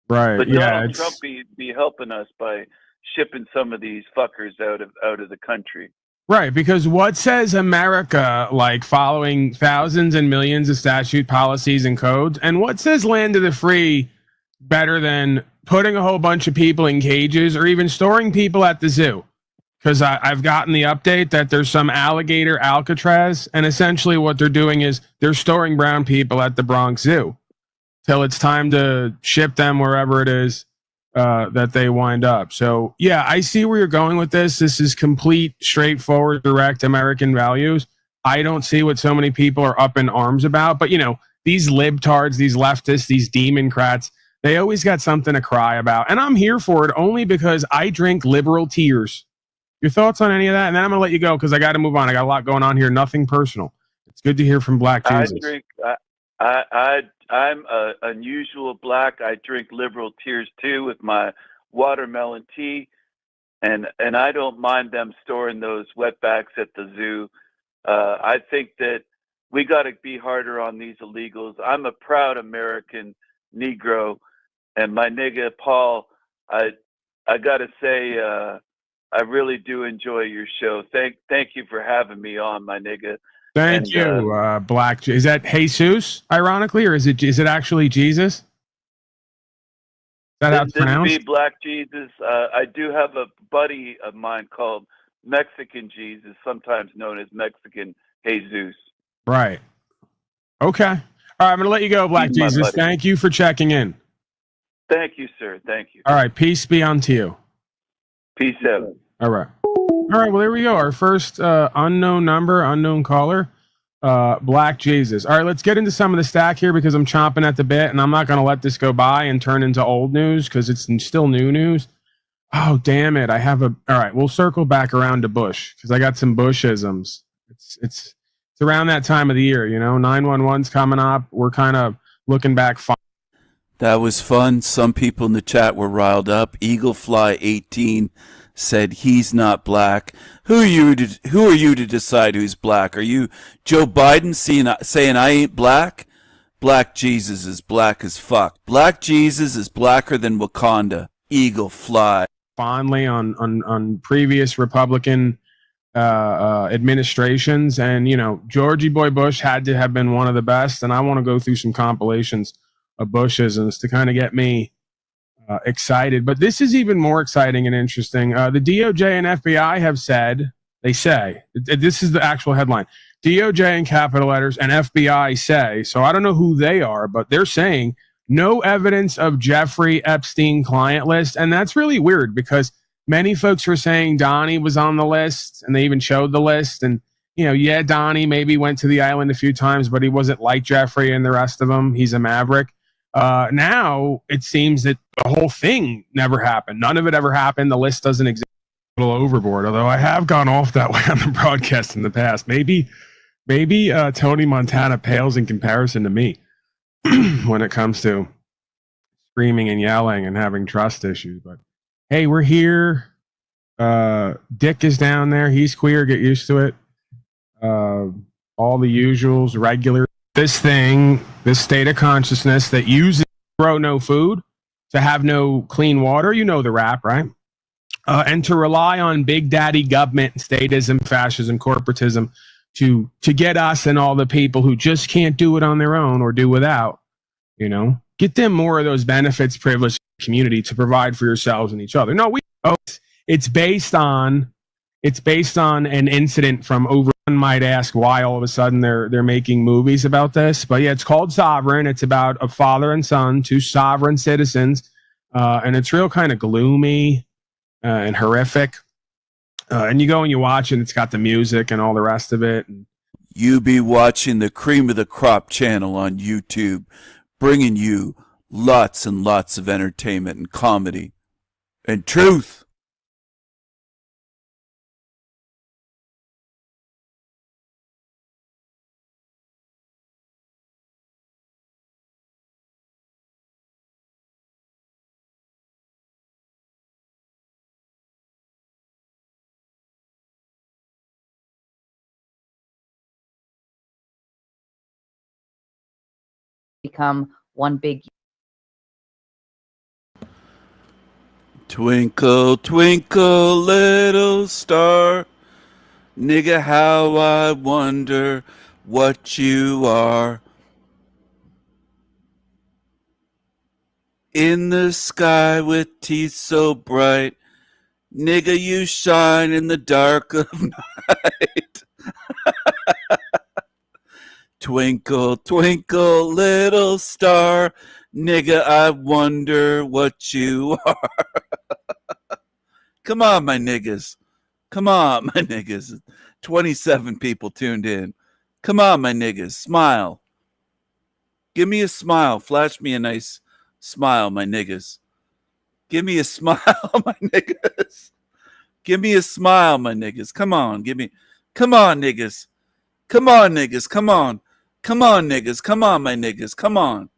Right. But Donald Trump be helping us by shipping some of these fuckers out of the country. Right, because what says America, like following thousands and millions of statute policies and codes, and what says land of the free better than putting a whole bunch of people in cages or even storing people at the zoo? Because I've gotten the update that there's some alligator Alcatraz, and essentially what they're doing is they're storing brown people at the Bronx Zoo till it's time to ship them wherever it is that they wind up. So, yeah, I see where you're going with this. This is complete, straightforward, direct American values. I don't see what so many people are up in arms about. But, you know, these libtards, these leftists, these democrats, they always got something to cry about. And I'm here for it only because I drink liberal tears. Your thoughts on any of that? And then I'm going to let you go because I got to move on. I got a lot going on here. Nothing personal. It's good to hear from Black Jesus. I'm unusual black. I drink liberal tears too with my watermelon tea, and I don't mind them storing those wetbacks at the zoo. I think that we got to be harder on these illegals. I'm a proud American Negro, and my nigga Paul, I got to say, I really do enjoy your show. Thank you for having me on, my nigga. Thank you, Black. Is that Jesus, ironically, or is it actually Jesus? Is that how it's pronounced? This be Black Jesus. I do have a buddy of mine called Mexican Jesus, sometimes known as Mexican Jesus. Right. Okay. All right, I'm going to let you go, Black Jesus. Thank you for checking in. Thank you, sir. Thank you. All right. Peace be unto you. Peace out. All right. All right. Well, there we go. Our first unknown number, unknown caller, Black Jesus. All right. Let's get into some of the stack here because I'm chomping at the bit and I'm not going to let this go by and turn into old news because it's still new news. Oh, damn it. All right. We'll circle back around to Bush because I got some Bushisms. It's around that time of the year, you know, 911's coming up. We're kind of looking back. That was fun. Some people in the chat were riled up. Eaglefly18 said he's not black. Who are you to decide who's black? Are you Joe Biden saying I ain't black? Black Jesus is black as fuck. Black Jesus is blacker than Wakanda. Eaglefly. Fondly on previous Republican administrations, and you know, Georgie Boy Bush had to have been one of the best. And I want to go through some compilations of Bushisms to kind of get me excited. But this is even more exciting and interesting. The DOJ and FBI have said, this is the actual headline, DOJ in capital letters and FBI say, so I don't know who they are, but they're saying no evidence of Jeffrey Epstein client list. And that's really weird because many folks were saying Donnie was on the list and they even showed the list. And, yeah, Donnie maybe went to the island a few times, but he wasn't like Jeffrey and the rest of them. He's a maverick. Now it seems that the whole thing never happened. None of it ever happened. The list doesn't exist. A little overboard, although I have gone off that way on the broadcast in the past. Maybe Tony Montana pales in comparison to me when it comes to screaming and yelling and having trust issues. But hey, we're here. Dick is down there. He's queer. Get used to it. All the usuals, regular. This state of consciousness that uses grow no food, to have no clean water. You know the rap, right? And to rely on big daddy government, statism, fascism, corporatism to get us and all the people who just can't do it on their own or do without, get them more of those benefits, privilege, community to provide for yourselves and each other. No, it's based on an incident from over. One might ask why all of a sudden they're making movies about this, but yeah, it's called Sovereign. It's about a father and son, two sovereign citizens, and it's real kind of gloomy and horrific. And you go and you watch it, and it's got the music and all the rest of it. You be watching the Cream of the Crop channel on YouTube, bringing you lots and lots of entertainment and comedy and truth. Become one big. Twinkle, twinkle, little star, nigga, how I wonder what you are. In the sky with teeth so bright, nigga, you shine in the dark of night. Twinkle, twinkle, little star, nigga, I wonder what you are. Come on, my niggas. Come on, my niggas. 27 people tuned in. Come on, my niggas. Smile. Give me a smile. Flash me a nice smile, my niggas. Give me a smile, my niggas. Give me a smile, my niggas. Come on, come on, niggas. Come on, niggas. Come on. Come on, niggas. Come on, my niggas. Come on.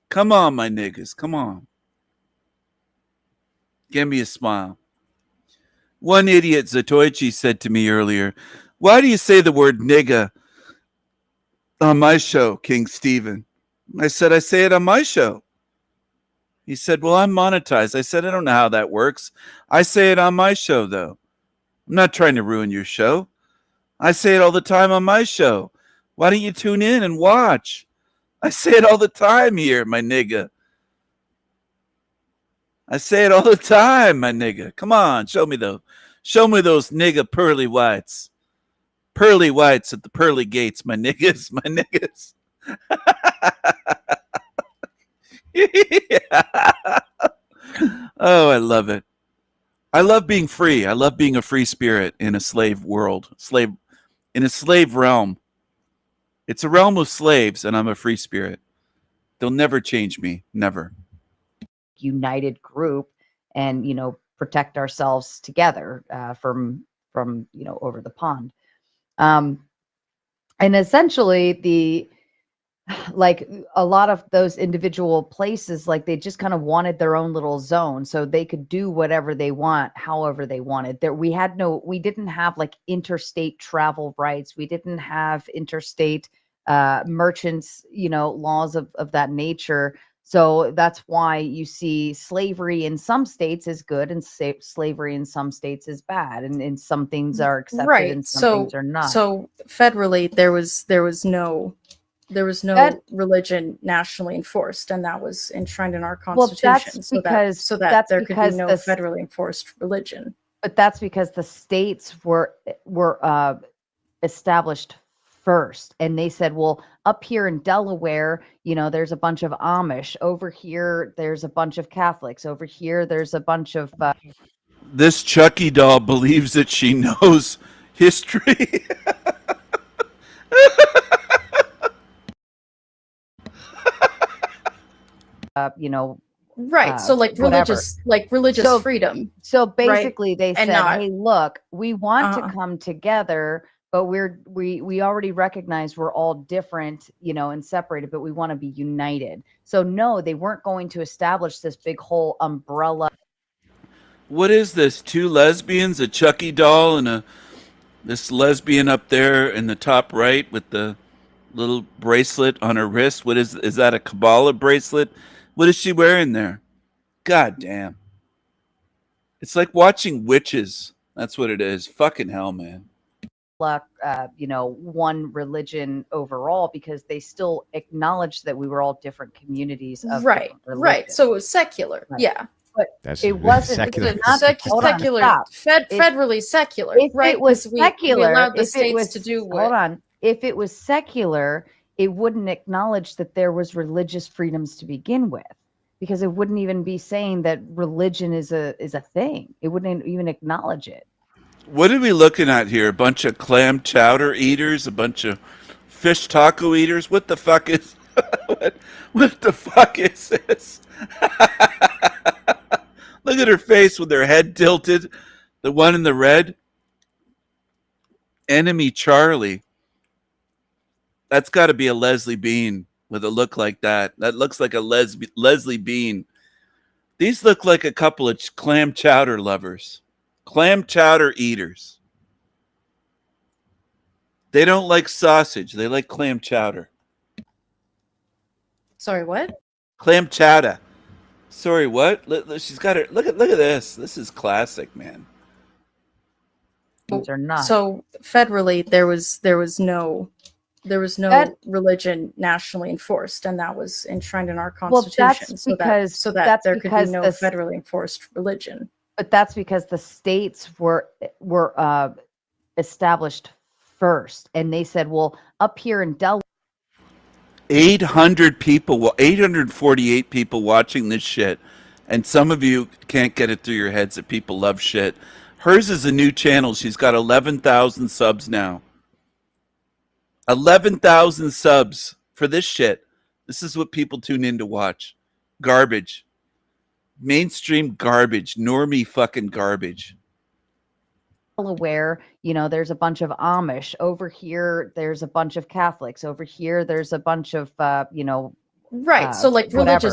Come on, my niggas. Come on. Give me a smile. One idiot, Zatoichi, said to me earlier, why do you say the word nigga on my show, King Stephen? I said, I say it on my show. He said, well, I'm monetized. I said, I don't know how that works. I say it on my show, though. I'm not trying to ruin your show. I say it all the time on my show. Why don't you tune in and watch? I say it all the time here, my nigga. I say it all the time, my nigga. Come on, show me those nigga pearly whites. Pearly whites at the pearly gates, my niggas, my niggas. Oh, I love it. I love being free. I love being a free spirit in a slave world, in a slave realm. It's a realm of slaves, and I'm a free spirit. They'll never change me. Never. United group and, protect ourselves together from, over the pond. And essentially a lot of those individual places, they just kind of wanted their own little zone so they could do whatever they want, however they wanted. We didn't have interstate travel rights. We didn't have interstate merchants, laws of that nature. So that's why you see slavery in some states is good and slavery in some states is bad. And some things are accepted and some things are not. So federally, there was no religion nationally enforced, and that was enshrined in our Constitution. Well, that's because there could be no federally enforced religion. But that's because the states were established first. And they said, well, up here in Delaware, there's a bunch of Amish. Over here, there's a bunch of Catholics. Over here, there's a bunch of This Chucky doll believes that she knows history. Right. So like whatever. religious So- freedom. So right? basically, they And said, not- "Hey, look, we want Uh-huh. to come together, but we already recognize we're all different, and separated, but we want to be united." So no, they weren't going to establish this big whole umbrella. What is this? Two lesbians, a Chucky doll, and this lesbian up there in the top right with the little bracelet on her wrist. What is that? A Kabbalah bracelet? What is she wearing there? God damn! It's like watching witches. That's what it is. Fucking hell, man. One religion overall, because they still acknowledged that we were all different communities of Right. different Right. religions. So it was secular. Right. Yeah. But That's it wasn't secular. it's not hold on, secular. stop. Federally secular. If right? it was 'Cause we secular, allowed the if states it was to do what. hold on, if it was secular, it wouldn't acknowledge that there was religious freedoms to begin with, because it wouldn't even be saying that religion is a thing. It wouldn't even acknowledge it. What are we looking at here? A bunch of clam chowder eaters, a bunch of fish taco eaters. What the fuck is what the fuck is this? Look at her face with her head tilted. The one in the red. Enemy Charlie. That's got to be a Leslie Bean with a look like that. That looks like a Leslie Bean. These look like a couple of clam chowder lovers. Clam chowder eaters. They don't like sausage. They like clam chowder. Sorry, what? Clam chowder. Sorry, what? She's got her. Look at this. This is classic, man. These are not. So federally, there was no That- religion nationally enforced, and that was enshrined in our Well, constitution. that's so because- that that's there could be because no the- federally enforced religion. But that's because the states were established first, and they said, well, up here in Delaware. 800 people, 848 people watching this shit, and some of you can't get it through your heads that people love shit. Hers is a new channel. She's got 11,000 subs now. 11,000 subs for this shit. This is what people tune in to watch. Garbage. Mainstream garbage. Normie fucking garbage. Delaware, there's a bunch of Amish. Over here, there's a bunch of Catholics. Over here, there's a bunch of Right. So like whatever.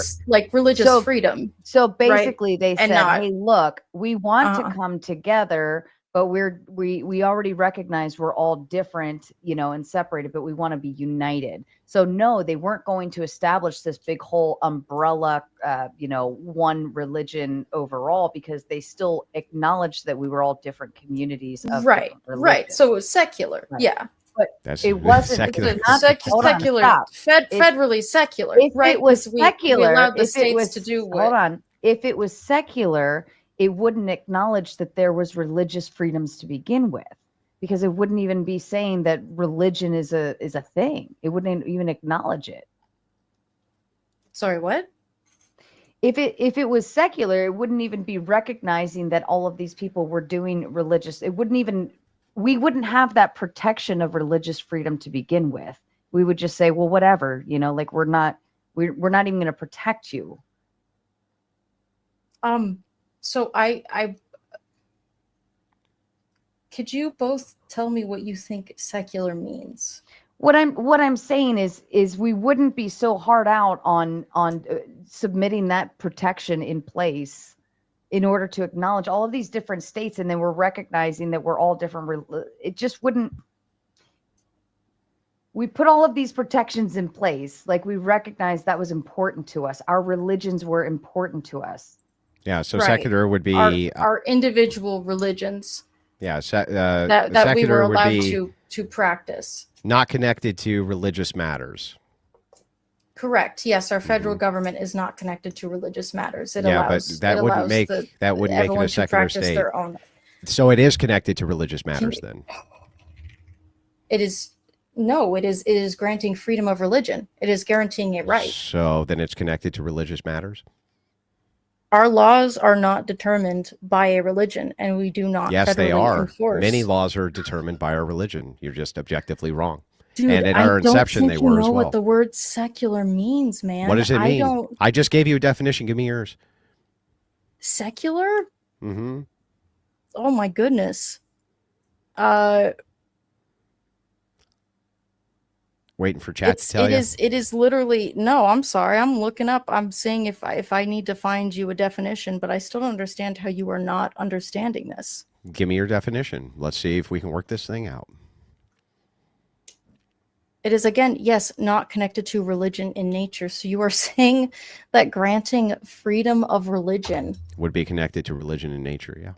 religious So- freedom. So right? basically, they And said, not- "Hey, look, we want Uh-huh. to come together, but we already recognize we're all different, and separated, but we want to be united." So no, they weren't going to establish this big whole umbrella, one religion overall, because they still acknowledged that we were all different communities of Right. different Right. religions. So it was secular. Right. Yeah. But That's it wasn't secular. it's not hold on, secular. stop. Federally secular. If right. it was 'Cause we secular, allowed the if it states was to do what. hold on, if it was secular, it wouldn't acknowledge that there was religious freedoms to begin with, because it wouldn't even be saying that religion is a thing. It wouldn't even acknowledge it. Sorry, what? If it was secular, it wouldn't even be recognizing that all of these people were doing religious. It wouldn't even, we wouldn't have that protection of religious freedom to begin with. We would just say, well, whatever, like we're not even going to protect you. So I could you both tell me what you think secular means? What I'm saying is we wouldn't be so hard out on submitting that protection in place in order to acknowledge all of these different states, and then we're recognizing that we're all different. It just wouldn't. We put all of these protections in place, like we recognized that was important to us. Our religions were important to us. Yeah, so Right. secular would be our individual religions yeah, that we secular were would allowed be to practice. not connected to religious matters. Correct. Yes, our federal government is not connected to religious matters. It Yeah, but allows that it wouldn't allows make- the- that wouldn't make it a everyone to secular practice state. Their own. So it is connected to religious matters then. It is it is granting freedom of religion. It is guaranteeing a right. So then it's connected to religious matters? Our laws are not determined by a religion, and we do not Yes, they federally are. enforce. Many laws are determined by our religion. You're just objectively wrong. Dude, and at I our don't inception, think they you were know as well. what the word secular means, man. What does it mean? I don't. I just gave you a definition. Give me yours. Secular? Mm-hmm. Oh my goodness. Waiting for chat to tell It you. is literally no. I'm sorry. I'm looking up. I'm seeing if I need to find you a definition, but I still don't understand how you are not understanding this. Give me your definition. Let's see if we can work this thing out. It is, again, yes, not connected to religion in nature. So you are saying that granting freedom of religion Would be connected to religion in nature, yeah.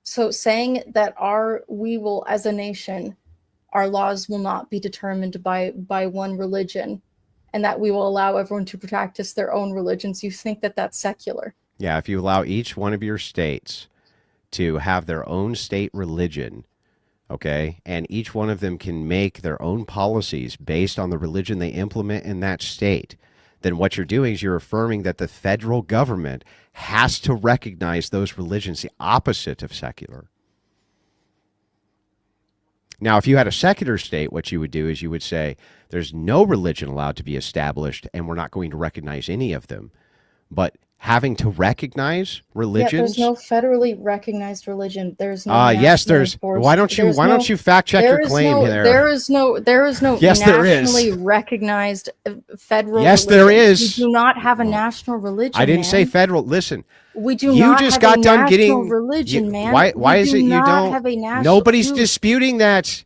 So saying that we will, as a nation, our laws will not be determined by one religion, and that we will allow everyone to practice their own religions, you think that that's secular? Yeah, if you allow each one of your states to have their own state religion, okay, and each one of them can make their own policies based on the religion they implement in that state, then what you're doing is you're affirming that the federal government has to recognize those religions, the opposite of secular. Now, if you had a secular state, what you would do is you would say there's no religion allowed to be established and we're not going to recognize any of them. But having to recognize religions. Yeah, there's no federally recognized religion. There's no. Yes, nationally there's. enforced- Why don't you fact check your claim there? There is no Yes, there is. nationally recognized federal. Yes, religion. there is. We do not have a national religion. I didn't say man. federal. Listen, We do you not just have got a done national getting religion, man. Why We is do it you not don't? have a national- Nobody's Dude. disputing that.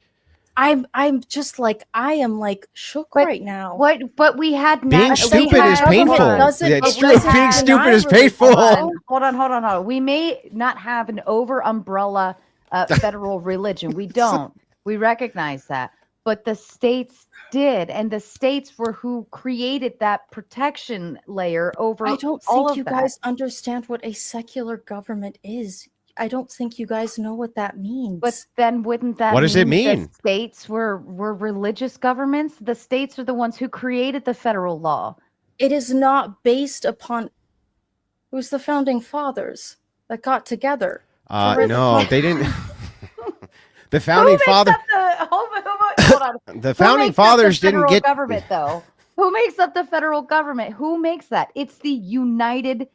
I'm just like I am like shook right now. But we had Being stupid is painful. It's true. Being stupid is painful. Hold on. We may not have an over umbrella federal religion. We don't. We recognize that. But the states did, and the states were who created that protection layer over I don't all think of you that. guys understand what a secular government is. I don't think you guys know what that means. But then wouldn't that What does it mean mean? the states were religious governments? The states are the ones who created the federal law. It is not based upon it was the founding fathers that got together. No, they didn't. The founding father. Hold on. The Who founding makes up fathers the didn't federal get government though. Who makes up the federal government? Who makes that? It's the United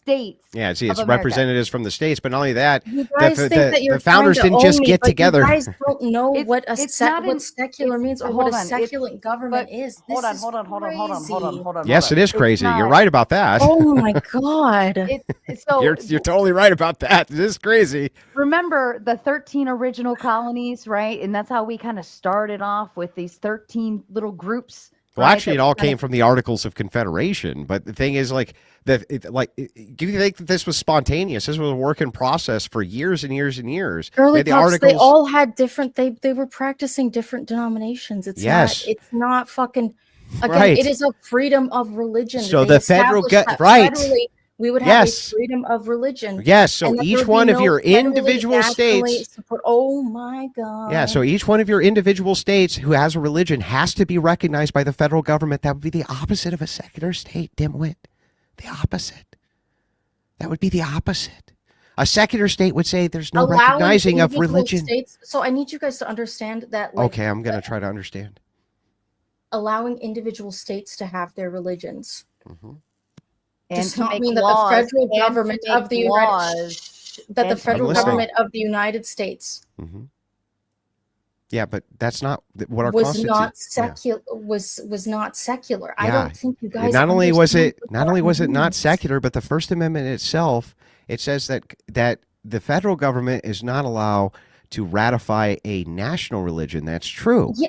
States. Yeah, see, of it's America. representatives from the states, but not only that, You guys think that you're the founders trying to didn't just own me, get but together. You guys don't know what it's not what in- secular means or hold what a on, secular government but is. hold This on, is hold on. Yes, it is It's crazy. You're not- right about that. Oh my god! So You're totally right about that. It is crazy. remember the 13 original colonies, right? And that's how we kind of started off with these 13 little groups. Well, right, actually, that it all we kinda- came from the Articles of Confederation. But the thing is, like, do you think that this was spontaneous? This was a work in process for years and years and years. Early The pops, they articles. all had different. They were practicing different denominations. It's Yes. not. It's not fucking. Again, Right. it is a freedom of religion. So They the federal established go- that right. federally we would have Yes. a freedom of religion. Yes, so and that each there would be one of no your federally individual nationally states- support. Oh my god! Yeah, so each one of your individual states who has a religion has to be recognized by the federal government. That would be the opposite of a secular state, dimwit. The opposite. That would be the opposite. A secular state would say there's no Allowing recognizing of individual religion. States, so I need you guys to understand that. Like, Okay, I'm going to try to understand. allowing individual states to have their religions And does to not make mean that laws, the federal and to government of make the laws, that the and to federal make laws. government of the United States Yeah, but that's not what our was constitution. not secular. Was not secular. I Yeah. don't think you guys. Not only was understand it not only what was that it not means. secular, but the First Amendment itself, it says that the federal government is not allowed to ratify a national religion. That's true. Yeah,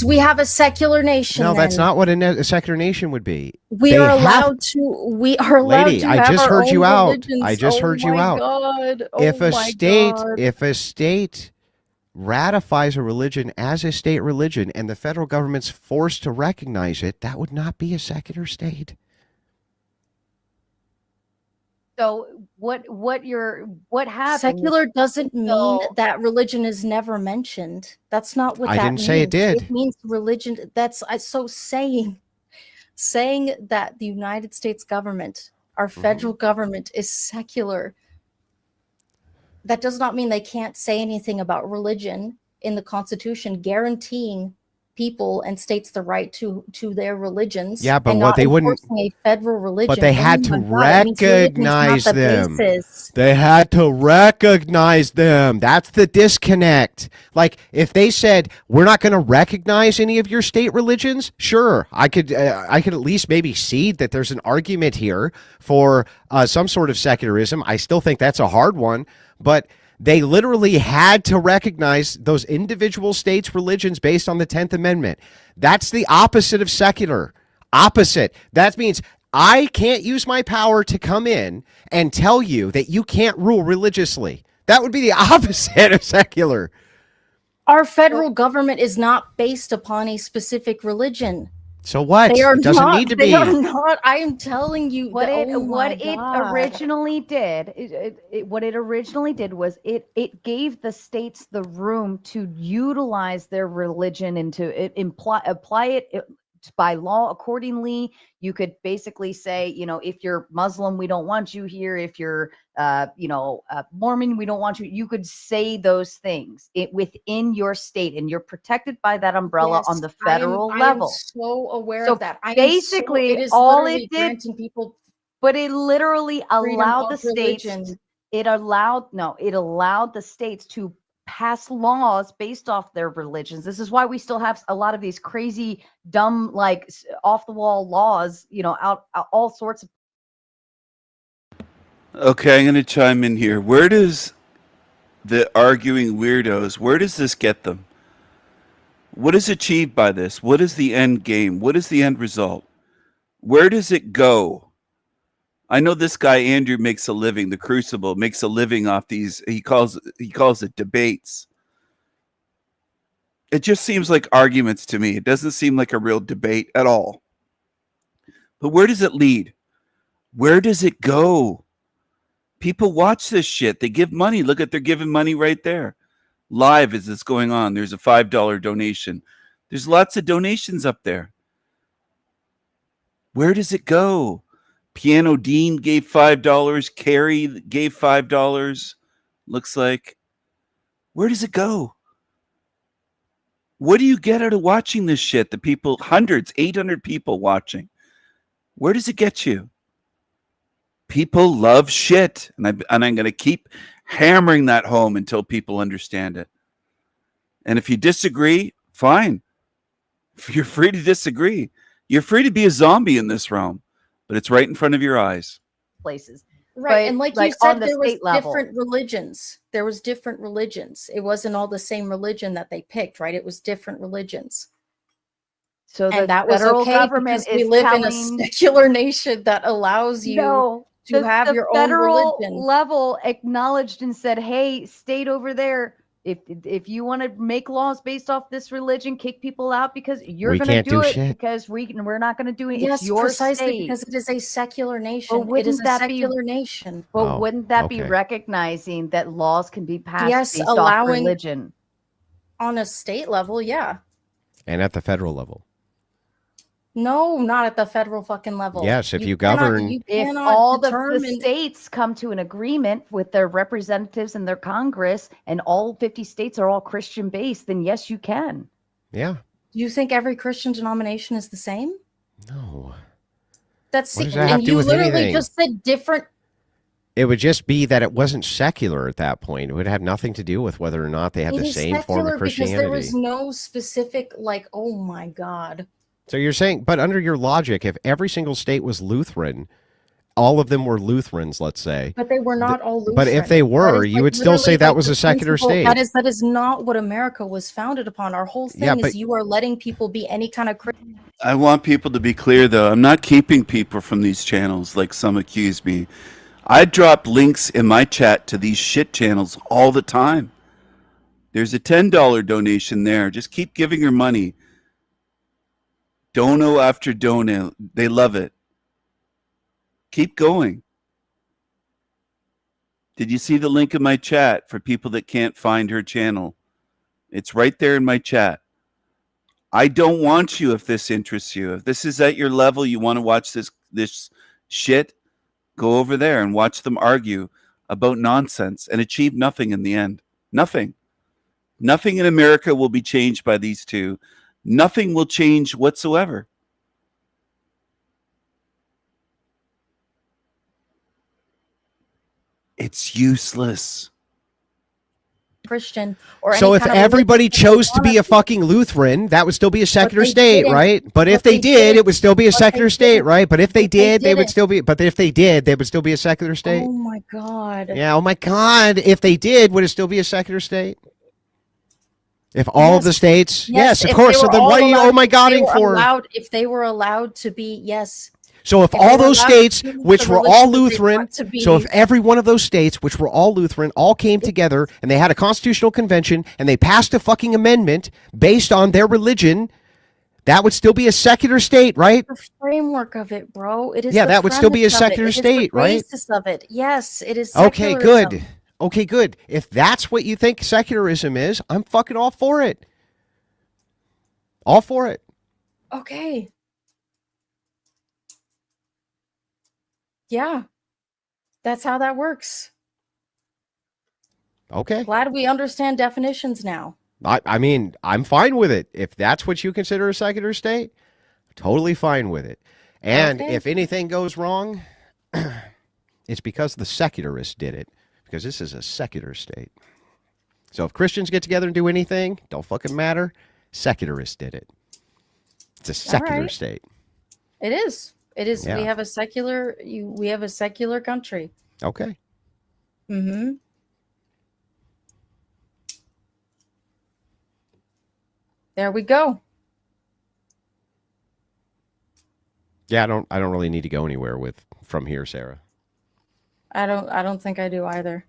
we have a secular nation. No, that's then. not what a secular nation would be. We They are have- allowed to. We are allowed Lady, to. I have just our heard you own out. religions. I just Oh heard you my out. God. Oh If a my state, God. if a state ratifies a religion as a state religion, and the federal government's forced to recognize it, that would not be a secular state. So what happened? Secular doesn't mean So- that religion is never mentioned. That's not what I that didn't say it means. did. It means religion. That's so saying that the United States government, our federal government, is secular. That does not mean they can't say anything about religion in the Constitution, guaranteeing people and states the right to their religions. Yeah, but and what not they wouldn't- enforcing a federal religion. But they had to Oh my God, it means religion's not recognize the them. basis. They had to recognize them. That's the disconnect. Like if they said we're not going to recognize any of your state religions, sure, I could at least maybe see that there's an argument here for some sort of secularism. I still think that's a hard one, but they literally had to recognize those individual states' religions based on the 10th Amendment. That's the opposite of secular. Opposite. That means I can't use my power to come in and tell you that you can't rule religiously. That would be the opposite of secular. Our federal government is not based upon a specific religion. So what? They are It doesn't not, need to they be. are not. I am telling you What that, it oh my what it God. originally did what it originally did was it gave the states the room to utilize their religion and to apply it by law accordingly. You could basically say, if you're Muslim, we don't want you here. If you're Mormon, we don't want you. You could say those things within your state, and you're protected by that umbrella on the federal level. I am so aware So of that. basically, it is all literally it did, granting people but it literally freedom allowed the of states. religion. It allowed the states to pass laws based off their religions. This is why we still have a lot of these crazy, dumb, like off the wall laws. Out all sorts of. Okay, I'm going to chime in here. Where does the arguing weirdos, where does this get them? What is achieved by this? What is the end game? What is the end result? Where does it go? I know this guy, Andrew, makes a living, the Crucible, makes a living off these, he calls it debates. It just seems like arguments to me. It doesn't seem like a real debate at all. But where does it lead? Where does it go? People watch this shit. They give money. Look at, they're giving money right there. Live as it's going on. There's a $5 donation. There's lots of donations up there. Where does it go? Piano Dean gave $5. Carrie gave $5. Looks like. Where does it go? What do you get out of watching this shit? The people, hundreds, 800 people watching. Where does it get you? People love shit. And I'm going to keep hammering that home until people understand it. And if you disagree, fine. You're free to disagree. You're free to be a zombie in this realm. But it's right in front of your eyes. Places. Right, But, and like like, you said, on the there was state level. different religions. There was different religions. It wasn't all the same religion that they picked, right? It was different religions. So the And that was federal okay government because we is live in a telling- secular nation that allows you to have the your own federal religion. level acknowledged and said, "Hey, state over there, if you want to make laws based off this religion, kick people out because you're We going to can't do do it shit. because we're not going to do it. Yes, it's your precisely state." because it is a secular nation. But It is wouldn't a that be- secular nation. But Oh, wouldn't that be okay. recognizing that laws can be passed Yes, based off allowing- religion? On a state level, yeah. And at the federal level. No, not at the federal fucking level. Yes, if you cannot- govern- you If cannot all the determine- states come to an agreement with their representatives and their Congress, and all 50 states are all Christian based, then yes, you can. Yeah. Do you think every Christian denomination is the same? No. That's What does that have and to do you with literally anything? just said different. It would just be that it wasn't secular at that point. It would have nothing to do with whether or not they had It the is same form secular of because there Christianity. was no specific like. Oh my God. So you're saying, but under your logic, if every single state was Lutheran, all of them were Lutherans, let's say. But they were not all Lutheran. But if they were, That is, you would still say literally, that like, was the a secular principle- state. That is not what America was founded upon. Our whole thing Yeah, is but- you are letting people be any kind of Christian. I want people to be clear, though. I'm not keeping people from these channels like some accuse me. I drop links in my chat to these shit channels all the time. There's a $10 donation there. Just keep giving her money. Dono after dono. They love it. Keep going. Did you see the link in my chat for people that can't find her channel? It's right there in my chat. I don't want you if this interests you. If this is at your level, you want to watch this shit, go over there and watch them argue about nonsense and achieve nothing in the end. Nothing. Nothing in America will be changed by these two. Nothing will change whatsoever. It's useless. Christian or So any if kind of everybody religion chose to be a fucking Lutheran, that would still be a secular they state, didn't. right? But if But they they did, didn't. it would still be a But secular they state, didn't. right? But if they But they did, they would didn't. still be. But if they did, they would still be a secular state. Oh my God. Yeah. Oh my God. If they did, would it still be a secular state? If all of the states, yes, of if course. they So were then, all what are you allowed- oh my if they godding were for? if they were allowed to be, yes. So if they all were those allowed states, to choose which the were religion all that they Lutheran, want to be- so if every one of those states, which were all Lutheran, all came together and they had a constitutional convention and they passed a fucking amendment based on their religion, that would still be a secular state, right? The framework of it, bro. It is. Yeah, the that would still be a premise of it. secular It is the state, right? basis of it. Yes, it is. Okay, secularism. good. Okay, good. If that's what you think secularism is, I'm fucking all for it. All for it. Okay. Yeah, that's how that works. Okay. Glad we understand definitions now. I mean, I'm fine with it. If that's what you consider a secular state, totally fine with it. And Okay. if anything goes wrong, it's because the secularists did it. Because this is a secular state. So if Christians get together and do anything, don't fucking matter. Secularists did it. It's a secular right. state. It is. It is. Yeah. We have a secular. We have a secular country. Okay. Mm-hmm. There we go. Yeah, I don't really need to go anywhere from here, Sarah. I don't think I do either.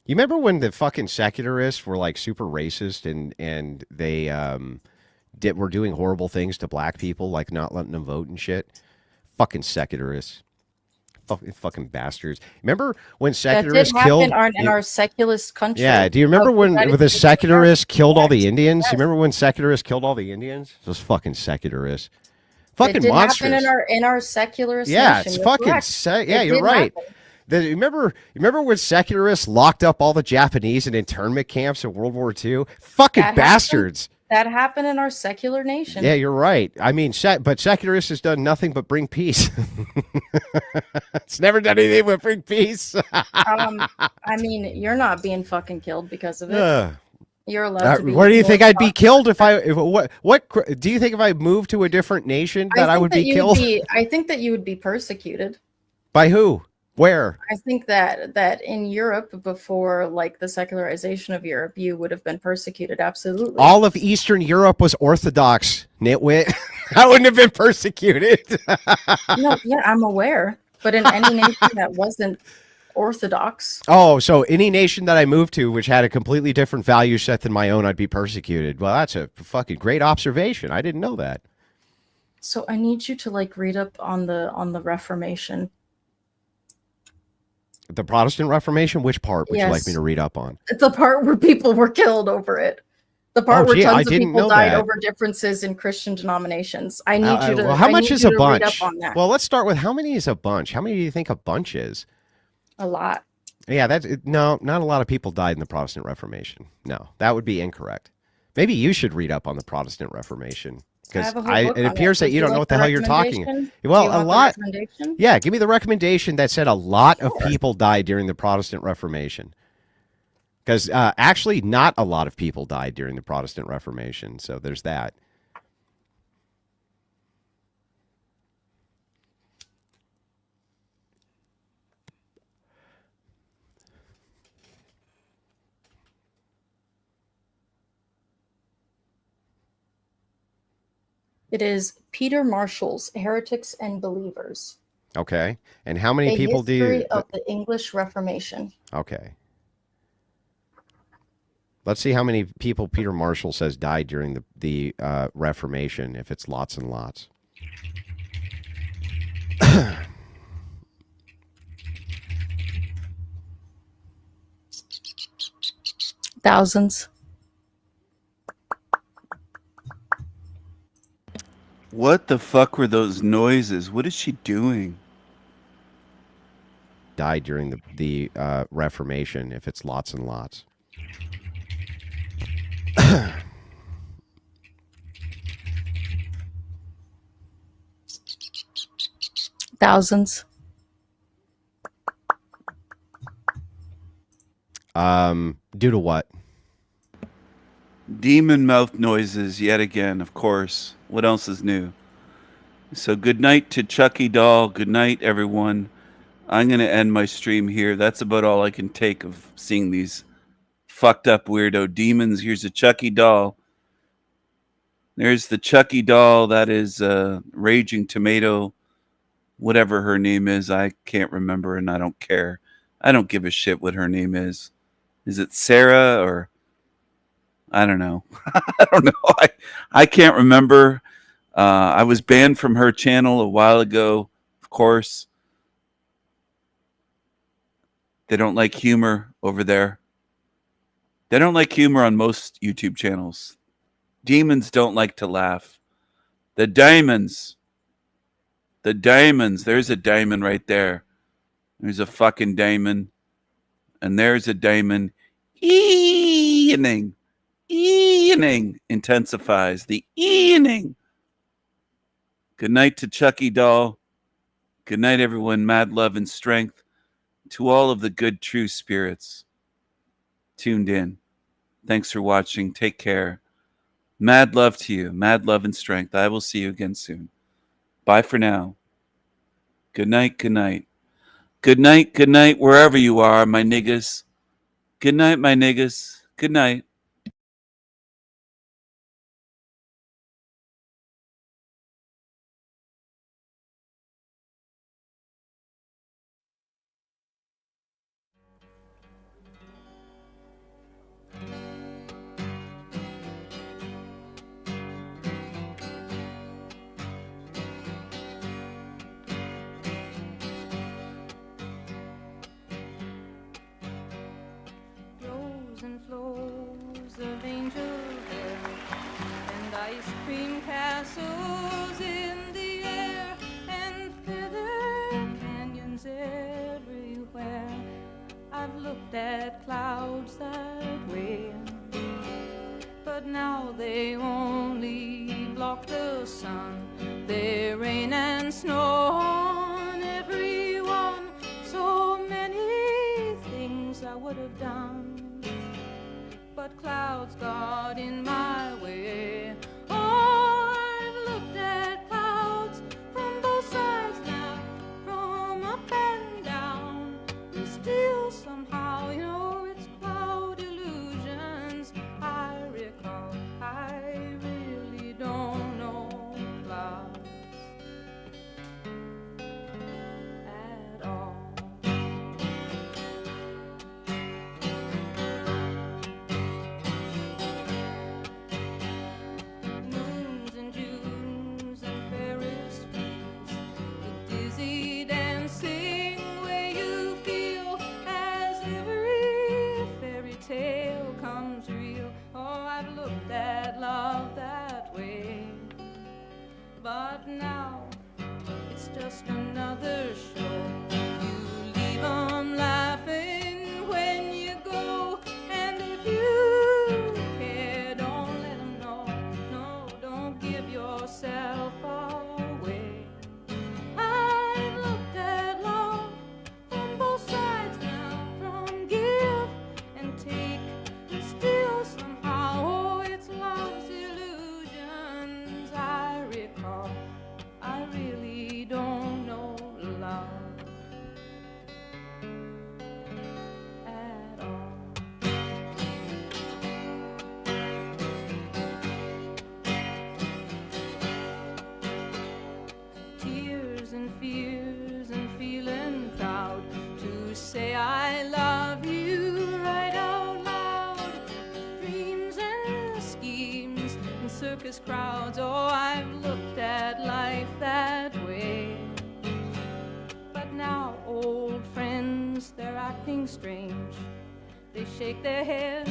You remember when the fucking secularists were like super racist and they were doing horrible things to black people, like not letting them vote and shit? Fucking secularists. Fucking bastards. Remember when secularists that did killed happen in our secularist country. Yeah, do you remember when that is the secularists killed all the correct. Indians? Yes. You remember when secularists killed all the Indians? Those fucking secularists. It Fucking did monsters. happen in our secularist Yeah, nation. it's You're fucking correct. yeah, It you're did right. happen. You remember when secularists locked up all the Japanese in internment camps in World War II? Fucking That happened. bastards. That happened in our secular nation. Yeah, you're right. I mean, but secularists has done nothing but bring peace. It's never done anything but bring peace. I mean, you're not being fucking killed because of it. Ugh. You're allowed to be. Where do you think more I'd be killed if what do you think if I moved to a different nation that I think would that be you killed? I think that you would be persecuted. By who? Where? I think that in Europe, before like the secularization of Europe, you would have been persecuted. Absolutely. All of Eastern Europe was Orthodox, nitwit. I wouldn't have been persecuted. No, yeah, I'm aware. But in any nation that wasn't Orthodox, Oh, so any nation that I moved to which had a completely different value set than my own, I'd be persecuted. Well, that's a fucking great observation. I didn't know that. so I need you to like read up on the Reformation. The Protestant Reformation, which part would you like Yes. me to read up on? The part where people were killed over it. The part Oh, where gee, I tons of didn't people know died that. over differences in Christian denominations. I need you to. Well, how I much need is you a to read bunch? up on that. Well, let's start with how many is a bunch? How many do you think a bunch is? A lot. Yeah, no, not a lot of people died in the Protestant Reformation. No, that would be incorrect. Maybe you should read up on the Protestant Reformation because have a whole book it on appears it. that you don't know what the hell you're talking. recommendation? Well, Do you a want the lot. recommendation? Yeah, give me the recommendation that said a lot of people died during the Protestant Reformation. Because actually, not a lot of people died during the Protestant Reformation. So there's that. It is Peter Marshall's Heretics and Believers. Okay. And how many A people do history you... of the English Reformation. Okay. Let's see how many people Peter Marshall says died during the Reformation, if it's lots and lots. Thousands. What the fuck were those noises? What is she doing? Died during the Reformation, if it's lots and lots. Thousands. Due to what? Demon mouth noises yet again, of course. What else is new? So good night to Chucky Doll. Good night, everyone. I'm going to end my stream here. That's about all I can take of seeing these fucked up weirdo demons. Here's a Chucky Doll. There's the Chucky Doll. That is Raging Tomato, whatever her name is. I can't remember and I don't care. I don't give a shit what her name is. Is it Sarah or... I don't know. I don't know. I can't remember. I was banned from her channel a while ago, of course. They don't like humor over there. They don't like humor on most YouTube channels. Demons don't like to laugh. The diamonds. The diamonds. There's a diamond right there. There's a fucking diamond. And there's a diamond. Evening. Evening intensifies. The evening. Good night to Chucky Doll. Good night, everyone. Mad love and strength to all of the good, true spirits tuned in. Thanks for watching. Take care. Mad love to you. Mad love and strength. I will see you again soon. Bye for now. Good night. Good night. Good night. Good night. Wherever you are, my niggas. Good night, my niggas. Good night. Flows and flows of angel hair and ice cream castles in the air and feather canyons everywhere. I've looked at clouds that way, but now they only block the sun. They rain and snow on everyone. So many things I would have done, but clouds got in my way. Oh, I've looked at clouds from both sides now, from up and down, and still somehow, you know, it's cloud illusions I recall. I really don't know clouds at all. Moons and Junes and Ferris wheels, the dizzy dancing way you feel as every fairy tale comes real. Oh, I've looked at love that way, but now it's just another show. You leave 'em laughing when you go, and if you care, don't let 'em know. No, don't give yourself away. I've looked at love from both sides now, from give and take, and still somehow, oh, it's love's illusions I recall. I really don't know love at all. Tears and fears and feeling proud to say I love you right out loud. Dreams and schemes and circus crowds. Oh, I've looked at life that way, old friends, they're acting strange. They shake their heads,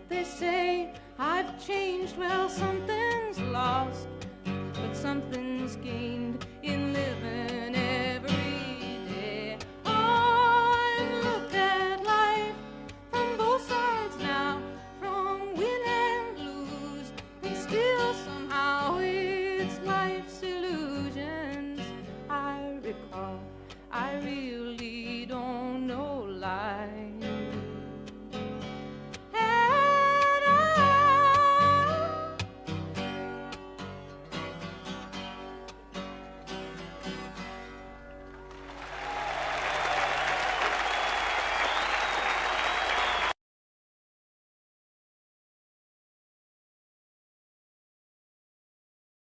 they say, I've changed. Well, something's lost, but something's gained in living every day. Oh, and look at life from both sides now, from win and lose, and still somehow it's life's illusions I recall. I realize